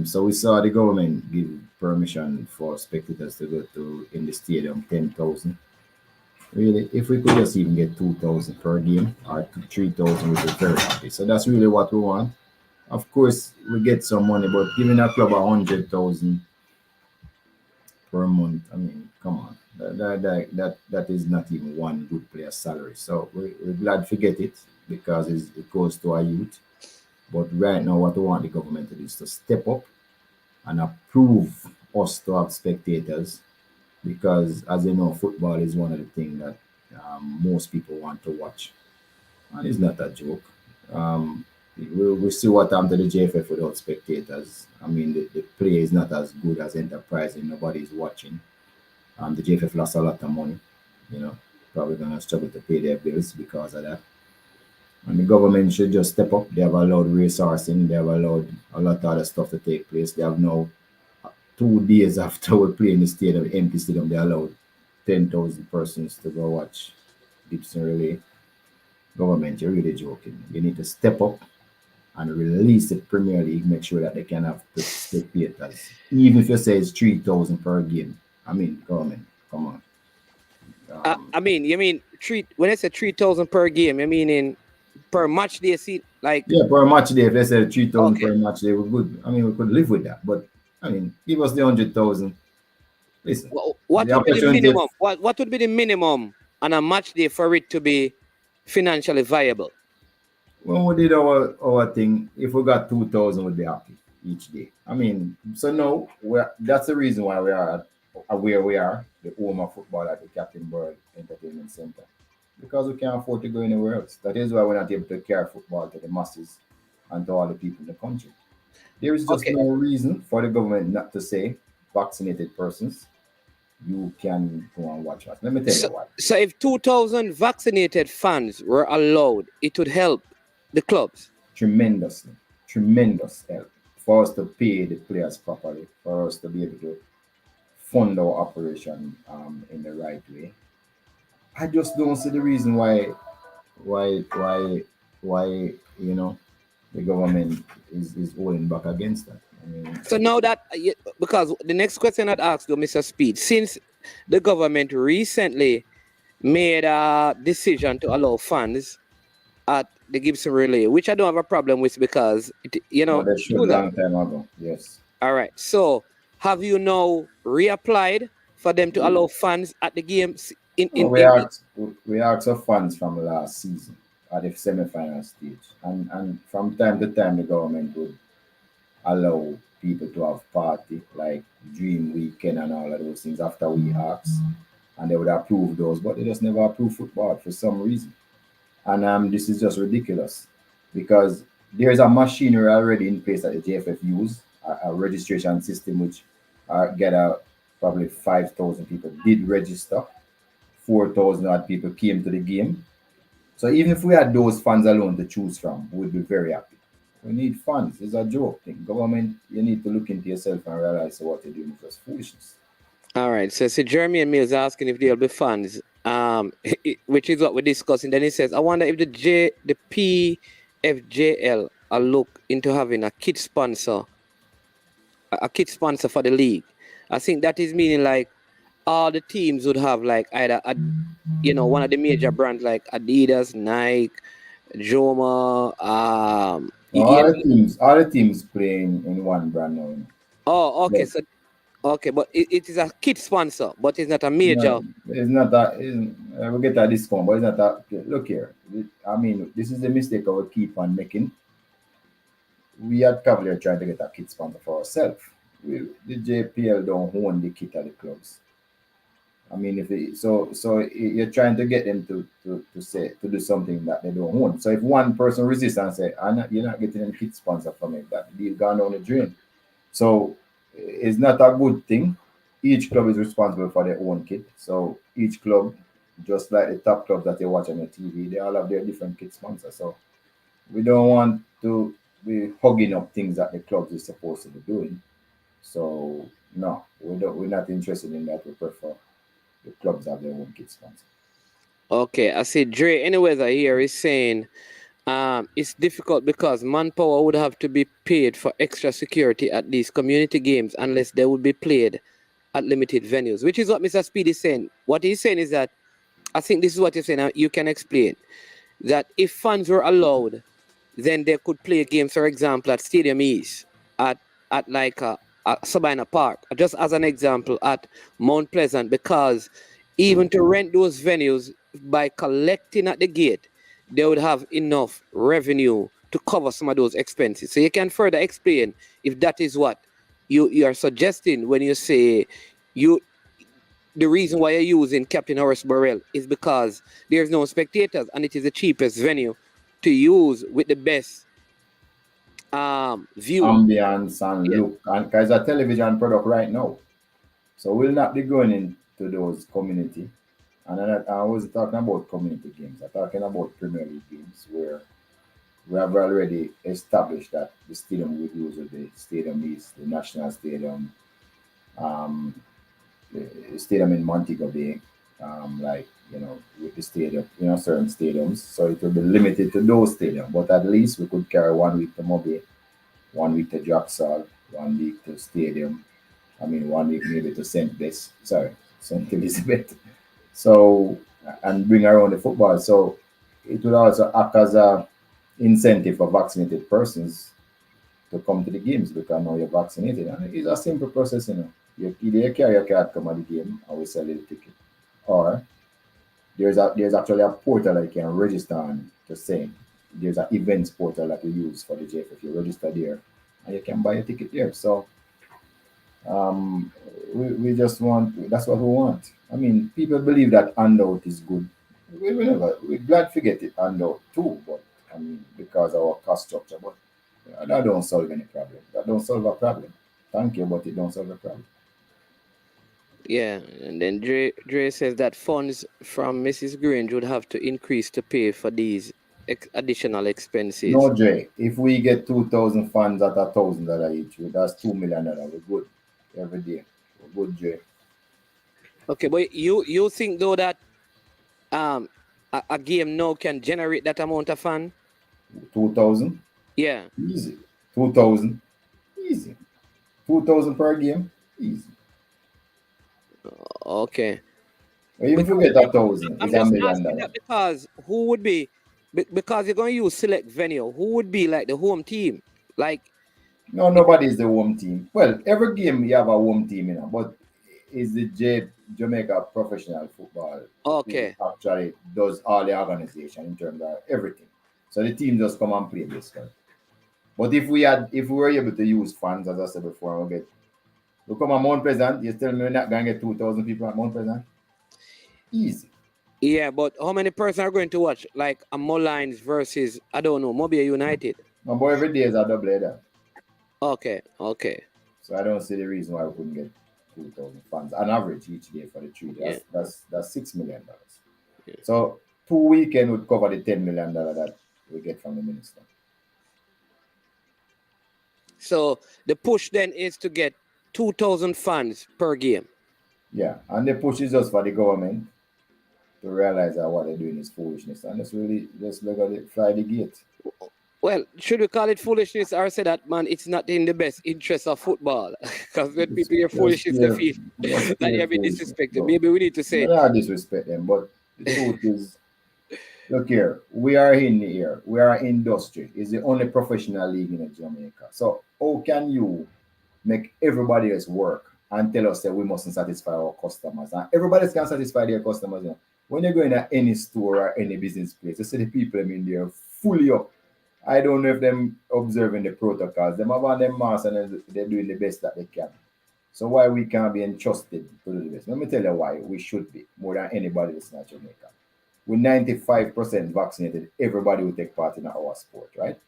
S10: So we saw the government give permission for spectators to go to in the stadium 10,000. Really, if we could just even get 2,000 per game or 3,000, we'd be very happy. So that's really what we want. Of course, we get some money, but giving a club 100,000 per month, I mean, come on, that is not even one good player's salary. So we're glad to get it because it goes to our youth. But right now, what we want the government to do is to step up and approve us to have spectators, because as you know, football is one of the things that most people want to watch, and it's not a joke. We see what happened to the JFF without spectators. I mean, the play is not as good as enterprising. Nobody is watching. The JFF lost a lot of money. Probably gonna struggle to pay their bills because of that. And the government should just step up. They have allowed resourcing. They have allowed a lot of other stuff to take place. They have now 2 days after we play in the stadium, empty stadium, they allowed 10,000 persons to go watch Gibson Relay. Government, you're really joking. You need to step up and release the Premier League, make sure that they can have the spectators. Even if you say it's 3,000 per game. I mean, government, come on.
S5: I mean, you mean when I say 3,000 per game, you mean in per match day seat?
S10: Yeah, per match day. If they said 3,000 per match day, we're good. I mean, we could live with that. But I mean, give us the 100,000. Listen,
S5: what would be the minimum? What would be the minimum on a match day for it to be financially viable?
S10: When we did our thing, if we got 2,000, we'd be happy. each day. I mean, so no, that's the reason why we are where we are, the home of football at the Captain Bird Entertainment Center, because we can't afford to go anywhere else. That is why we're not able to carry football to the masses and to all the people in the country. There is just
S5: Okay.
S10: no reason for the government not to say vaccinated persons you can go and watch us. Let me tell you why.
S5: So if 2,000 vaccinated fans were allowed, it would help the clubs.
S10: Tremendously, tremendous help for us to pay the players properly, for us to be able to fund our operation in the right way. I just don't see the reason why, why, why, you know, the government is holding back against that. I mean,
S5: So now that, because the next question I'd ask you, Mr. Speed, since the government recently made a decision to allow fans at the Gibson Relay, which I don't have a problem with because,
S10: but they should
S5: do that.
S10: long time ago, yes.
S5: All right. So have you now reapplied for them to allow fans at the games
S10: We asked for funds from last season at the semi-final stage, and from time to time the government would allow people to have party like Dream Weekend and all of those things after we asked, and they would approve those, but they just never approve football for some reason. And this is just ridiculous because there's a machinery already in place that the JFF use, a registration system which get probably 5,000 people did register, 4,000 odd people came to the game. So even if we had those funds alone to choose from, we'd be very happy. We need funds. It's a joke thing. Government, you need to look into yourself and realize what you're doing is just foolishness.
S5: All right. So Jeremy and me is asking if there'll be funds, which is what we're discussing. Then he says, I wonder if the PFJL are look into having a kit sponsor for the league. I think that is meaning like all the teams would have like either one of the major brands like Adidas, Nike, Joma.
S10: All the teams playing in one brand now.
S5: Oh, okay.
S10: Yes.
S5: So okay, but it is a kit sponsor, but it's not a major.
S10: No, it's not that. We get a discount, but it's not that. Look here. I mean, this is the mistake I will keep on making. We at Cavalier trying to get a kit sponsor for ourselves. The JPL don't own the kit at the clubs. I mean, so you're trying to get them to do something that they don't want. So if one person resists and say, "You're not getting any kit sponsor from it," that deal gone down the drain. So it's not a good thing. Each club is responsible for their own kit. So each club, just like the top clubs that you watch on the TV, they all have their different kit sponsors. So we don't want to be hugging up things that the clubs is supposed to be doing. So no, we're not interested in that. We prefer the clubs have their own kit sponsor.
S5: Okay, I see Dre. Anyways, I hear is saying it's difficult because manpower would have to be paid for extra security at these community games unless they would be played at limited venues, which is what Mr. Speed is saying. What he's saying is that I think this is what he's saying. You can explain that if fans were allowed, then they could play games, for example, at Stadium East, at like Sabina Park, just as an example, at Mount Pleasant, because even to rent those venues by collecting at the gate, they would have enough revenue to cover some of those expenses. So you can further explain if that is what you are suggesting when you say the reason why you're using Captain Horace Burrell is because there's no spectators and it is the cheapest venue to use with the best view,
S10: ambience and look, and because it's a television product right now, so we'll not be going into those community. And I was talking about community games. I'm talking about Premier League games where we have already established that the stadium we use with the stadium is the National Stadium, um, the stadium in Montego Bay, like with the stadium, certain stadiums. So it will be limited to those stadiums, but at least we could carry 1 week to Mobile, 1 week to Jacksal, 1 week to Stadium. I mean, 1 week maybe to St. Elizabeth. So, and bring around the football. So it will also act as a incentive for vaccinated persons to come to the games because now you're vaccinated. And it's a simple process, You either you carry your card come at the game and we sell you the ticket. Or there's actually a portal that you can register on to say there's an events portal that you use for the JF. If you register there and you can buy a ticket there. So um, we just want, that's what we want. I mean, people believe that handout is good. We're glad to get it handout too, but I mean, because of our cost structure, but that don't solve any problem. That don't solve a problem. Thank you, but it don't solve a problem.
S5: Yeah, and then Dre says that funds from Mrs. Grange would have to increase to pay for these additional expenses.
S10: No, Jay, if we get 2,000 fans at $1,000 each, that's $2 million. We're good every day. We're good, Jay.
S5: Okay, but you think though that a game now can generate that amount of fun?
S10: 2,000?
S5: Yeah.
S10: Easy. 2,000? Easy. 2,000 per game? Easy.
S5: Okay.
S10: Even if you get 1,000,
S5: I'm
S10: it's $1
S5: just
S10: million.
S5: asking that because who would be because you're going to use select venue? Who would be like the home team? Like
S10: No, nobody is the home team. Well, every game you have a home team, but is the Jamaica professional football
S5: okay.
S10: who actually does all the organization in terms of everything. So the team just come and play this one. But if we were able to use fans, as I said before, we come at Mount Pleasant, you tell me we're not gonna get 2,000 people at Mount Pleasant? Easy.
S5: Yeah, but how many persons are going to watch like a Mullines versus I don't know, Mobile United?
S10: No, but every day is a double header.
S5: Okay.
S10: So I don't see the reason why we couldn't get 2,000 fans on average each day for the three. That's $6 million.
S5: Yeah.
S10: So 2 weekends would cover the $10 million that we get from the minister.
S5: So the push then is to get 2,000 fans per game.
S10: Yeah, and the push is just for the government to realize that what they're doing is foolishness, and just look at it, fly the gate.
S5: Well, should we call it foolishness or say that, man, it's not in the best interest of football? Because when people hear foolishness, they feel that they're being disrespected. Maybe we need to say...
S10: Not disrespect them, but the truth is, look here, we are in here. We are industry. It's the only professional league in Jamaica. So how can you make everybody else work and tell us that we mustn't satisfy our customers? And everybody else can satisfy their customers. When you're going to any store or any business place, you see the people in there fully up. I don't know if them observing the protocols. Them have on them masks and they're doing the best that they can. So why we can't be entrusted to do the best? Let me tell you why we should be more than anybody else in Jamaica. We're 95% vaccinated. Everybody will take part in our sport, right?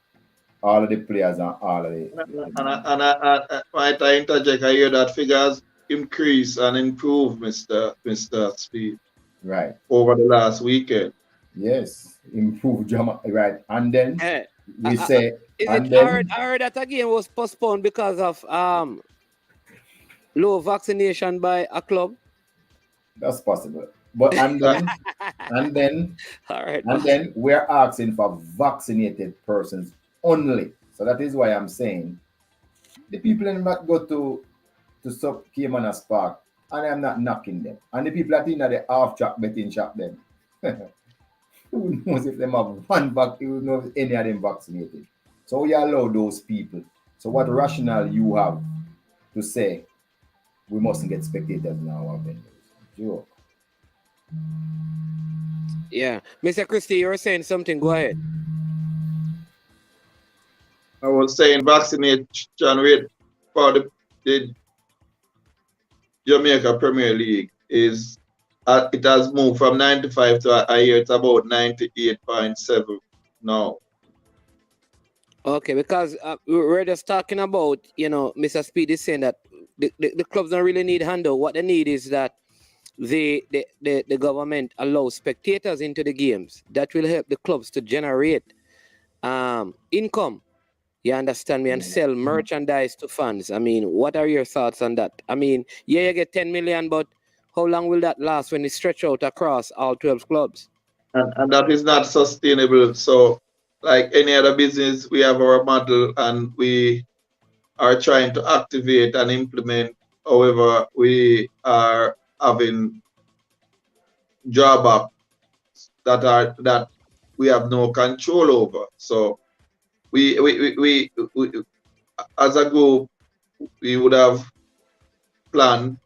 S10: All of the players and all of the...
S9: And might I interject? I hear that figures increase and improve, Mr. Speed.
S10: Right.
S9: Over the last weekend.
S10: Yes, improve right. And then we say...
S5: I heard that again was postponed because of low vaccination by a club.
S10: That's possible. But and then
S5: all right,
S10: and then we're asking for vaccinated persons only. So that is why I'm saying the people in that go to sub Caymanas Park, and I'm not knocking them. And the people that in the half track betting shop them. Who knows if them have one who knows if any of them vaccinated. So we allow those people. So what rationale you have to say we mustn't get spectators in our venues? Joke.
S5: Yeah. Mr. Christie, you were saying something. Go ahead.
S9: I was saying vaccination rate for the Jamaica Premier League is it has moved from 95 to I hear it's about 98.7 now.
S5: Okay, because we're just talking about, Mr. Speed is saying that the clubs don't really need handout. What they need is that the government allows spectators into the games. That will help the clubs to generate income. You understand me? And sell merchandise to fans. I mean, what are your thoughts on that? I mean, you get 10 million, but how long will that last when it stretch out across all 12 clubs?
S9: And that is not sustainable. So, like any other business, we have our model and we are trying to activate and implement. However, we are having drawbacks that we have no control over. So we as a group, we would have planned.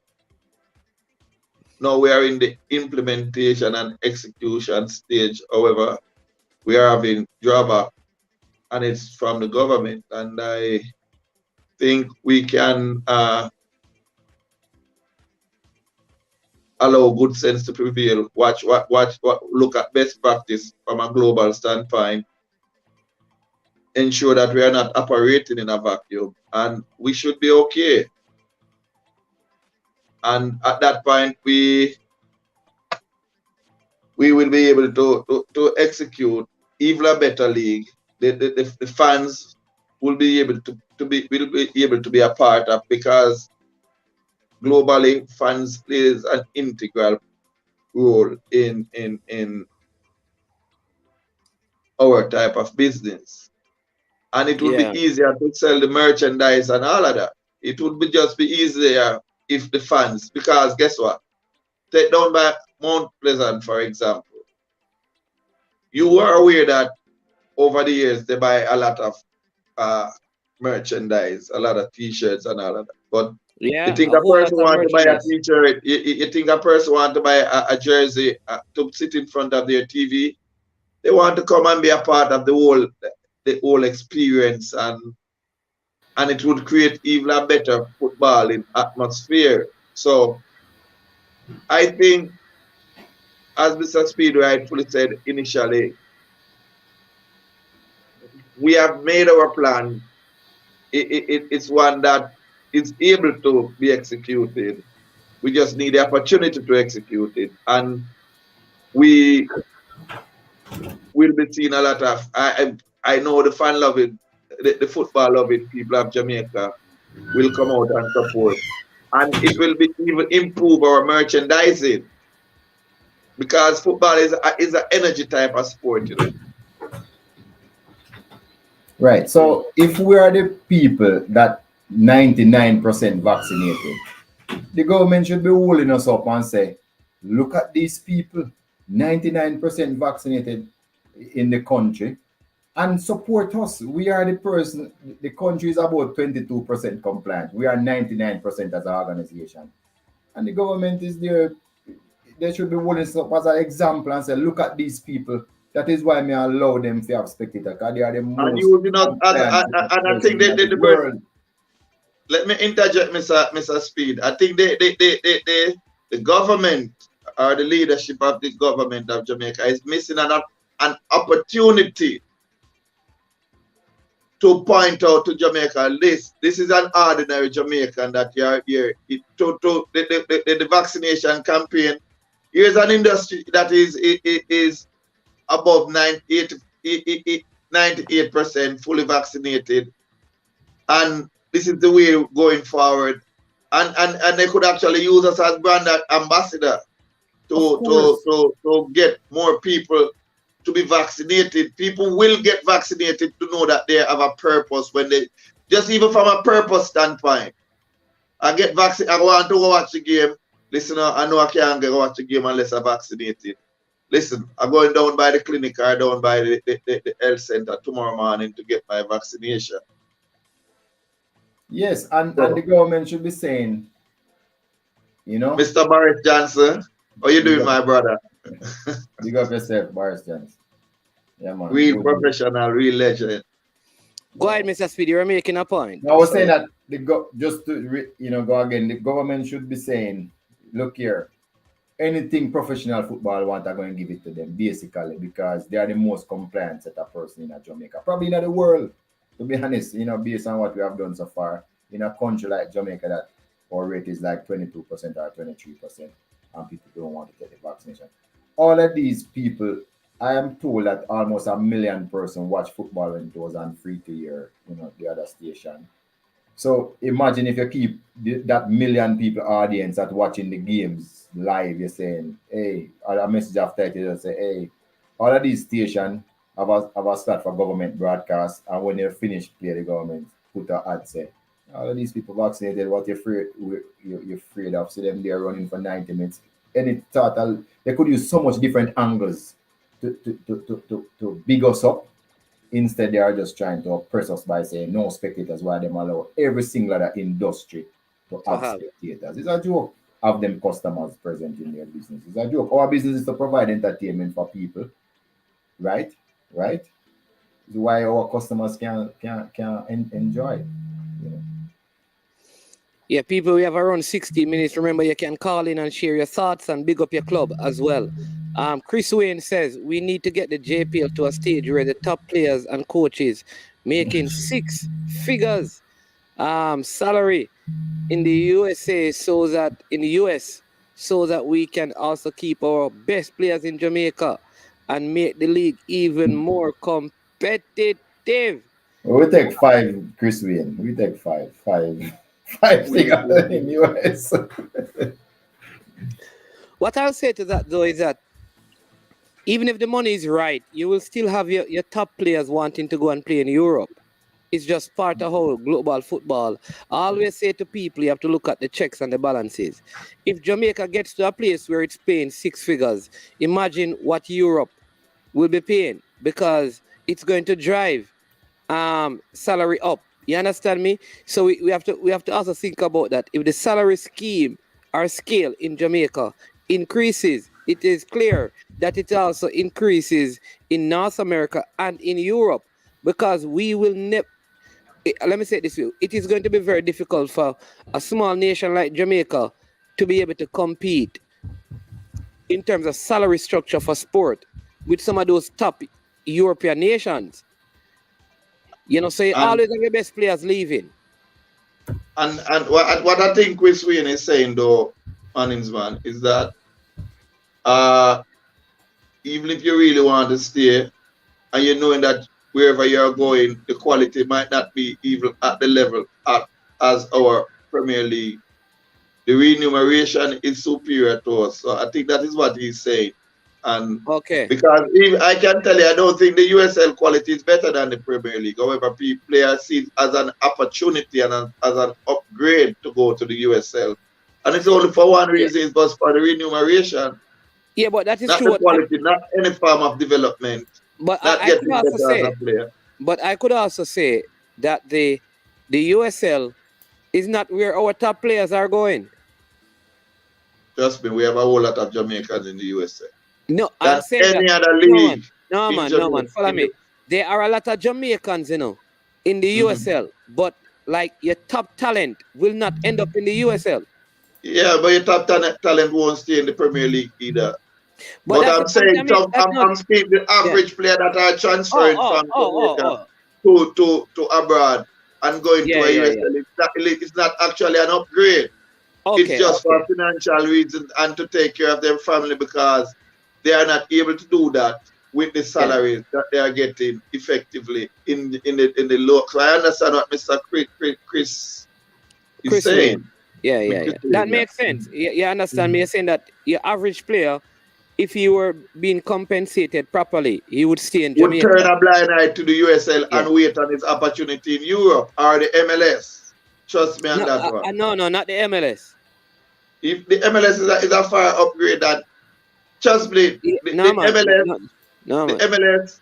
S9: Now we are in the implementation and execution stage. However, we are having drawback, and it's from the government. And think we can allow good sense to prevail. Watch, look at best practice from a global standpoint. Ensure that we are not operating in a vacuum, and we should be okay. And at that point, we will be able to execute even a better league. The fans will be able to be a part of, because globally fans plays an integral role in our type of business. And it would be easier to sell the merchandise and all of that. It would just be easier if the fans, because guess what? Take down by Mount Pleasant, for example. You are aware that over the years they buy a lot of merchandise, a lot of t-shirts and all of that. But you think
S5: a
S9: a
S5: whole lot
S9: person
S5: of
S9: want to buy a
S5: merchandise.
S9: t-shirt, you think a person want to buy a jersey to sit in front of their TV? They want to come and be a part of the whole experience, and it would create even a better footballing atmosphere. So I think, as Mr. Speed rightfully said initially, we have made our plan. It's one that is able to be executed. We just need the opportunity to execute it. And we will be seeing a lot of, I know the fan loving, the football loving people of Jamaica will come out and support. And it will be even improve our merchandising, because football is an energy type of sport, you know.
S10: Right. So if we are the people that 99% vaccinated, the government should be holding us up and say, look at these people, 99% vaccinated in the country, and support us. We are the person, the country is about 22% compliant. We are 99% as an organization. And the government is there. They should be holding us up as an example and say, look at these people. That is why I allow them to have spectators, because they are the
S9: And
S10: most
S9: using us
S10: compliant
S9: and I think
S10: person in the world.
S9: let me interject, Mr. Speed. I think the government, or the leadership of the government of Jamaica, is missing an opportunity to point out to Jamaica, this is an ordinary Jamaican that you are here. The vaccination campaign, here's an industry that is above 98% fully vaccinated, and this is the way going forward. And they could actually use us as brand ambassador to get more people to be vaccinated. People will get vaccinated to know that they have a purpose, when they, just even from a purpose standpoint. I get vaccinated, I want to go watch the game. Listen, I know I can't go watch the game unless I'm vaccinated. Listen, I'm going down by the clinic or down by the health center tomorrow morning to get my vaccination.
S10: Yes, and the government should be saying, you know.
S9: Mr. Boris Johnson, how you doing, my brother?
S10: Big up yourself, Boris Johnson. Yeah, man.
S9: Real professional, real legend.
S5: Go ahead, Mr. Speed. You're making a point.
S10: I was saying that just to go again, the government should be saying, look here, anything professional football want, I'm going to give it to them, basically, because they are the most compliant set of person in Jamaica, probably in the world, to be honest, based on what we have done so far. In a country like Jamaica, that our rate is like 22% or 23%, and people don't want to take the vaccination. All of these people, I am told that almost 1 million person watch football when it was on free to air, the other station. So imagine if you keep that million people audience that watching the games live, you're saying, hey, or a message after it, you say, hey, all of these stations have a start for government broadcast, and when they finish play, the government put an ad say, all of these people vaccinated, what you're afraid of? See them there running for 90 minutes. And it thought they could use so much different angles to big us up. Instead, they are just trying to oppress us by saying no spectators, while them allow every single other industry to have spectators. It's a joke. Have them customers present in their business. It's a joke. Our business is to provide entertainment for people, right? Right? It's why our customers can enjoy.
S5: Yeah, people, we have around 60 minutes. Remember, you can call in and share your thoughts and big up your club as well. Chris Wayne says we need to get the JPL to a stage where the top players and coaches making six figures salary in the USA, so that in the US, so that we can also keep our best players in Jamaica and make the league even more competitive.
S10: We take 5, Chris Wayne. We take 5. 5 figures in US.
S5: What I'll say to that though is that even if the money is right, you will still have your top players wanting to go and play in Europe. It's just part of how global football. I always say to people, you have to look at the checks and the balances. If Jamaica gets to a place where it's paying 6 figures, imagine what Europe will be paying, because it's going to drive salary up. You understand me? So we have to also think about that. If the salary scheme or scale in Jamaica increases, it is clear that it also increases in North America and in Europe, because we will never. Let me say it this way: it is going to be very difficult for a small nation like Jamaica to be able to compete in terms of salary structure for sport with some of those top European nations. You know, so you always have your best players leaving.
S9: And what I think Chris Wayne is saying though, man, is that even if you really want to stay, and you knowing that wherever you're going, the quality might not be even at the level as our Premier League, the remuneration is superior to us. So I think that is what he's saying. And
S5: okay,
S9: because I can tell you, I don't think the USL quality is better than the Premier League. However, players see it as an opportunity and as an upgrade to go to the USL. And it's only for one reason, it's just for the remuneration.
S5: Yeah, but that is
S9: not
S5: true.
S9: The quality, not any form of development.
S5: But I could also say that the USL is not where our top players are going.
S9: Trust me, we have a whole lot of Jamaicans in the USA.
S5: No, I'm saying
S9: any
S5: that,
S9: other league.
S5: No man, follow me. There are a lot of Jamaicans, you know, in the USL, but like your top talent will not end up in the USL.
S9: Yeah, but your top talent won't stay in the Premier League either. But I'm saying, I'm speaking the average player that are transferring from Jamaica to abroad and going to a USL. It's not actually an upgrade. It's just for financial reasons and to take care of their family, because they are not able to do that with the salaries that they are getting effectively in the low. So I understand what Mr. Chris is saying.
S5: Yeah. That makes sense. You understand me? You're saying that your average player, if he were being compensated properly, he would stay in Jamaica.
S9: Would turn a blind eye to the USL and wait on his opportunity in Europe or the MLS. Trust me on that one.
S5: No, not the MLS.
S9: If the MLS is a far upgrade, that trust me, the MLS,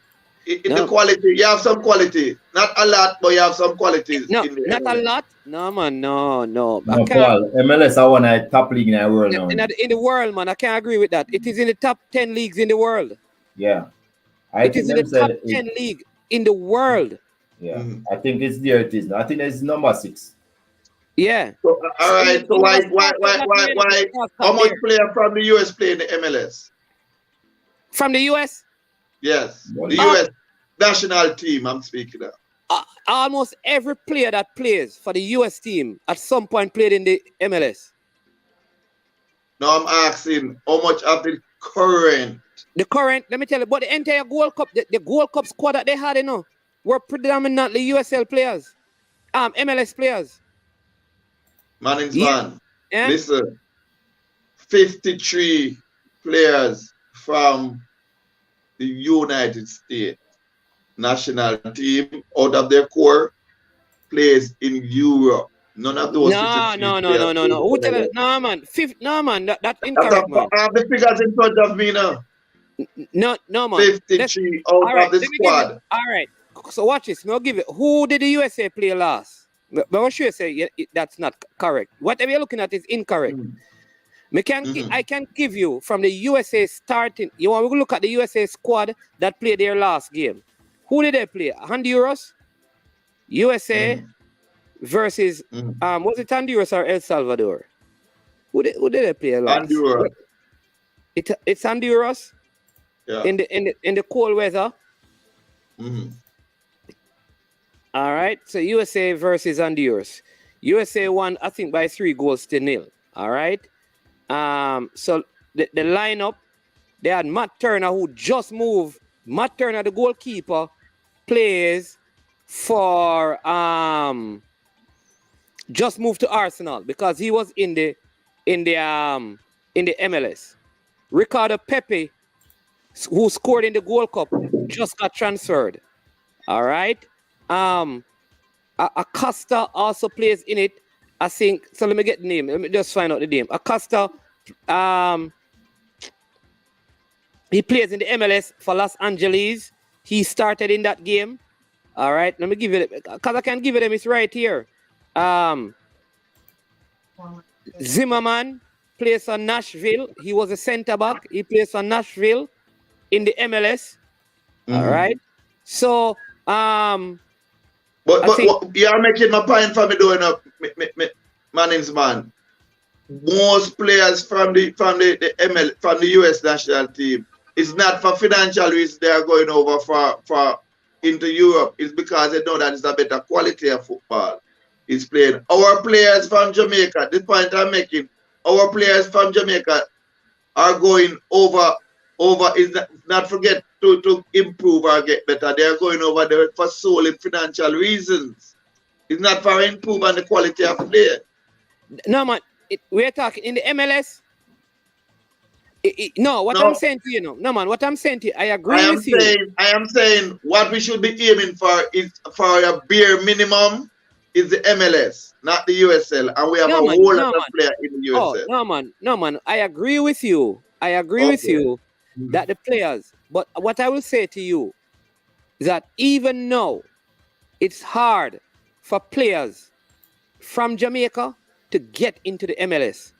S9: the quality, you have some quality. Not a lot, but you have some qualities.
S5: No,
S9: in the
S5: not
S9: MLS.
S5: a lot. No, man, no.
S10: No, Paul, MLS are one of the top league in the world now.
S5: In the world, man, I can't agree with that. It is in the top 10 leagues in the world.
S10: Yeah.
S5: It is in the top 10 league in the world.
S10: Yeah, I think it's there. It is. I think it's number 6.
S5: Yeah.
S9: So, all right. So why? How much player from the US play in the MLS?
S5: From the US?
S9: Yes, the US national team. I'm speaking of.
S5: Almost every player that plays for the US team at some point played in the MLS.
S9: No, I'm asking how much of the current.
S5: The current, let me tell you, but the entire Gold Cup, the Gold Cup squad that they had, you know, were predominantly USL players, MLS players.
S9: Man,
S5: Yeah.
S9: Listen, 53 players from the United States national team out of their core plays in Europe. None of those.
S5: No. Who tell you? No, man. That's incorrect, man.
S9: I have the figures in front of me now.
S5: No, man.
S9: 53 out of the squad.
S5: All right. So watch this. I'll give it. Who did the USA play last? But I'm sure you say that's not correct. Whatever you're looking at is incorrect. I can give you from the USA starting. You want to look at the USA squad that played their last game. Who did they play? Honduras, USA, versus
S9: Mhm.
S5: was it Honduras or El Salvador? Who did they play last?
S9: Honduras.
S5: It's Honduras
S9: Yeah.
S5: in the cold weather.
S9: Mhm.
S5: All right. So USA versus Honduras. USA won, I think, by 3-0. All right. So the lineup, they had Matt Turner, who just moved. Matt Turner, the goalkeeper, plays for just moved to Arsenal because he was in the MLS. Ricardo Pepe, who scored in the Gold Cup, just got transferred. All right. Acosta also plays in it. I think so. Let me get the name. Let me just find out the name. Acosta, he plays in the MLS for Los Angeles. He started in that game. All right. Let me give it because I can give it them. It's right here. Zimmerman plays for Nashville. He was a center back. He plays for Nashville in the MLS. All right. So
S9: But
S5: I think
S9: you're making my point for me doing up, Mannings man. Most players from the US national team, it's not for financial reasons they are going over for into Europe. It's because they know that it's a better quality of football. It's playing. Our players from Jamaica, the point I'm making, our players from Jamaica are going over is not forget to improve or get better. They are going over there for solely financial reasons. It's not for improving the quality of play.
S5: no man, we're talking in the MLS. I'm saying to you, no man, what I'm saying to you, I agree with you.
S9: I am saying what we should be aiming for is for a bare minimum is the MLS, not the USL, and we have a whole lot of players in the USL.
S5: No man, I agree with you. I agree with you that the players, but what I will say to you is that even now, it's hard for players from Jamaica to get into the MLS.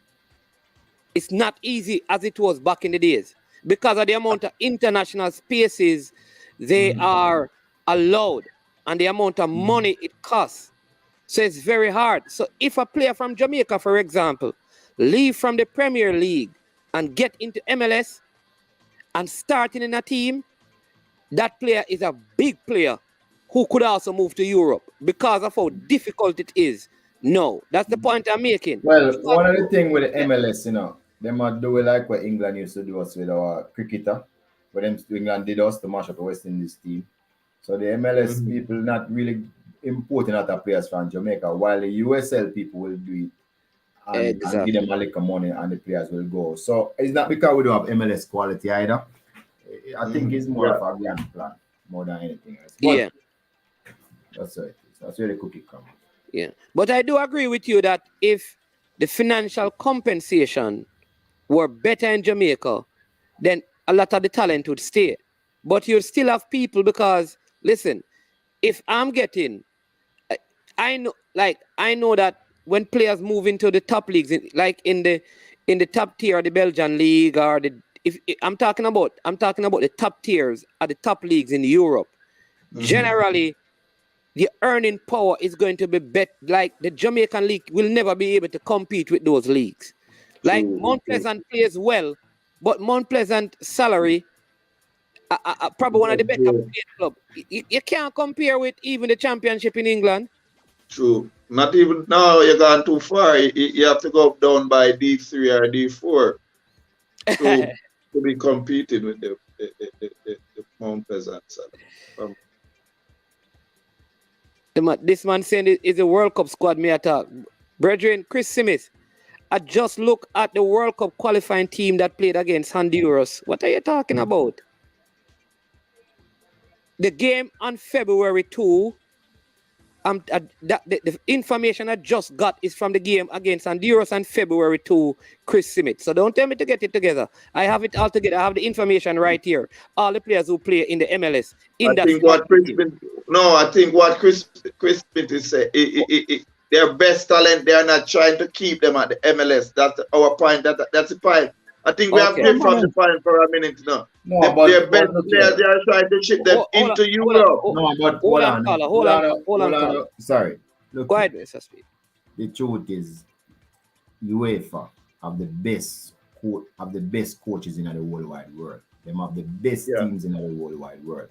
S5: It's not easy as it was back in the days because of the amount of international spaces they are allowed and the amount of money it costs. So it's very hard. So if a player from Jamaica, for example, leave from the Premier League and get into MLS and starting in a team, that player is a big player who could also move to Europe because of how difficult it is. No, that's the point I'm making.
S10: Well, one of the things with the MLS, they might do it like what England used to do us with our cricketer. But England did us to mash up the West Indies team. So the MLS people not really importing other players from Jamaica, while the USL people will do it and give them a little money and the players will go. So it's not because we don't have MLS quality either. I think it's more of a grand plan more than anything else. But that's it. That's where the cookie comes.
S5: Yeah. But I do agree with you that if the financial compensation were better in Jamaica, then a lot of the talent would stay. But you still have people because, listen, if I'm getting, I know that when players move into the top leagues, like in the top tier, the Belgian league, or I'm talking about the top tiers or the top leagues in Europe. Generally, the earning power is going to be better. Like the Jamaican league will never be able to compete with those leagues. Like Mount Pleasant plays well, but Mount Pleasant salary, probably one of the better playing club. You can't compare with even the championship in England.
S9: True. Not even now. You're gone too far. You have to go down by D3 or D4 to be competing with the Mount Pleasant salary.
S5: This man saying it's a World Cup squad me attack. Brethren, Chris Simmons, I just look at the World Cup qualifying team that played against Honduras. What are you talking about? The game on February 2, the information I just got is from the game against Honduras on February 2, Chris Simmons. So don't tell me to get it together. I have it all together. I have the information right here. All the players who play in the MLS.
S9: I think what Chris Smith is saying, their best talent, they are not trying to keep them at the MLS. That's our point. That's the point. I think we have been from the point for a minute now. Their best players, they are trying to ship them into Europe.
S10: Hold on. Sorry. Look,
S5: Go ahead, Mr. Speed.
S10: the truth is, UEFA have the best coaches in the whole wide world. Them have the best
S9: Yeah.
S10: teams in the whole wide world.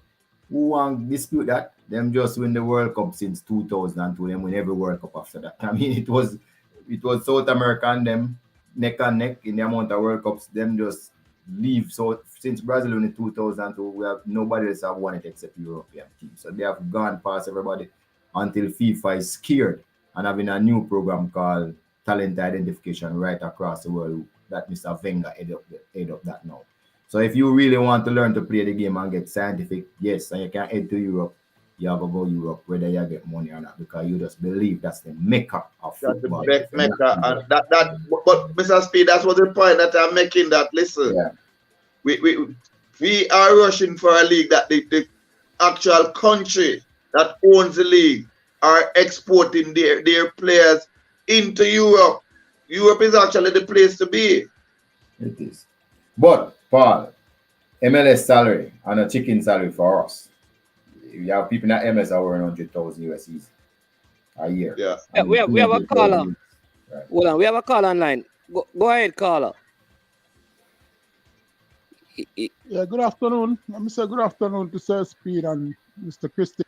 S10: Who want dispute that? Them just win the World Cup since 2002. Them win every World Cup after that. I mean, it was South America and them neck and neck in the amount of World Cups. Them just leave. So since Brazil won in 2002, we have nobody else have won it except European teams. So they have gone past everybody until FIFA is scared and having a new program called talent identification right across the world that Mr. Wenger head up that now. So if you really want to learn to play the game and get scientific, yes, and you can head to Europe, you have to go Europe whether you get money or not because you just believe that's the mecca of
S9: That's the
S10: football.
S9: best mecca, and but Mr. Speed, that's what the point that I'm making. That listen,
S10: Yeah.
S9: we are rushing for a league that the actual country that owns the league are exporting their players into Europe. Europe is actually the place to be.
S10: It is. But Paul, MLS salary and a chicken salary for us. You have people in that MLS are earning 100,000 USD a year.
S9: Yeah.
S5: Yeah, we have a caller.
S10: Right.
S5: Hold on, we have a caller online. Go ahead, caller.
S12: Yeah, good afternoon. Let me say good afternoon to Sir Speed and Mr. Christie.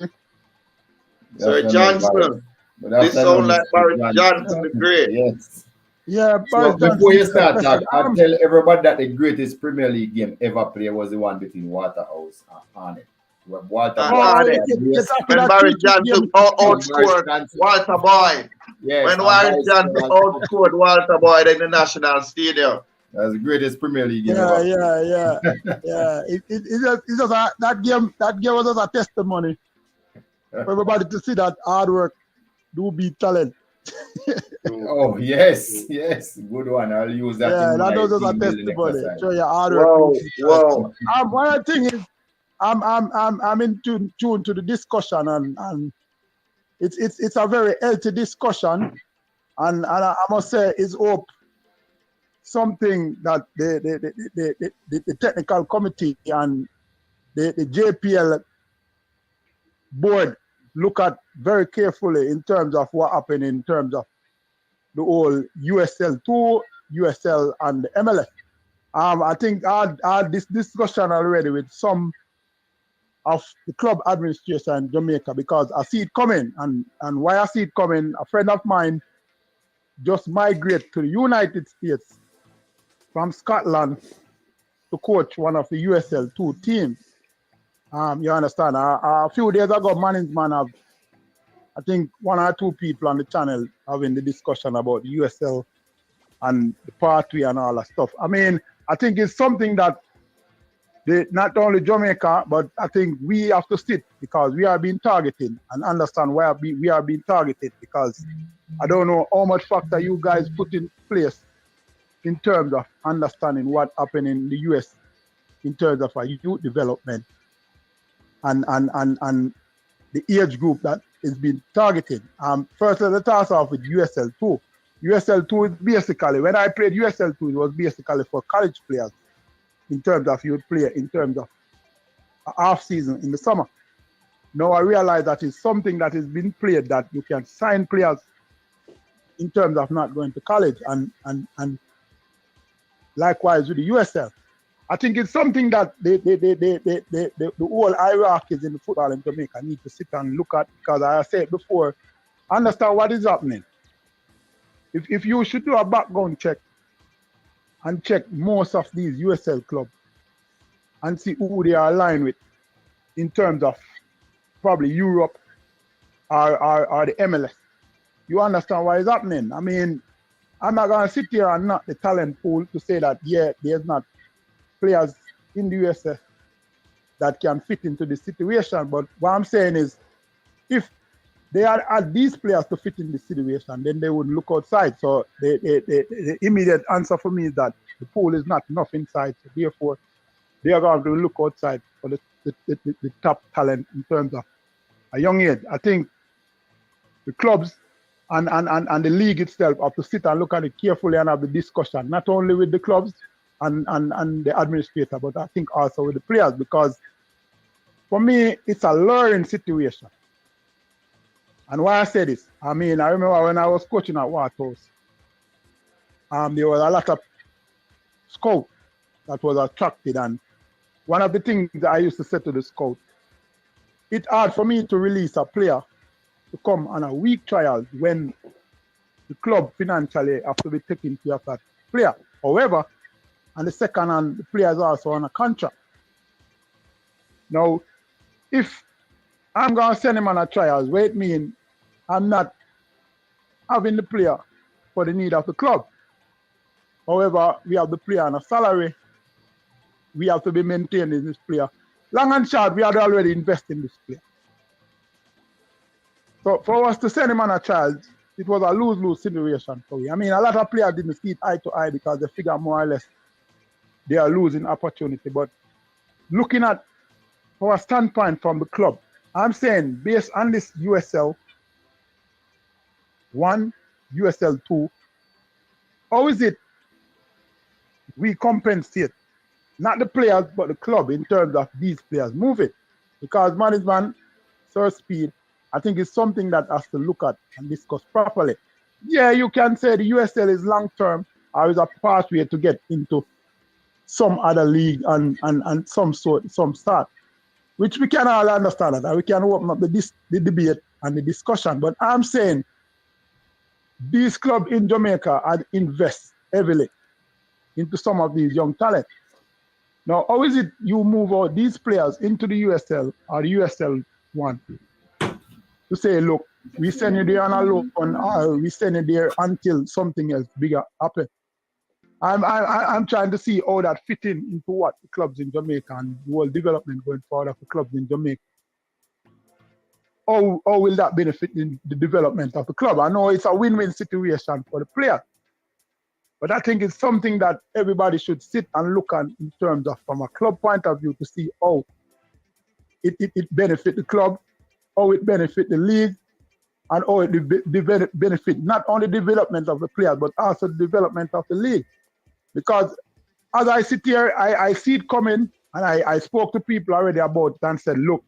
S9: Sir Johnson. This sound like Barry Johnson the Great.
S10: Yes.
S12: Yeah,
S10: So
S12: Barry Johnson.
S10: before you start talk, I'll tell everybody that the greatest Premier League game ever played was the one between Waterhouse and Arnett. When
S9: Barry Johnson outscored Walter Boyd.
S10: Yes,
S9: when Barry Johnson outscored Walter Boyd in the National Stadium.
S10: That's the greatest Premier League game
S12: Yeah,
S10: ever.
S12: yeah. It's just that game was just a testimony for everybody to see that hard work do beat talent.
S10: Oh yes, good one. I'll use that.
S12: Yeah, that was just a testimony. Show your hard work.
S9: Wow.
S12: One of the things is I'm in tune to the discussion and it's a very healthy discussion and I must say it's hope something that the technical committee and the JPL board look at very carefully in terms of what happened in terms of the whole USL2, USL and the MLS. I think I had this discussion already with some of the club administration in Jamaica because I see it coming and why I see it coming, a friend of mine just migrated to the United States from Scotland to coach one of the USL2 teams. You understand? A few days ago, management have, I think, one or two people on the channel having the discussion about the USL and the pathway and all that stuff. I mean, I think it's something that not only Jamaica, but I think we have to sit because we are being targeted and understand why we are being targeted because I don't know how much factor you guys put in place in terms of understanding what happened in the US in terms of youth development and the age group that is being targeted. First, let's start off with USL2. USL2 is basically, when I played USL2, it was basically for college players in terms of youth player, in terms of a half season in the summer. Now I realize that it's something that is being played that you can sign players in terms of not going to college and likewise with the USL. I think it's something that the whole hierarchies in the football in Jamaica need to sit and look at because I said before, understand what is happening. If you should do a background check and check most of these USL clubs and see who they are aligned with in terms of probably Europe or the MLS, you understand what is happening. I mean, I'm not going to sit here and knock the talent pool to say that, yeah, there's not players in the USA that can fit into the situation. But what I'm saying is, if they had these players to fit in the situation, then they would look outside. So the immediate answer for me is that the pool is not enough inside. So therefore, they are going to look outside for the top talent in terms of a young age. I think the clubs and the league itself have to sit and look at it carefully and have the discussion, not only with the clubs and the administrator, but I think also with the players, because for me, it's a learning situation. And why I say this, I mean, I remember when I was coaching at Waterhouse, there was a lot of scout that was attracted. And one of the things that I used to say to the scout, it's hard for me to release a player to come on a week trial when the club financially have to be taking care of that player. However, on the second hand, the player is also on a contract. Now, if I'm going to send him on a trials, where it means I'm not having the player for the need of the club. However, we have the player on a salary. We have to be maintaining this player. Long and short, we had already invested in this player. So for us to send him on a trial, it was a lose-lose situation for me. I mean, a lot of players didn't see it eye to eye because they figure more or less they are losing opportunity. But looking at our standpoint from the club, I'm saying based on this USL 1, USL 2, how is it we compensate not the players but the club in terms of these players moving? Because management, Sir Speed, I think it's something that has to look at and discuss properly. Yeah, you can say the USL is long term or is a pathway to get into some other league and some start, which we can all understand that, and we can open up the debate and the discussion. But I'm saying these clubs in Jamaica and invest heavily into some of these young talent. Now, how is it you move out these players into the USL or the USL 1 to say, look, we send you there on a loan or we send you there until something else bigger happens? I'm trying to see how that fit into what the clubs in Jamaica and the whole development going forward of the clubs in Jamaica. How will that benefit in the development of the club? I know it's a win-win situation for the player, but I think it's something that everybody should sit and look at in terms of from a club point of view to see how it benefit the club, how it benefit the league, and how it benefit not only the development of the players, but also the development of the league. Because as I sit here, I see it coming, and I spoke to people already about it and said, look,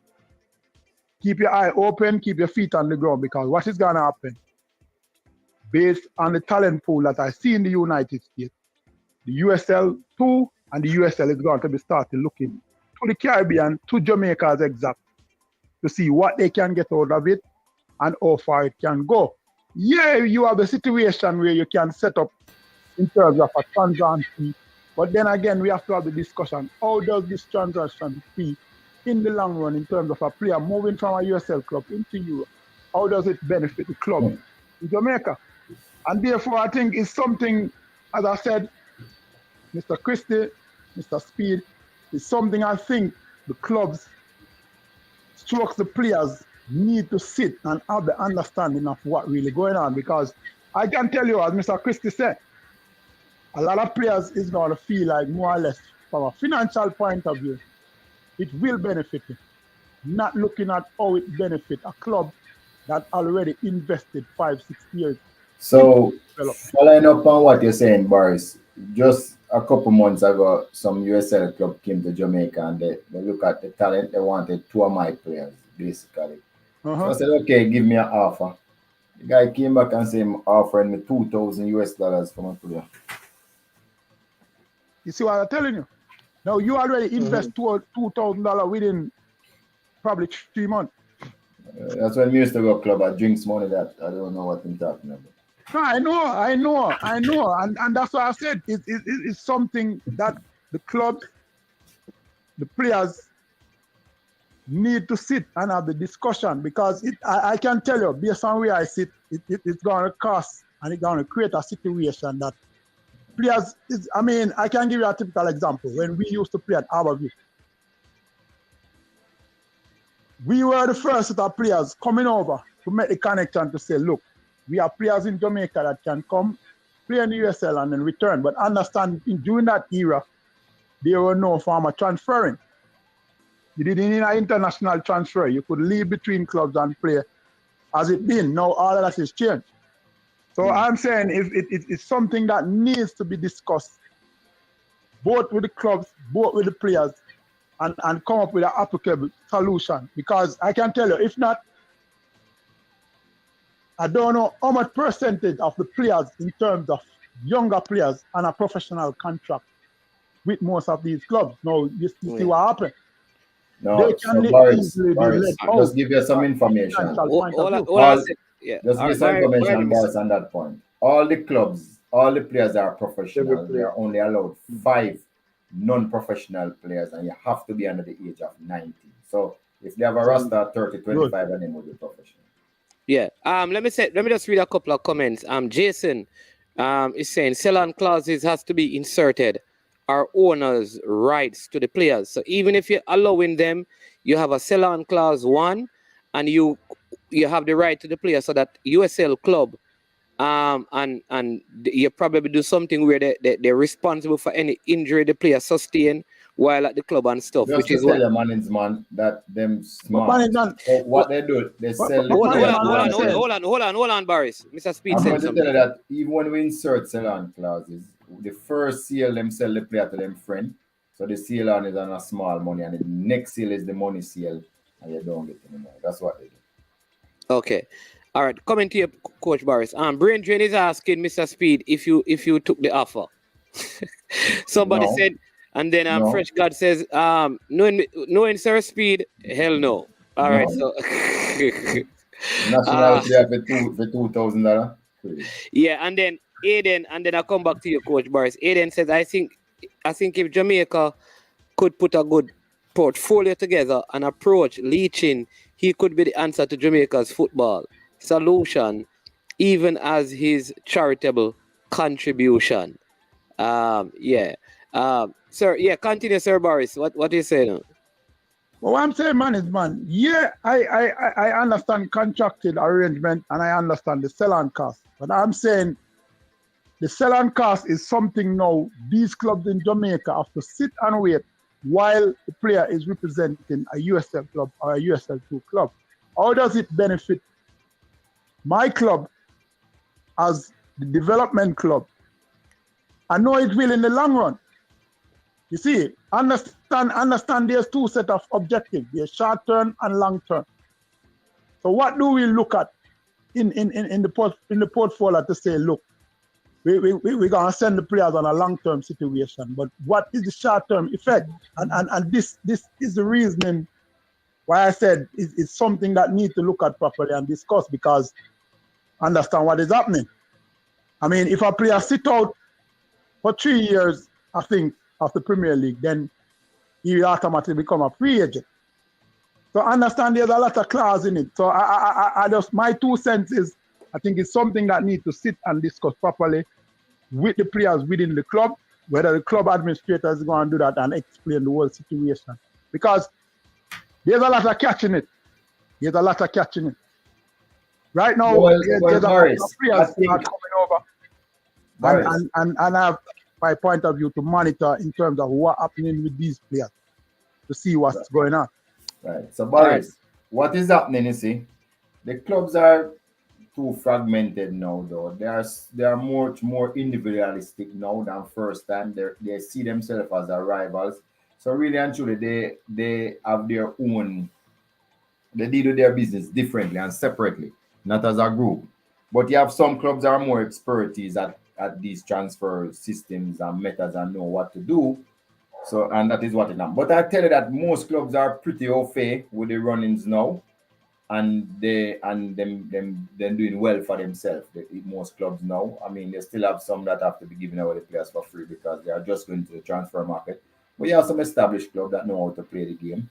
S12: keep your eye open, keep your feet on the ground, because what is going to happen based on the talent pool that I see in the United States, the USL 2 and the USL is going to be starting looking to the Caribbean, to Jamaica as exact, to see what they can get out of it and how far it can go. Yeah, you have a situation where you can set up in terms of a transaction fee, but then again, we have to have the discussion, how does this transaction fee in the long run in terms of a player moving from a USL club into Europe, how does it benefit the club in Jamaica? And therefore, I think it's something, as I said, Mr. Christie, Mr. Speed, is something I think the clubs, strokes the players, need to sit and have the understanding of what really going on. Because I can tell you, as Mr. Christie said, a lot of players is going to feel like more or less from a financial point of view, it will benefit him. Not looking at how it benefits a club that already invested 5-6 years.
S10: So, following up on what you're saying, Boris, just a couple months ago, some USL club came to Jamaica and they look at the talent. They wanted 2 of my players, basically. So I said, okay, give me an offer. The guy came back and said, I'm offering me $2,000 for my player.
S12: You see what I'm telling you? Now, you already invest $2,000 within probably 3 months.
S10: That's when we used to go club at drinks money that I don't know what I'm talking about.
S12: No, I know. And that's why I said it's something that the clubs, the players need to sit and have the discussion, because I can tell you, based on where I sit, it's going to cost and it's going to create a situation that players, I can give you a typical example. When we used to play at Harborview, we were the first set of players coming over to make the connection to say, look, we have players in Jamaica that can come play in the USL and then return. But understand, during that era, there were no form of transferring. You didn't need an international transfer. You could leave between clubs and play as it been. Now all of that is changed. So I'm saying it's something that needs to be discussed, both with the clubs, both with the players, and come up with an applicable solution. Because I can tell you, if not, I don't know how much percentage of the players in terms of younger players on a professional contract with most of these clubs. Now, you see what happened.
S10: No,
S12: They
S10: so
S12: can
S10: Boris,
S12: easily be let
S10: I'll just
S12: out
S10: give you some
S12: from a
S10: information.
S12: financial point of view.
S5: All I said,
S10: Just
S5: all
S10: give
S5: right,
S10: some information,
S5: Barry,
S10: Boris, on that point. All the clubs, all the players are
S6: Every
S10: professional. They
S6: player.
S10: are only allowed 5 non-professional players, and you have to be under the age of 19. So if they have a roster of 30, 25, and them will be professional.
S5: Yeah. Let me just read a couple of comments. Jason is saying sell-on clauses has to be inserted. Our owners' rights to the players. So even if you're allowing them, you have a sell-on clause 1, and you have the right to the player, so that USL club and you probably do something where they're responsible for any injury the player sustain while at the club and stuff,
S10: Just
S5: which
S10: to
S5: is
S10: tell
S5: what.
S10: your management that them
S12: But
S10: smart.
S12: management,
S10: So what they do, they sell the
S5: Hold
S10: player to
S5: on,
S10: themselves.
S5: hold on, Boris. Mr. Speed
S10: I'm
S5: said
S10: going to
S5: something.
S10: tell you that even when we insert sell-on clauses, the first sale them sell the player to them friend. So the sale on is on a small money, and the next sale is the money sale, and you don't get any more. That's what they do.
S5: Okay. All right. Coming to you, Coach Boris. Brain Drain is asking Mr. Speed if you took the offer. Somebody
S10: No,
S5: said, and then
S10: no,
S5: Fresh God says, knowing Sir Speed, hell no. All right,
S10: no.
S5: so
S10: National player for $2,000.
S5: yeah, and then Aiden, and then I come back to you, Coach Boris. Aiden says, I think if Jamaica could put a good portfolio together and approach Leaching, he could be the answer to Jamaica's football solution, even as his charitable contribution. Yeah. Sir, yeah, continue, Sir Boris. What do you say now?
S12: well, what I'm saying, management, yeah, I understand contracted arrangement and I understand the sell-on cost. But I'm saying the sell-on cost is something now these clubs in Jamaica have to sit and wait while the player is representing a USL club or a USL2 club. How does it benefit my club as the development club? I know it will in the long run. You see, understand there's 2 sets of objectives. There's short term and long term. So what do we look at in the portfolio to say, look, we're gonna send the players on a long-term situation, but what is the short-term effect? And this is the reasoning why I said it's something that needs to look at properly and discuss, because understand what is happening. I mean, if a player sit out for 3 years, I think, of the Premier League, then he will automatically become a free agent. So understand there's a lot of clause in it. So I just, my 2 cents is, I think it's something that needs to sit and discuss properly with the players within the club, whether the club administrator is going to do that and explain the whole situation. Because there's a lot of catching it. There's a lot of catching it. Right now, there's a lot of players that are coming over. And I have my point of view to monitor in terms of what's happening with these players to see what's going on.
S10: Right. So, Boris, what is happening, you see? The clubs are too fragmented now, though. They are much more individualistic now than first time. They see themselves as their rivals. So really and truly, they have their own. They deal with their business differently and separately, not as a group. But you have some clubs that are more expertise at these transfer systems and methods and know what to do. So, and that is what it is. But I tell you that most clubs are pretty au fait with the runnings now, and them doing well for themselves. Most clubs now. I mean, they still have some that have to be giving away the players for free because they are just going to the transfer market. But you have some established clubs that know how to play the game.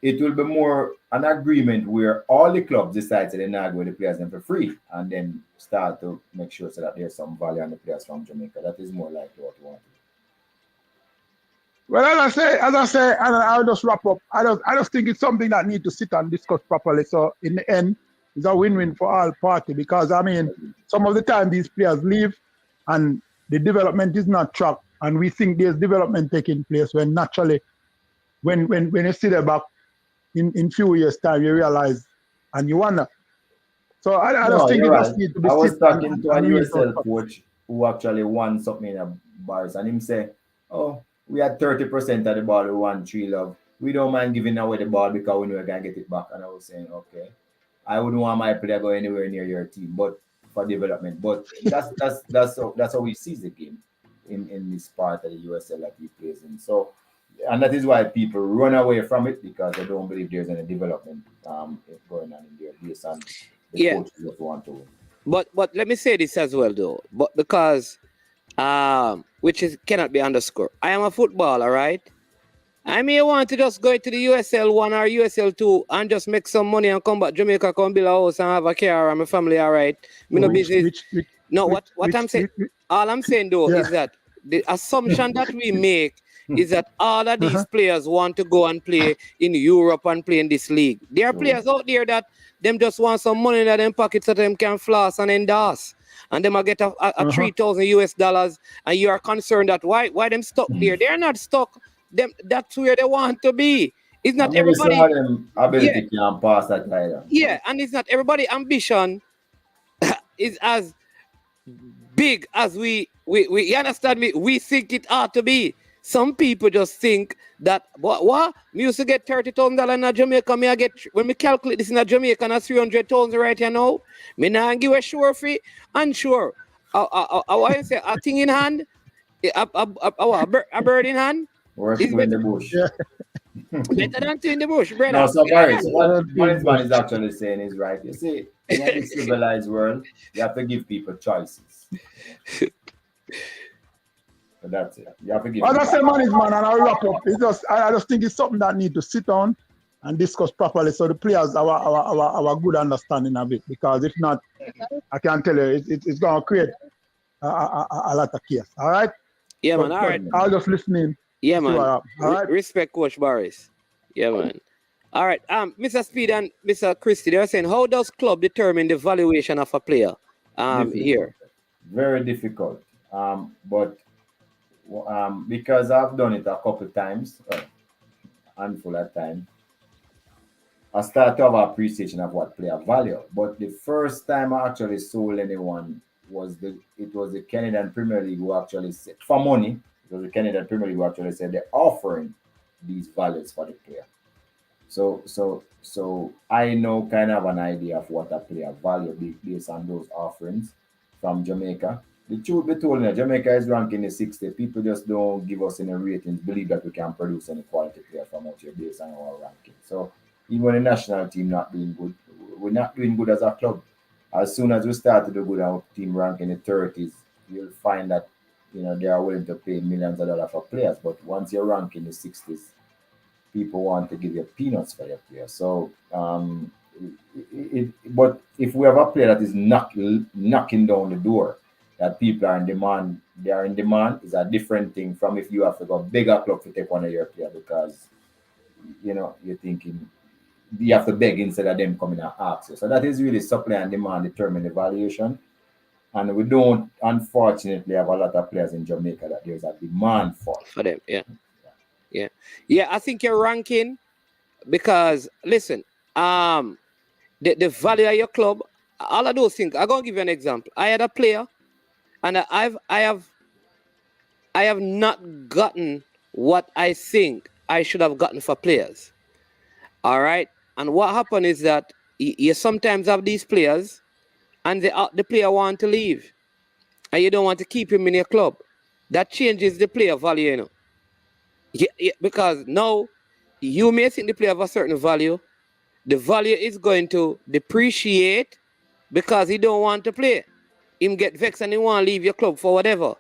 S10: It will be more an agreement where all the clubs decide that they're not going to the players them for free, and then start to make sure so that there's some value on the players from Jamaica. That is more likely what we want.
S12: Well, as I say, and I'll just wrap up. I just think it's something that needs to sit and discuss properly. So in the end, it's a win-win for all parties, because I mean, some of the time these players leave and the development is not tracked, and we think there's development taking place when naturally, when you see them back in few years' time, you realize and you wonder. So I just think it just needs to be.
S10: I was talking to a USL coach who actually won something in a bars, and him say, "Oh, we had 30% of the ball we won 3 love. We don't mind giving away the ball because we know we're gonna get it back." And I was saying, okay. I wouldn't want my player go anywhere near your team, but for development. But that's how he sees the game in this part of the USL that he plays in. So, and that is why people run away from it because they don't believe there's any development going on in there based on the
S5: Yeah.
S10: coaches that want to win.
S5: But let me say this as well though. But because which is cannot be underscored. I am a footballer, right? I may want to just go to the USL 1 or USL 2 and just make some money and come back Jamaica, come build a house and have a car and my family all right. Me no business. No, what I'm saying, all I'm saying though is that the assumption that we make is that all of these players want to go and play in Europe and play in this league. There are players out there that them just want some money in their pockets so them can floss and endorse. And them will get a $3,000 and you are concerned that why them stuck there? They're not stuck. That's where they want to be. It's not everybody.
S10: Ability can pass that either.
S5: Yeah, and it's not everybody ambition is as big as we you understand me? We think it ought to be. Some people just think that what? Me used to get $30,000 in Jamaica. Me I get when me calculate this in a Jamaica and 300,000 right here now. Me now give a sure fee and sure. I say a thing in hand, a bird in hand.
S10: Or two in the bush.
S5: Better than two in the bush, brother.
S10: No, so Barry, so what this man is actually saying is right. You see, in a civilized world, you have to give people choices. So that's it. You have to give.
S12: I just say management, and I'll wrap up. I just think it's something that need to sit down and discuss properly, so the players have a good understanding of it. Because if not, I can tell you, it's going to create a lot of chaos. All right.
S5: Yeah, man. All right.
S12: I'll just listen in.
S5: Yeah, man.
S12: All right.
S5: Respect Coach Boris. Yeah, man. All right. Mr. Speed and Mr. Christie, they're saying, how does club determine the valuation of a player here?
S10: Very difficult. But because I've done it a couple times, handful of times, I start to have an appreciation of what player value. But the first time I actually sold anyone was the Canadian Premier League who actually said, for money, it was the Canadian Premier League who actually said they're offering these values for the player. So I know kind of an idea of what a player value based on those offerings from Jamaica. The truth be told, Jamaica is ranking the 60th. People just don't give us any ratings, believe that we can produce any quality player from out here based on our ranking. So even the national team not doing good, we're not doing good as a club. As soon as we start to do good, our team rank in the 30s, you'll find that they are willing to pay millions of dollars for players. But once you rank in the 60s, people want to give you peanuts for your player. So, but if we have a player that is knocking down the door, that people are in demand, they are in demand, is a different thing from if you have to go bigger club to take one of your players because you're thinking you have to beg instead of them coming and ask you. So that is really supply and demand determine the valuation. And we don't, unfortunately, have a lot of players in Jamaica that there's a demand for
S5: them. Yeah. I think you're ranking because listen, the value of your club, all of those things. I'm gonna give you an example. I had a player, and I have not gotten what I think I should have gotten for players. All right, and what happened is that you sometimes have these players, and the player want to leave, and you don't want to keep him in your club. That changes the player value, Yeah, because now you may think the player have a certain value. The value is going to depreciate because he don't want to play. Him get vexed and he want to leave your club for whatever.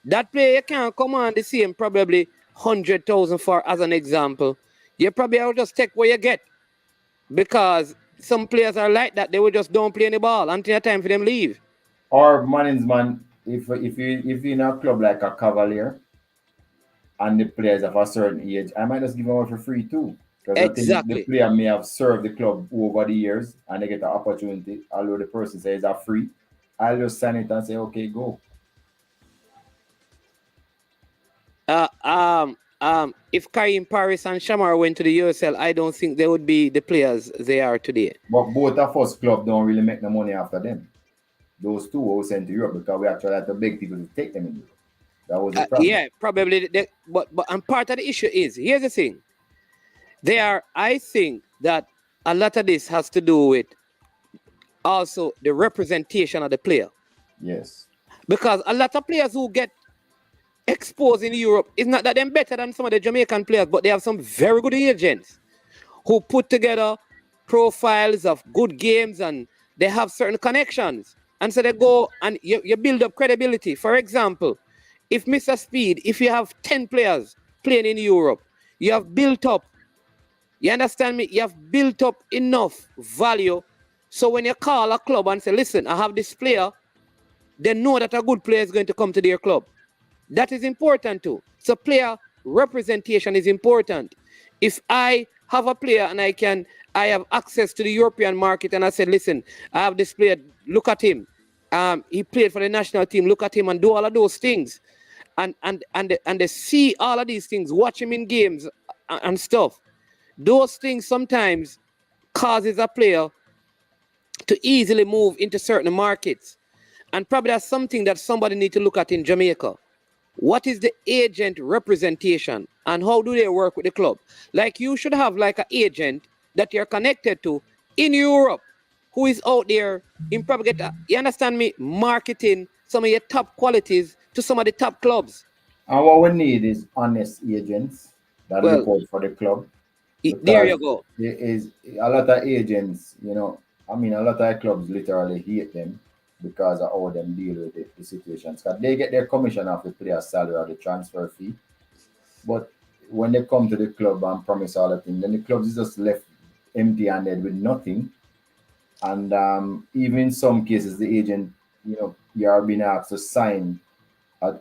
S5: That player can't come on the same probably 100,000 for as an example. You probably will just take what you get. Because some players are like that, they will just don't play any ball until it's time for them leave.
S10: Or management, if you're in a club like a Cavalier and the players of a certain age, I might just give them out for free too. Because
S5: exactly.
S10: I think the player may have served the club over the years and they get the opportunity, although the person says it's free. I'll just sign it and say, okay, go.
S5: If Karim Paris and Shamar went to the USL, I don't think they would be the players they are today.
S10: But both of us club don't really make the money after them. Those two were sent to Europe because we actually had to beg people to take them in Europe. That was the problem.
S5: Yeah, probably. But and part of the issue is, here's the thing. I think that a lot of this has to do with also the representation of the player.
S10: Yes.
S5: Because a lot of players who get exposed in Europe, it's not that they're better than some of the Jamaican players, but they have some very good agents who put together profiles of good games and they have certain connections. And so they go and you build up credibility. For example, if Mr. Speed, if you have 10 players playing in Europe, you have built up, you understand me? You have built up enough value. So when you call a club and say, listen, I have this player, they know that a good player is going to come to their club. That is important too. So player representation is important. If I have a player and I have access to the European market and I said, listen, I have this player, look at him. He played for the national team, look at him and do all of those things. And they see all of these things, watch him in games and stuff. Those things sometimes causes a player to easily move into certain markets. And probably that's something that somebody need to look at in Jamaica. What is the agent representation and how do they work with the club? Like you should have like an agent that you're connected to in Europe who is out there in probably you understand me, marketing some of your top qualities to some of the top clubs.
S10: And what we need is honest agents that
S5: Well,
S10: report for the club.
S5: There you go.
S10: There is a lot of agents, you know, I mean, a lot of clubs literally hate them because of how them deal with the situations. Because they get their commission off the player's salary or the transfer fee. But when they come to the club and promise all the things, then the club is just left empty-handed with nothing. And even in some cases, the agent, you know, you are being asked to sign a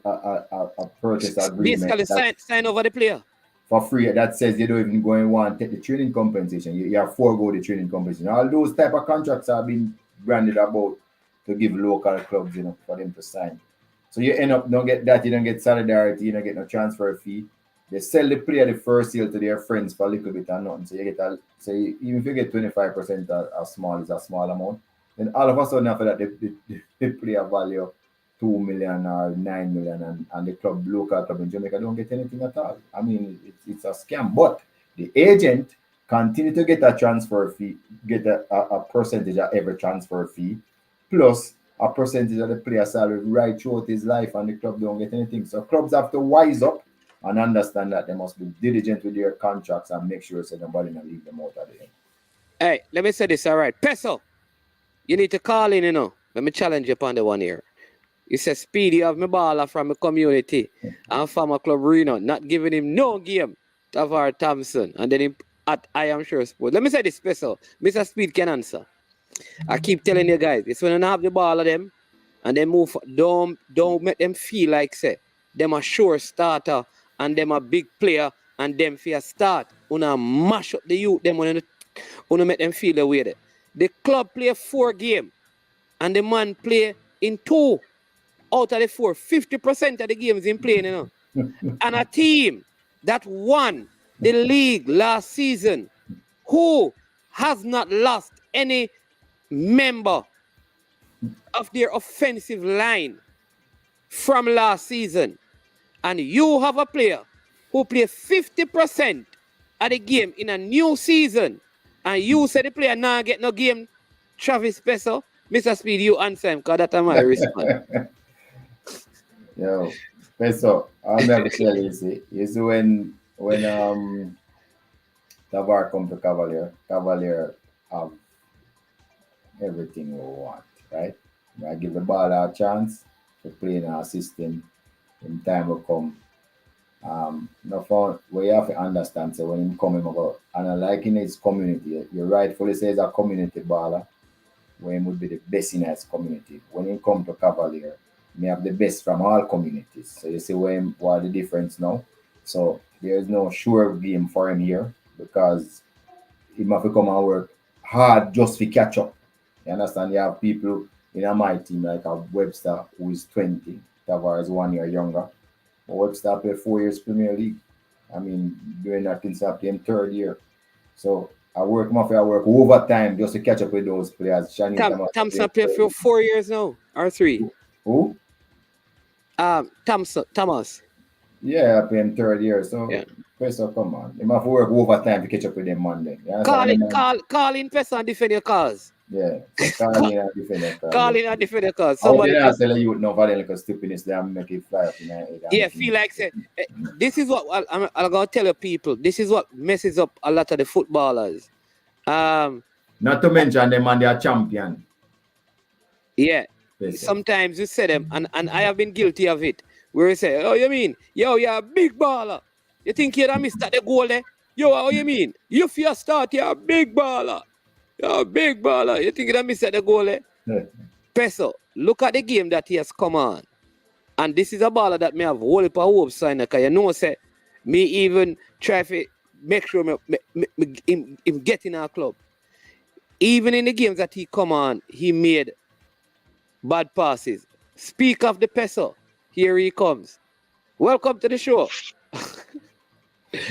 S10: purchase agreement.
S5: Basically, sign over the player.
S10: For free, that says you don't even go and want to take the training compensation. You have forego the training compensation. All those type of contracts are being branded about to give local clubs, you know, for them to sign. So you end up don't get that, you don't get solidarity, you don't get no transfer fee. They sell the player the first deal to their friends for a little bit and nothing. So you get even if you get 25% as small is a small amount, then all of a sudden after that the player value 2 million or 9 million and the local club in Jamaica don't get anything at all. I mean, it's a scam. But the agent continue to get a transfer fee, get a percentage of every transfer fee, plus a percentage of the player salary right throughout his life, and the club don't get anything. So clubs have to wise up and understand that they must be diligent with their contracts and make sure that nobody not leave them out of the end.
S5: Hey, let me say this, all right. Peso, you need to call in, you know. Let me challenge you upon the one here. You say, Speedy, you have me baller from a community and from a club Reno, not giving him no game, Tavar Thompson, and then him at I Am Sure Sport. Let me say this, Peso. Mr. Speed can answer. I keep telling you guys, it's when you have the ball of them and they move, don't make them feel like, say, them a sure starter and them a big player and them for a start. Una mash up the youth, them when you make them feel the way there. The club play 4 games and the man play in 2 out of the 4. 50% of the games in playing, you know. And a team that won the league last season who has not lost any member of their offensive line from last season. And you have a player who plays 50% of the game in a new season. And you say the player now get no game, Travis Peso, Mr. Speed, you answer him because that's my response.
S10: Yo, Peso, I'll never tell you, you see when Tavar come to Cavalier have everything we want, right? I give the ball a chance to play in our system in time will come. No fun, we have to understand, so when him coming about, and I like in his community, you rightfully say he's a community baller, when he would be the best in his community. When he come to Cavalier, we have the best from all communities. So you see what the difference now. So there is no sure game for him here because he must come and work hard just to catch up. You understand? You have people in my team like a Webster who is 20, Tavar is 1 year younger. But Webster played 4 years Premier League. I mean, doing that since I played in 3rd year. So I work overtime just to catch up with those players.
S5: Thompson played for 4 years now, or 3.
S10: Who?
S5: Thomas.
S10: Yeah, I played in 3rd year. So
S5: yeah.
S10: Peso, come on. You have to work overtime to catch up with them Monday.
S5: Call in Peso and defend your cause.
S10: Yeah. So call in a defender call.
S5: Call in a defender call.
S10: I hope
S5: Somebody
S10: they not tell you no for them because stupidness they make it fly up in the head.
S5: yeah, feel like say, this is what I'm gonna tell you people. This is what messes up a lot of the footballers.
S10: Not to mention them and they are champion.
S5: Yeah.
S10: Yes,
S5: Sometimes you say them, and I have been guilty of it. Where you say, oh, you mean, yo, you're a big baller. You think you'd have missed at the goal there? Yo, how you mean? You fear start, you're a big baller. You're a big baller. You think you'd have missed at the goal there?
S10: Yeah.
S5: Peso, look at the game that he has come on. And this is a baller that may have whole heap of hopes on, because you know, say, me even try to make sure him get in our club. Even in the games that he come on, he made bad passes. Speak of the Peso. Here he comes. Welcome to the show.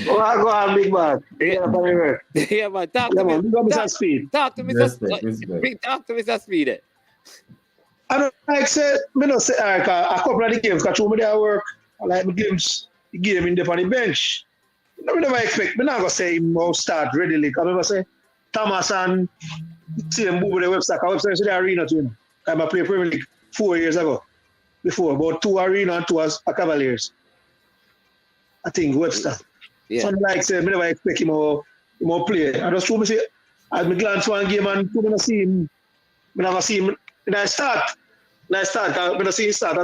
S13: Go on, big man.
S5: Yeah, yeah, man. Talk to me.
S13: Mr. Speed.
S5: Talk to Mr. Speed. Talk to Mr. Speed.
S13: I don't like say, me no say like a couple of the games, because through me there work, I like my games, the game in the on the bench. I never expect, me not gonna say him will start readily. I never say Thomas and see him move with the website. The website is the arena to him. I played Premier League 4 years ago. Before, about 2 arena and 2 as a Cavaliers. I think Webster.
S5: Yeah.
S13: So like say, me never expect him to play. I just told me say, as me glance one game and I never see him. I never see him. And I start. I never see him start.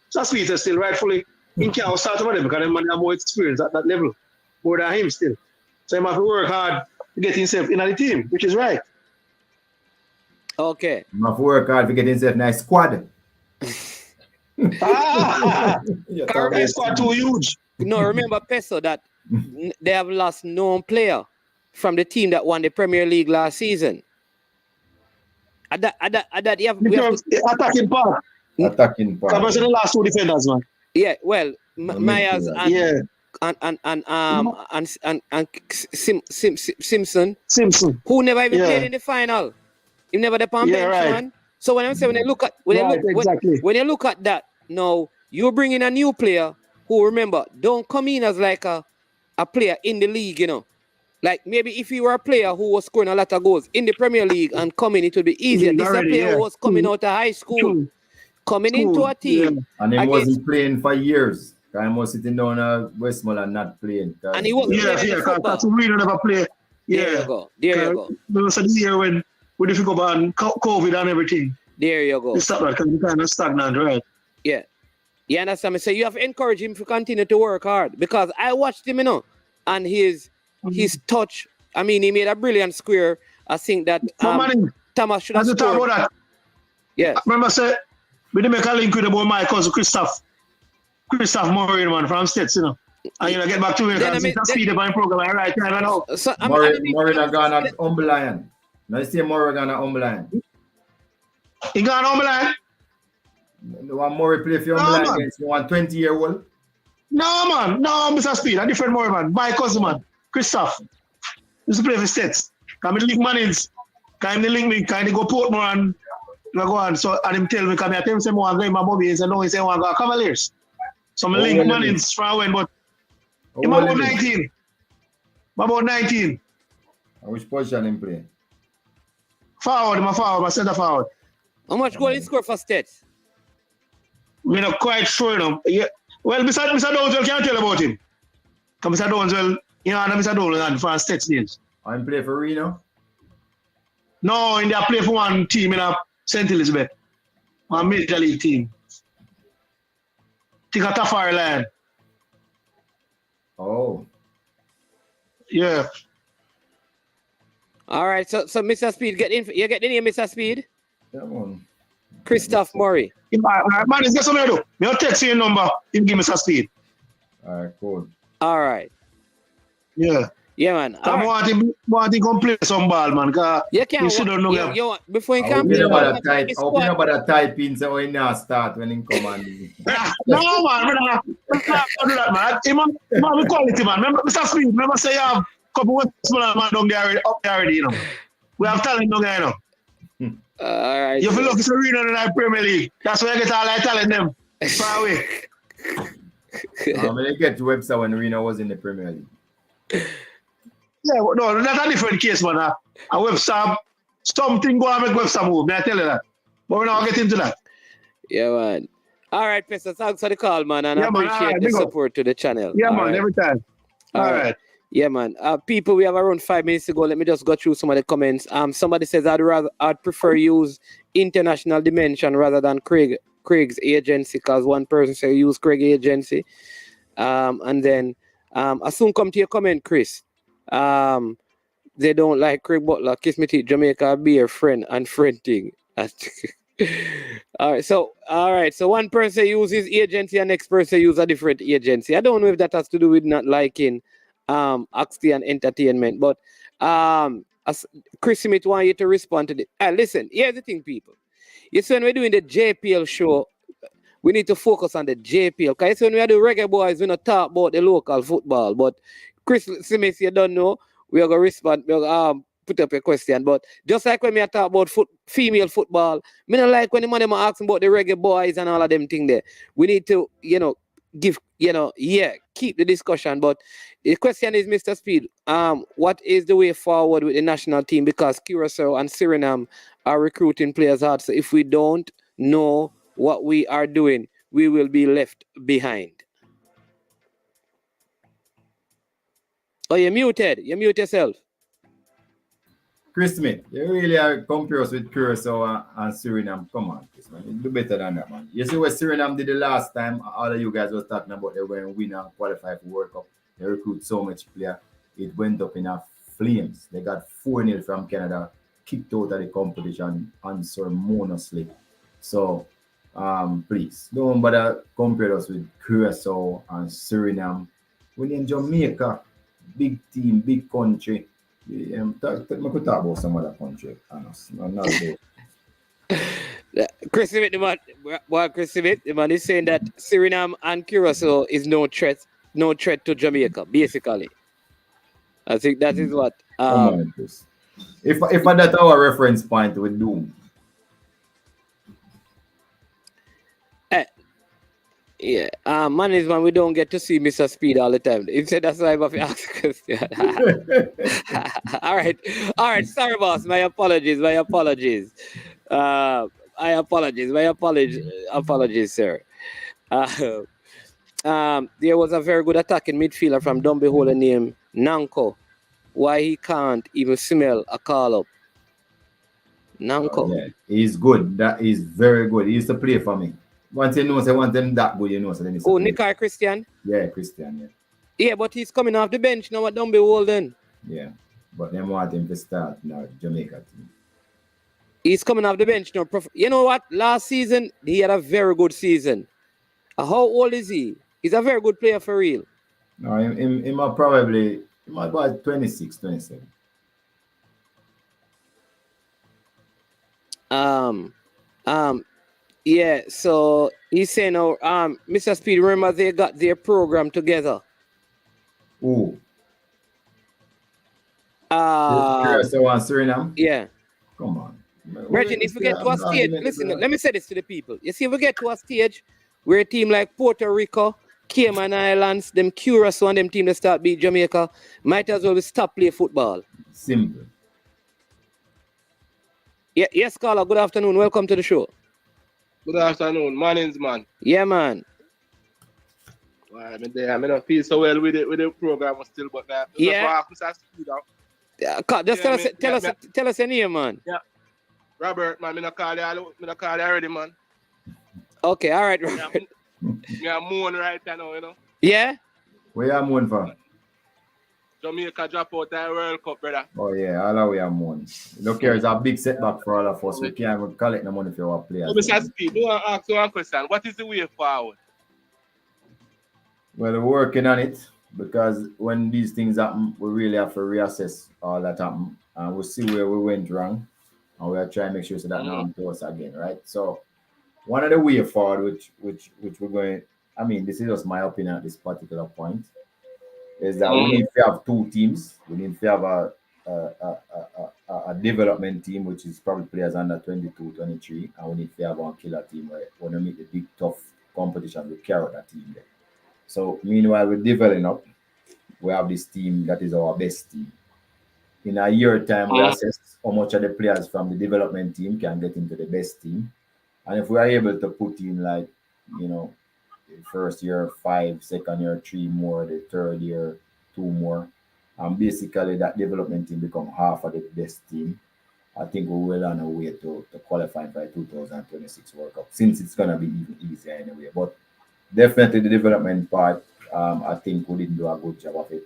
S13: So Sweet is still rightfully in can't start with him because the man have more experience at that level, more than him still. So he have to work hard to get himself in the team, which is right.
S5: Okay.
S10: He have to work hard to get himself in a squad.
S13: Caribbean squad too huge.
S5: No, remember Peso that they have lost known player from the team that won the Premier League last season. At that you have,
S13: attacking part.
S10: Attacking part.
S13: Because the last 2 defenders, man.
S5: Yeah, well, Myers and
S13: yeah.
S5: Simpson, who never even played in the final. He never the bench,
S13: right.
S5: man. So when I say when you look at when you look at that, now you bring in a new player who, remember, don't come in as like a player in the league, you know. Like maybe if you were a player who was scoring a lot of goals in the Premier League and coming, it would be easier. This is a player who was coming out of high school, coming into a team.
S10: And he wasn't playing for years. I was sitting down at Westmoreland not playing.
S5: And he wasn't playing
S13: because that's really never play. Yeah.
S5: There you go. There you go.
S13: There was a year when we difficult about COVID and everything.
S5: There you go.
S13: It's not because we kind of stagnant, right?
S5: Yeah. You understand me? So you have to encourage him to continue to work hard, because I watched him, you know, and his touch. I mean, he made a brilliant square. I think that Thomas should have scored.
S13: About that.
S5: Yeah.
S13: I remember say we didn't make a link with about my cousin Christoph Murray, man, from States, you know. And you know, get back to me because it's a speed up my program. All right, I know.
S5: So
S10: Murray not gone at Humble Lion. Now you see Murray gone at Humble Lion.
S13: He gone Humble Lion?
S10: The one Murray play for Humble Lion against one 20-year-old?
S13: No, man. No, Mr. Speed. A different Murray, man. My cousin, man. Christoph. Used to play for States. Come in the link manins. Come in link me. Kind of go Portmore and go on. So, and him tell me, come here. Tell him, say, I'm going my Bobby. He said, no, he said, I want to go Cavaliers. So, I'm link manins for a win, but I'm about 19. About 19.
S10: Which position him play?
S13: Forward, my center forward.
S5: How much goal he scored for States?
S13: We're not quite sure, you know. Yeah. Well, Mr. Downswell can't tell about him. Because Mr. Downswell, you know, Mr. Downswell for States days.
S10: I'm play for Reno?
S13: No, in there play for one team in St. Elizabeth. One major league team. Think of Tafari Lion.
S10: Oh.
S13: Yeah.
S5: All right, so Mr. Speed, you get the name, Mr. Speed?
S10: Come on.
S5: Christoph Murray.
S13: Man, is guess what I do? I'll text you your number. You give Mr. Speed.
S10: All right, cool.
S5: All right.
S13: Yeah.
S5: Yeah, man.
S13: I want him to come play some ball, man.
S5: You can't.
S13: You shouldn't know.
S5: Before you can play,
S10: I hope you know about that type in so when you start when he come and
S13: no, man. Do that, man. He have quality, man. Remember, Mr. Speed, remember say you have a couple of Westmoreland man down there up there already, you know. We have talent down there, you know.
S5: All right.
S13: You feel like it's a arena in the Premier League. That's why you get all that talent them. Far away.
S10: When you get to Webster when Reno was in the Premier League.
S13: Yeah, no, that's a different case, man. A Webster Something go on make Webster move, may I tell you that. But we're not get into that.
S5: Yeah, man. All right, Pestor, thanks for the call, man, and I
S13: Yeah, man.
S5: appreciate
S13: Alright,
S5: the
S13: big up.
S5: support to the channel.
S13: Yeah,
S5: All
S13: man,
S5: right.
S13: every time.
S5: All
S13: All
S5: right.
S13: right.
S5: Yeah, man. People, we have around 5 minutes to go. Let me just go through some of the comments. Somebody says I'd prefer use international dimension rather than Craig's agency, because one person say use Craig agency. And then I soon come to your comment, Chris. They don't like Craig Butler, Kiss Me Teeth, Jamaica, be a friend and friend thing. All right, so one person uses agency and next person use a different agency. I don't know if that has to do with not liking Oxty and entertainment, but as Chris Smith want you to respond to this. Listen, here's the thing, people. You see, when we're doing the JPL show, we need to focus on the JPL. Because when we are the Reggae Boys, we don't talk about the local football. But Chris Smith, you don't know, we are going to respond. We are put up a question. But just like when we are talk about female football, me don't like when the man asking about the Reggae Boys and all of them thing there. We need to, keep the discussion. But the question is, Mr. Speed, what is the way forward with the national team? Because Curacao and Suriname are recruiting players hard. So if we don't know what we are doing, we will be left behind. Oh, you're muted. You mute yourself.
S10: Chris Smith, you really are compare us with Curacao and Suriname. Come on, Chris, man. You do better than that, man. You see what Suriname did the last time? All of you guys was talking about they were going to win and qualify for World Cup. They recruit so much player. It went up in a flames. They got 4-0 from Canada, kicked out of the competition unceremoniously. So, please, don't bother compare us with Curacao and Suriname. We're in Jamaica, big team, big country. We could talk about some other country, honestly.
S5: Chris Smith, the man is saying that Suriname and Curacao is no threat to Jamaica, basically. I think that is what.
S10: Come on, Chris. If that's our reference point, we do.
S5: Yeah, management, we don't get to see Mr. Speed all the time. He said that's why I have to ask a question. All right. Sorry, boss. My apologies. Apologies, sir. There was a very good attacking midfielder from Dumby Hole named Nanko. Why he can't even smell a call up? Nanko.
S10: Yeah, he's good. That is very good. He used to play for me. Once you know, want them that good, you know. So then
S5: Nikai Christian?
S10: Yeah, Christian, yeah.
S5: Yeah, but he's coming off the bench now at Dumby Hole then.
S10: Yeah, but they want him to start now, Jamaica team.
S5: He's coming off the bench now. You know what? Last season, he had a very good season. How old is he? He's a very good player for real.
S10: No, he might probably, he might be 26, 27.
S5: Yeah, so he's saying now, Mr. Speed, remember they got their program together.
S10: Ooh. Curacao and Suriname?
S5: Yeah.
S10: Come on.
S5: Reggie, if we get to a stage, listen, let me say this to the people. You see, if we get to a stage where a team like Puerto Rico, Cayman Islands, them Curacao and them team that start beat Jamaica, might as well stop play football.
S10: Simple.
S5: Yeah, yes, caller. Good afternoon. Welcome to the show.
S14: Good afternoon. Mornings, man.
S5: Yeah, man.
S14: Well, I don't feel so well with the program still, but
S5: yeah. Just
S14: tell
S5: us your name, man.
S14: Yeah. Robert, man, I call you already, man.
S5: Okay, all right, Robert.
S14: Yeah, moon right now, you know.
S5: Yeah?
S10: Where you moon from?
S14: Jamaica drop out that World Cup, brother.
S10: Oh yeah, all the way I'm moon. Look here, it's a big setback for all of us. We can't even collect the money for our players.
S14: So, Mr. Speed, do I ask you one question? What is the way forward?
S10: Well, we're working on it, because when these things happen, we really have to reassess all that happened, and we'll see where we went wrong, and we'll try and make sure so that not to us again, right? So one of the way forward, which we're going, I mean, this is just my opinion at this particular point, is that we need to have two teams. We need to have a development team, which is probably players under 22, 23, and we need to have one killer team where we want to meet the big tough competition. We carry that team there. So meanwhile, we're developing up. We have this team that is our best team. in a year time, we assess how much of the players from the development team can get into the best team. And if we are able to put in like, you know, the first year 5, second year 3 more, the third year 2 more, and basically that development team become half of the best team, I think we will on a way to qualify by 2026 World Cup, since it's gonna be even easier anyway. But definitely the development part, I think we didn't do a good job of it.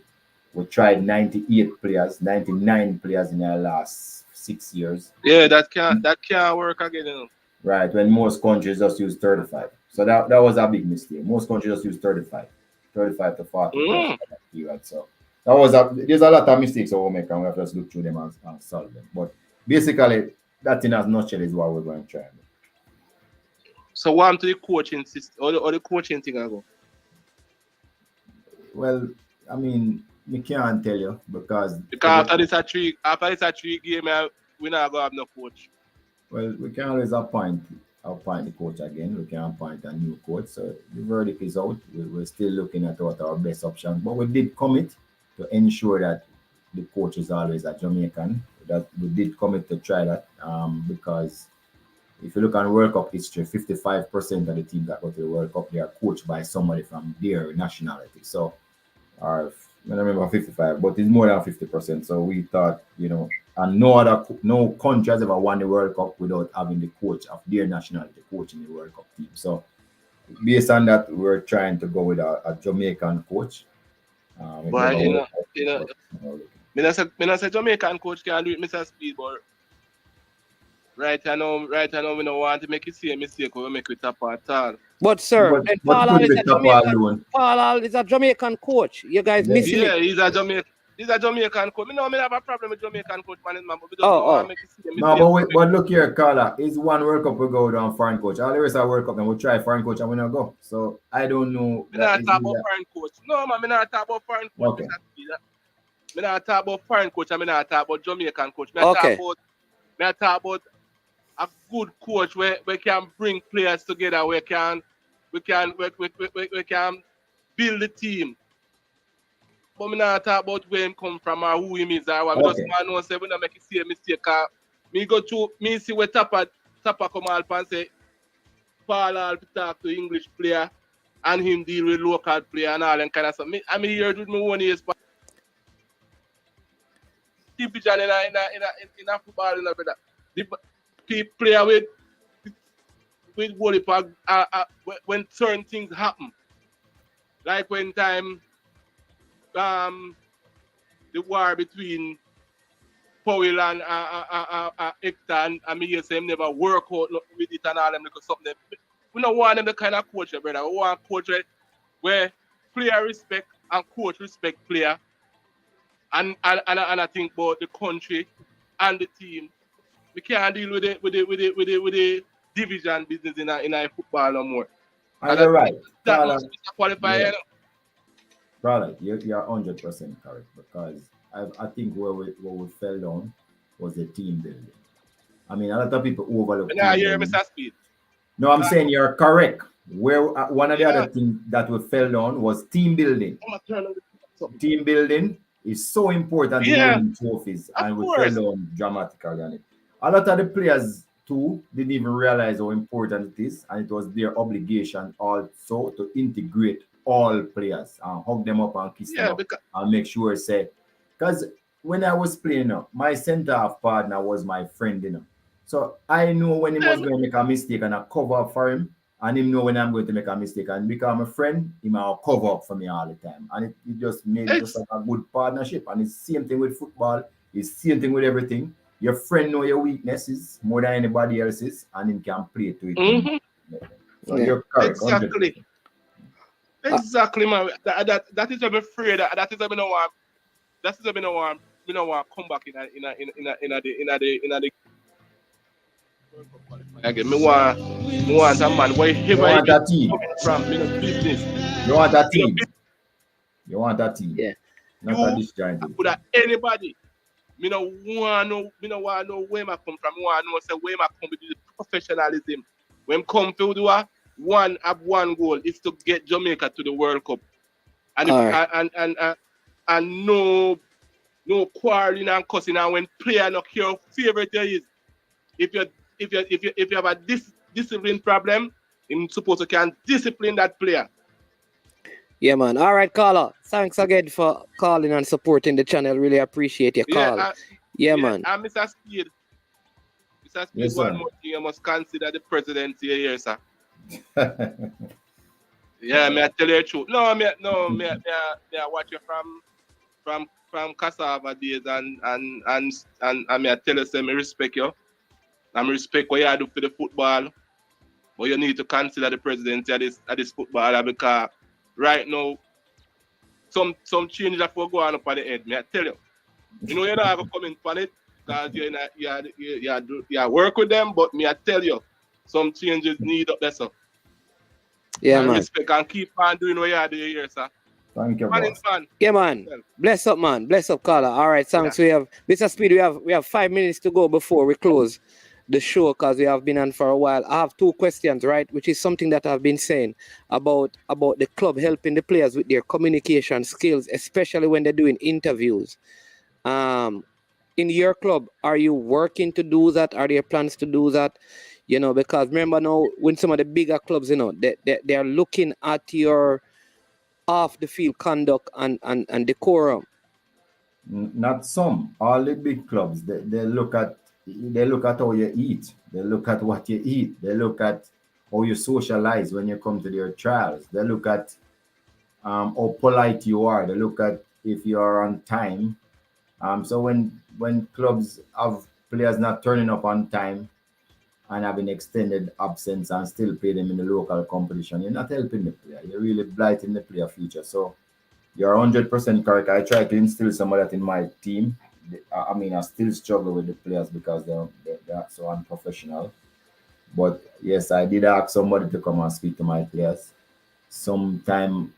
S10: We tried 98 players, 99 players in our last 6 years.
S14: Yeah, that can't work again, you know.
S10: Right, when most countries just use 35. So that was a big mistake. Most countries just use 35 to 40 players for that period. So there's a lot of mistakes that we make, and we have to just look through them and solve them. But basically, that in as nutshell is what we're going to try.
S14: So what happened to the coaching system or the coaching thing I go?
S10: Well, I mean, we can't tell you because
S14: after this a three game, we not gonna have no coach.
S10: Well, we can always appoint the coach again. We can appoint a new coach. So the verdict is out. We're still looking at what our best options. But we did commit to ensure that the coach is always a Jamaican. That we did commit to try that because if you look at World Cup history, 55% of the teams that go to the World Cup, they are coached by somebody from their nationality. So, I don't remember 55, but it's more than 50%. So we thought, and no country has ever won the World Cup without having the coach of their nationality coaching the World Cup team. So based on that, we're trying to go with a Jamaican coach.
S14: But me not say Jamaican coach can do it, Mr. Speed, but right I know we don't want to make it see a mistake or make it top at all.
S5: But sir, Paul Hall is a Jamaican coach. You guys missing it.
S14: Yeah, he's a Jamaican coach. Me have a problem with Jamaican coach management, but we don't want to make it see a mistake.
S10: But look here, Carla, it's one World Cup we go down foreign coach. All the rest of World Cup and we try foreign coach and we not go. So I don't know.
S14: Me not talk about foreign coach. No man, me not talk about foreign coach.
S10: Okay.
S14: Me not talk about foreign coach and me not talk about Jamaican coach. Me talk about a good coach where we can bring players together, we can build the team. But me not talk about where him come from or who him is or what.
S10: Okay.
S14: Me just know say we not make it see a mistake. Me go to me see where Tapper come out and say Paul Hall talk to English player and him deal with local player and all and kind of stuff. I mean here with me 1 year division in a football in a brother. The player with goalkeeper when certain things happen, like when time the war between Powell and Hector and me say him never work out with it and all them because something. We don't want them the kind of coach, brother. We want coach where player respect and coach respect player, and I think about the country and the team. We can't deal with the division business in a football no more.
S10: And you're right.
S14: That must be a qualifier.
S10: Yeah. Brother, you're 100% correct because I think where we fell down was the team building. I mean, a lot of people overlook.
S14: I hear Mr. Speed.
S10: No, I'm saying you're correct. Where one of the other things that we fell down was team building. Team building is so important in winning trophies, and we fell down dramatically on it. A lot of the players too didn't even realize how important it is, and it was their obligation also to integrate all players and hug them up and kiss them up and make sure because when I was playing, my center half partner was my friend, so I know when he was going to make a mistake and I cover up for him, and him know when I'm going to make a mistake, and become a friend, he might cover up for me all the time, and it just made just like a good partnership. And it's the same thing with football, it's the same thing with everything. Your friend know your weaknesses more than anybody else's, and him can play to it.
S14: Mm-hmm.
S10: So you're correct.
S14: Exactly, man. That is what I'm afraid. That is what I don't want. That is what I don't want. We don't want to come back in the. Again, me want a man wherever he coming from. Business.
S10: You want that team. You want that team.
S5: Yeah.
S10: Not a disjointed.
S14: Put anybody. Me no want to know where I come from. Me want to know say where I come with the professionalism. When come to do one goal is to get Jamaica to the World Cup, and no no quarreling and cussing, and when player not your favorite is. If you have a discipline problem, you're supposed to can discipline that player.
S5: Yeah, man. All right, caller. Thanks again for calling and supporting the channel. Really appreciate your call. Yeah, man.
S14: And Mr. Speed,
S10: Yes,
S14: one
S10: sir.
S14: more thing, you must consider the presidency here, sir. Yeah, me I tell you the truth. No, me watch you from cassava days and me I tell you, say me respect you. And me respect what you do for the football. But you need to consider the presidency of this footballer, because right now some changes have to go on up on the head. Me I tell you. You know, you don't have to come in on it because you work with them, but me I tell you, some changes need up there, sir.
S5: Yeah,
S14: and
S5: man.
S14: Respect and keep on doing what you do here, sir.
S10: Thank you,
S14: Man
S10: boss.
S14: is fun.
S5: Yeah, man. Bless up, man. Bless up, caller. All right, thanks. We have Mr. Speed. We have 5 minutes to go before we close the show because we have been on for a while. I have 2 questions, right? Which is something that I've been saying about the club helping the players with their communication skills, especially when they're doing interviews. In your club, are you working to do that? Are there plans to do that? You know, because remember now, when some of the bigger clubs, you know, they are looking at your off the field conduct and decorum.
S10: Not some. All the big clubs, they look at how you eat. They look at what you eat. They look at how you socialize when you come to their trials. They look at how polite you are. They look at if you are on time. So when clubs have players not turning up on time and having extended absence and still play them in the local competition, you're not helping the player. You're really blighting the player future. So you're 100% correct. I try to instill some of that in my team. I mean, I still struggle with the players because they're so unprofessional. But yes, I did ask somebody to come and speak to my players. Sometime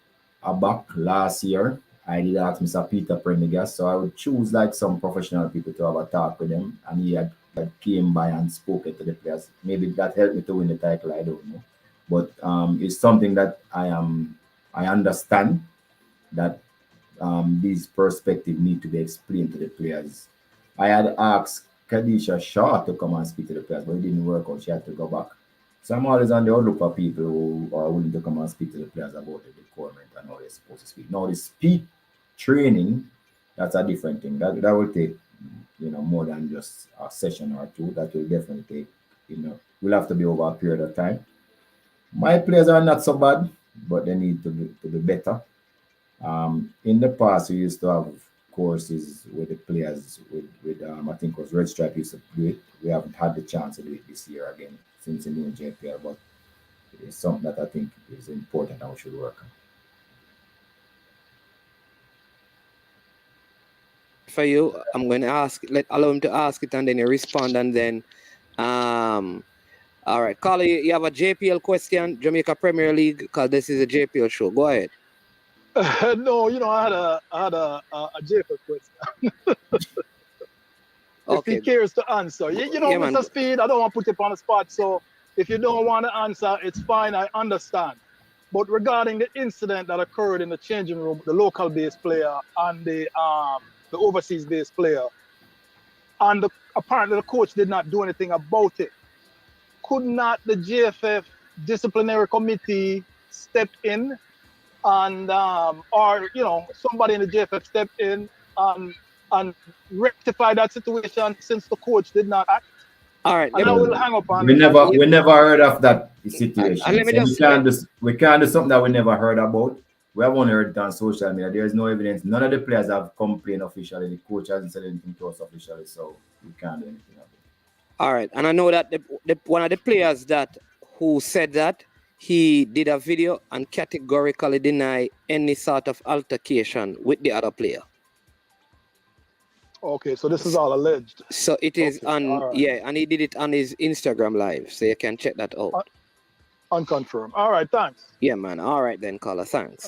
S10: back last year, I did ask Mr. Peter Prendergast, so I would choose like some professional people to have a talk with them, and he had came by and spoke to the players. Maybe that helped me to win the title. I don't know, but it's something that I understand that these perspectives need to be explained to the players. I had asked Kadisha Shaw to come and speak to the players, but it didn't work out. She had to go back. So I'm always on the outlook for people who are willing to come and speak to the players about the decorum and how they're supposed to speak. Now, the speed training, that's a different thing. That will take, more than just a session or 2. That will definitely take, will have to be over a period of time. My players are not so bad, but they need to be better. In the past, we used to have courses with the players with I think it was Red Stripe used to do it. We haven't had the chance to do it this year again since the new JPL, but it's something that I think is important and we should work on.
S5: For you, I'm going to allow him to ask it and then you respond and then, all right. Carly, you have a JPL question, Jamaica Premier League, because this is a JPL show. Go ahead.
S15: No, I had a JPL question. If he cares to answer. Mr. Man. Speed, I don't want to put you on the spot, so if you don't want to answer, it's fine, I understand. But regarding the incident that occurred in the changing room, the local based player and the overseas based player, and apparently the coach did not do anything about it. Could not the GFF disciplinary committee step in and or somebody in the GFF step in and rectify that situation since the coach did not act?
S5: All right.
S15: And I will hang up on
S10: we never heard of that situation. We can't do something that we never heard about. We have only heard it on social media. There is no evidence. None of the players have complained officially. The coach hasn't said anything to us officially, so we can't do anything about it.
S5: All right. And I know that one of the players who said that, he did a video and categorically denied any sort of altercation with the other player.
S15: Okay, so this is all alleged.
S5: So it is and he did it on his Instagram live, so you can check that out.
S15: Unconfirmed. All right, thanks.
S5: Yeah, man. All right then, caller. Thanks.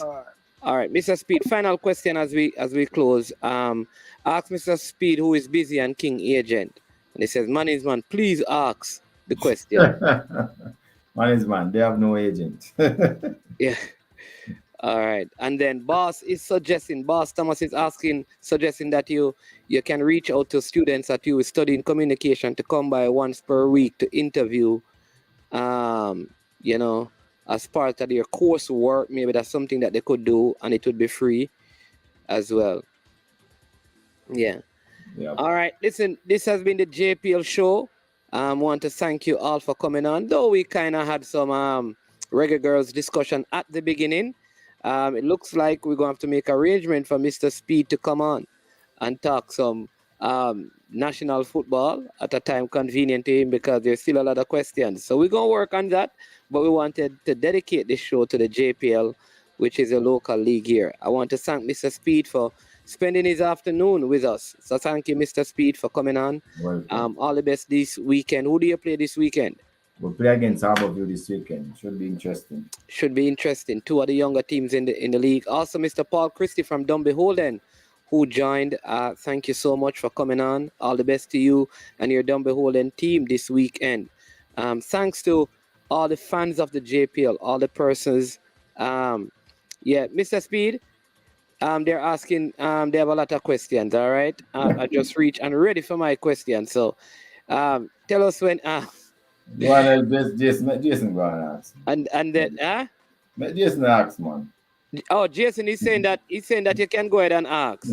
S15: All
S5: right, Mr. Speed. Final question as we close. Ask Mr. Speed, who is busy and King agent, and he says, "Man, please ask the question."
S10: Man, they have no agent.
S5: Yeah. All right. And then Boss Thomas is suggesting that you can reach out to students that you study in communication to come by once per week to interview, you know, as part of your coursework. Maybe that's something that they could do and it would be free as well. Yeah.
S10: Yep.
S5: All right. Listen, this has been the JPL show. Want to thank you all for coming on. Though we kind of had some Reggae Girls discussion at the beginning. It looks like we're going to have to make arrangement for Mr. Speed to come on and talk some national football at a time convenient to him because there's still a lot of questions. So we're going to work on that. But we wanted to dedicate this show to the JPL, which is a local league here. I want to thank Mr. Speed for spending his afternoon with us. So thank you, Mr. Speed, for coming on. All the best this weekend. Who do you play this weekend?
S10: We'll play against Harborview this weekend. Should be interesting.
S5: Should be interesting. Two of the younger teams in the league. Also, Mr. Paul Christie from Dunby Holden, who joined. Thank you so much for coming on. All the best to you and your Dunby Holden team this weekend. Thanks to all the fans of the JPL, all the persons. Mr. Speed, they're asking, they have a lot of questions, all right? I just reached and ready for my question. So tell us when...
S10: Go on, Jason go on ask.
S5: And then,
S10: Let Jason ask, man.
S5: Oh, Jason is saying that you can go ahead and ask.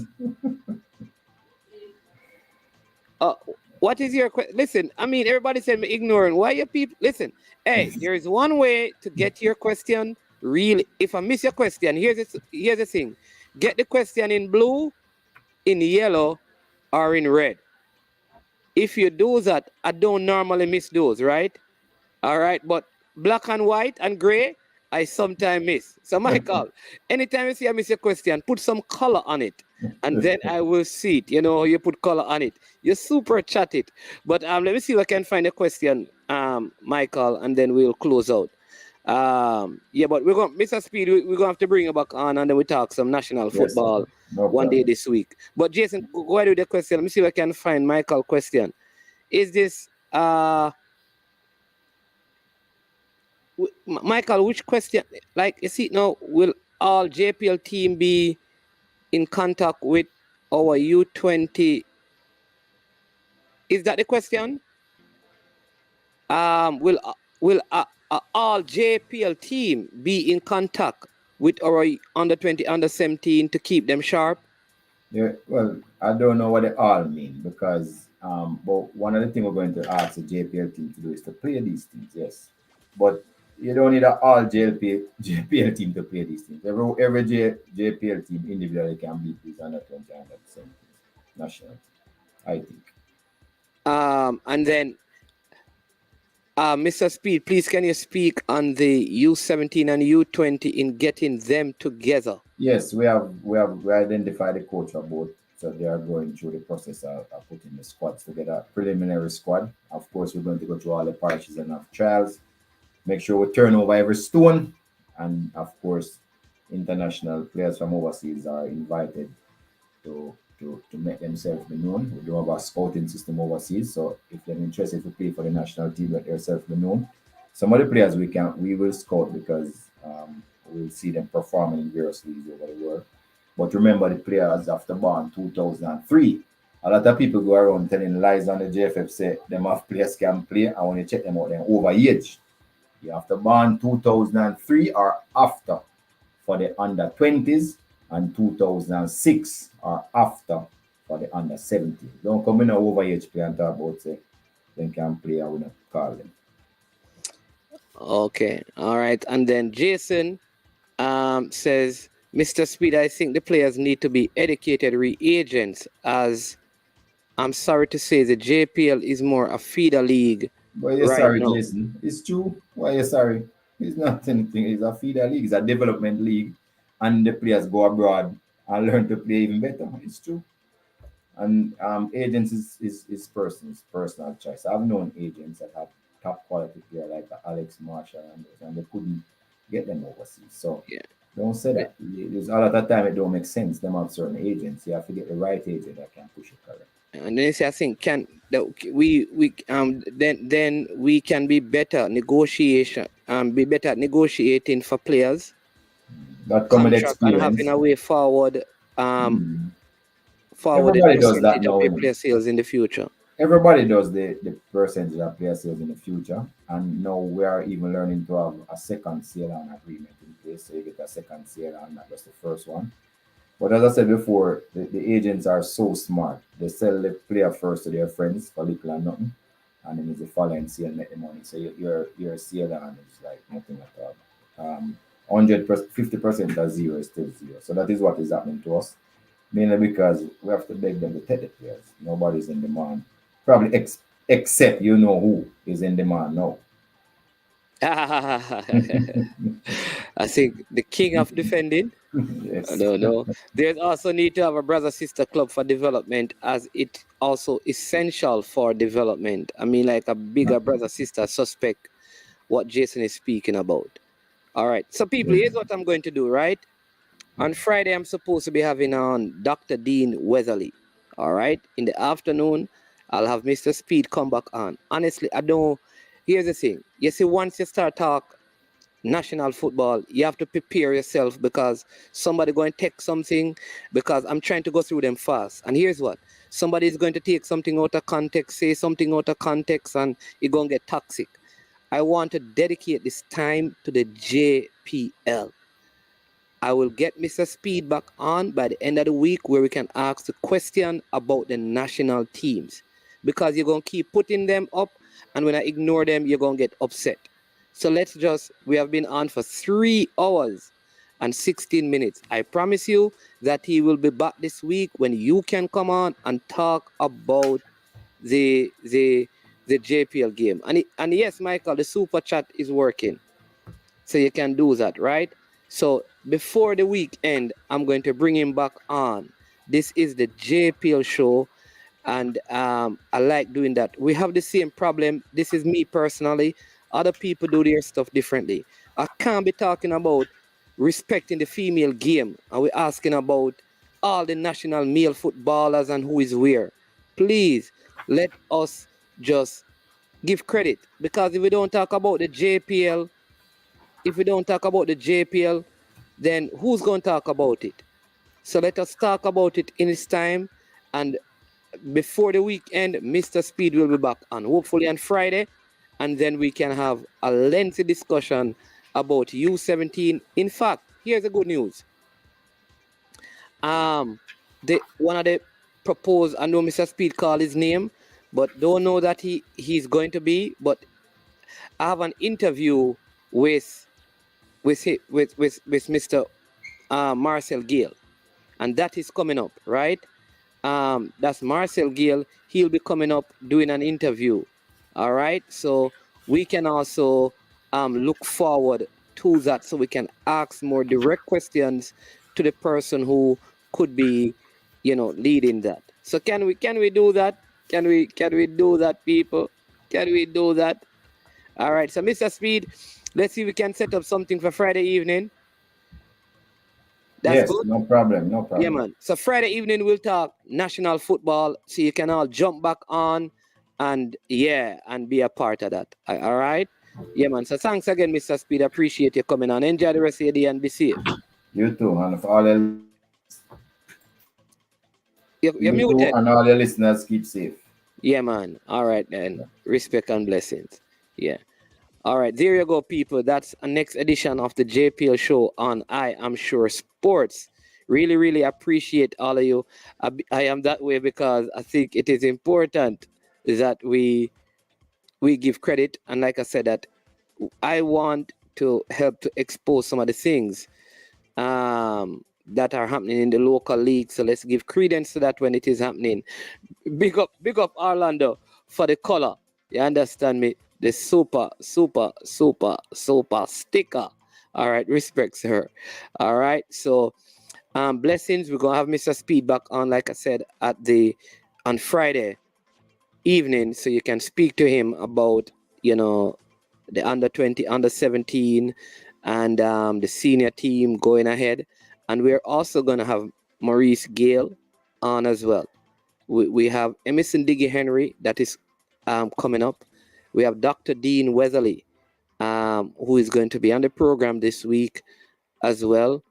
S5: What is your question? Listen, I mean, everybody said me ignoring. Why you people? Listen, hey, there is one way to get your question. Really, if I miss your question, here's the thing: get the question in blue, in yellow, or in red. If you do that, I don't normally miss those, right? All right, but black and white and gray, I sometimes miss. So, Michael, anytime you see I miss a question, put some color on it, and then I will see it. You know, you put color on it. You super chat it. But let me see if I can find a question, Michael, and then we'll close out. But we're going, Mr. Speed, we're going to have to bring you back on, and then we talk some national football one day this week. But Jason, go ahead with the question. Let me see if I can find Michael's question. Is this Michael, which question, like you see now, will all JPL team be in contact with our U20? Is that the question? Will all JPL team be in contact with our under 20, under 17 to keep them sharp?
S10: Yeah, well, I don't know what they all mean because but one of the things we're going to ask the JPL team to do is to play these things, yes. But you don't need an all JPL team to play these things. Every JPL team individually can beat these under 20 and under 17 national, I think.
S5: And then Mr. Speed, please can you speak on the U17 and U20 in getting them together?
S10: Yes, we identified the coach for both. So they are going through the process of putting the squads together, preliminary squad. Of course, we're going to go through all the parishes and have trials, make sure we turn over every stone. And of course, international players from overseas are invited to make themselves be known. We do have a scouting system overseas. So if they're interested to play for the national team, let themselves be known. Some of the players we will scout because we'll see them performing in various leagues over the world. But remember the players after born 2003. A lot of people go around telling lies on the JFF say them have players can play and when you check them out, they're overage. You have to born 2003 or after for the under 20s and 2006 or after for the under 70s. Don't come in an overage player and talk about say they can play and we don't call them.
S5: Okay, all right. And then Jason says, Mr. Speed, I think the players need to be educated reagents as I'm sorry to say the JPL is more a feeder league.
S10: But you're sorry, now. Jason. It's true. Why you're sorry? It's not anything. It's a feeder league. It's a development league. And the players go abroad and learn to play even better. It's true. And agents is personal choice. I've known agents that have top quality player like Alex Marshall and they couldn't get them overseas. So don't say that. There's a lot of time it don't make sense. Them have certain agents. You have to get the right agent that can push it correct.
S5: And then I think then we can be better negotiating for players.
S10: That come with
S5: contract and
S10: experience.
S5: having a way forward, forward the
S10: Everybody does that
S5: percentage of
S10: now.
S5: your
S10: innit?
S5: player sales in the future.
S10: Everybody does the percentage of player sales in the future, and now we are even learning to have a second sale on agreement in place, so you get a second sale on, not just the first one. But as I said before, the agents are so smart. They sell the player first to their friends for little and nothing, and then it's the following sale make the money. So your sale on is like nothing at all. 100%, 50% of zero is still zero. So that is what is happening to us, mainly because we have to beg them to take the players. Nobody's in demand. Probably except you know who is in demand now.
S5: I think the king of defending.
S10: Yes.
S5: No. There's also need to have a brother sister club for development, as it also essential for development. I mean, like a bigger brother sister suspect what Jason is speaking about. All right. So people, here's what I'm going to do, right? On Friday, I'm supposed to be having on Dr. Dean Weatherly. All right. In the afternoon, I'll have Mr. Speed come back on. Honestly, I don't. Here's the thing. You see, once you start talk national football, you have to prepare yourself, because somebody going to take something, because I'm trying to go through them fast. And here's what. Somebody is going to take something out of context, say something out of context, and it's going to get toxic. I want to dedicate this time to the JPL. I will get Mr. Speed back on by the end of the week, where we can ask the question about the national teams, because you're going to keep putting them up, and when I ignore them, you're going to get upset. So we have been on for 3 hours and 16 minutes. I promise you that he will be back this week when you can come on and talk about the JPL game. And yes, Michael, the super chat is working. So you can do that, right? So before the weekend, I'm going to bring him back on. This is the JPL show, and I like doing that. We have the same problem. This is me personally. Other people do their stuff differently. I can't be talking about respecting the female game, and we're asking about all the national male footballers and who is where. Please let us just give credit, because if we don't talk about the JPL, then who's going to talk about it? So let us talk about it in its time, and before the weekend, Mr. Speed will be back on, hopefully on Friday, and then we can have a lengthy discussion about U17. In fact, here's the good news. One of the proposed, I know Mr. Speed called his name, but don't know that he's going to be. But I have an interview with Mr. Marcel Gill, and that is coming up, right? That's Marcel Gill. He'll be coming up doing an interview. All right. So we can also look forward to that, so we can ask more direct questions to the person who could be, leading that. So can we do that? Can we do that, people? Can we do that? All right. So Mr. Speed, let's see if we can set up something for Friday evening. That's
S10: yes,
S5: good.
S10: no problem.
S5: Yeah, man. So Friday evening we'll talk national football, so you can all jump back on and be a part of that. All right? Yeah, man. So thanks again, Mr. Speed. Appreciate you coming on. Enjoy the rest of your day and be safe.
S10: You too, and for all the
S5: You're muted.
S10: and all your listeners, keep safe.
S5: Yeah, man. All right, then. Respect and blessings. Yeah. All right, there you go, people. That's a next edition of the JPL show on I Am Sure Sports. Really, really appreciate all of you. I am that way because I think it is important that we give credit. And like I said, that I want to help to expose some of the things that are happening in the local league. So let's give credence to that when it is happening. Big up Orlando for the color. You understand me? The super sticker. All right, respect, sir. All right, so blessings. We're gonna have Mr. Speed back on, like I said, on Friday evening, so you can speak to him about the under 20, under 17, and the senior team going ahead. And we're also gonna have Maurice Gale on as well. We have Emerson Diggy Henry that is coming up. We have Dr. Dean Weatherly, who is going to be on the program this week. as well.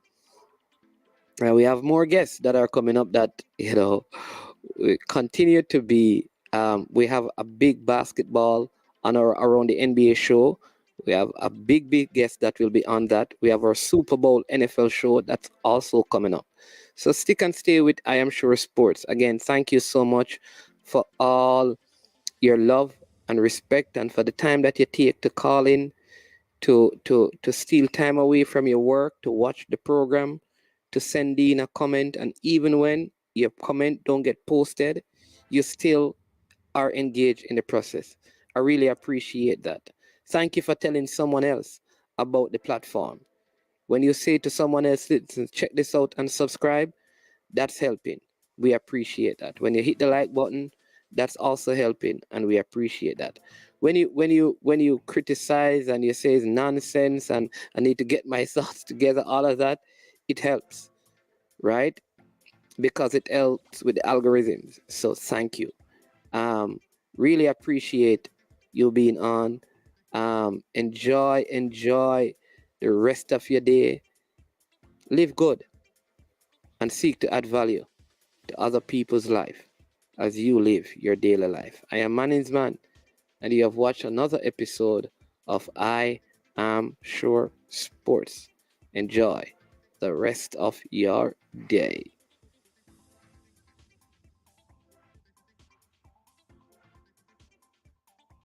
S5: And we have more guests that are coming up that, we continue to be, we have a big basketball on around the NBA show. We have a big guest that will be on that. We have our Super Bowl NFL show that's also coming up. So stick and stay with I Am Sure Sports. Again, thank you so much for all your love and respect and for the time that you take to call in, to steal time away from your work, to watch the program, to send in a comment. And even when your comment don't get posted, you still are engaged in the process. I really appreciate that. Thank you for telling someone else about the platform. When you say to someone else, "Listen, check this out and subscribe," that's helping. We appreciate that. When you hit the like button, that's also helping, and we appreciate that. When you criticize and you say it's nonsense and I need to get my thoughts together, all of that, it helps, right? Because it helps with the algorithms. So thank you. Really appreciate you being on. Enjoy the rest of your day. Live good and seek to add value to other people's life as you live your daily life. I am Manning's Man, and you have watched another episode of I Am Sure Sports. Enjoy the rest of your day.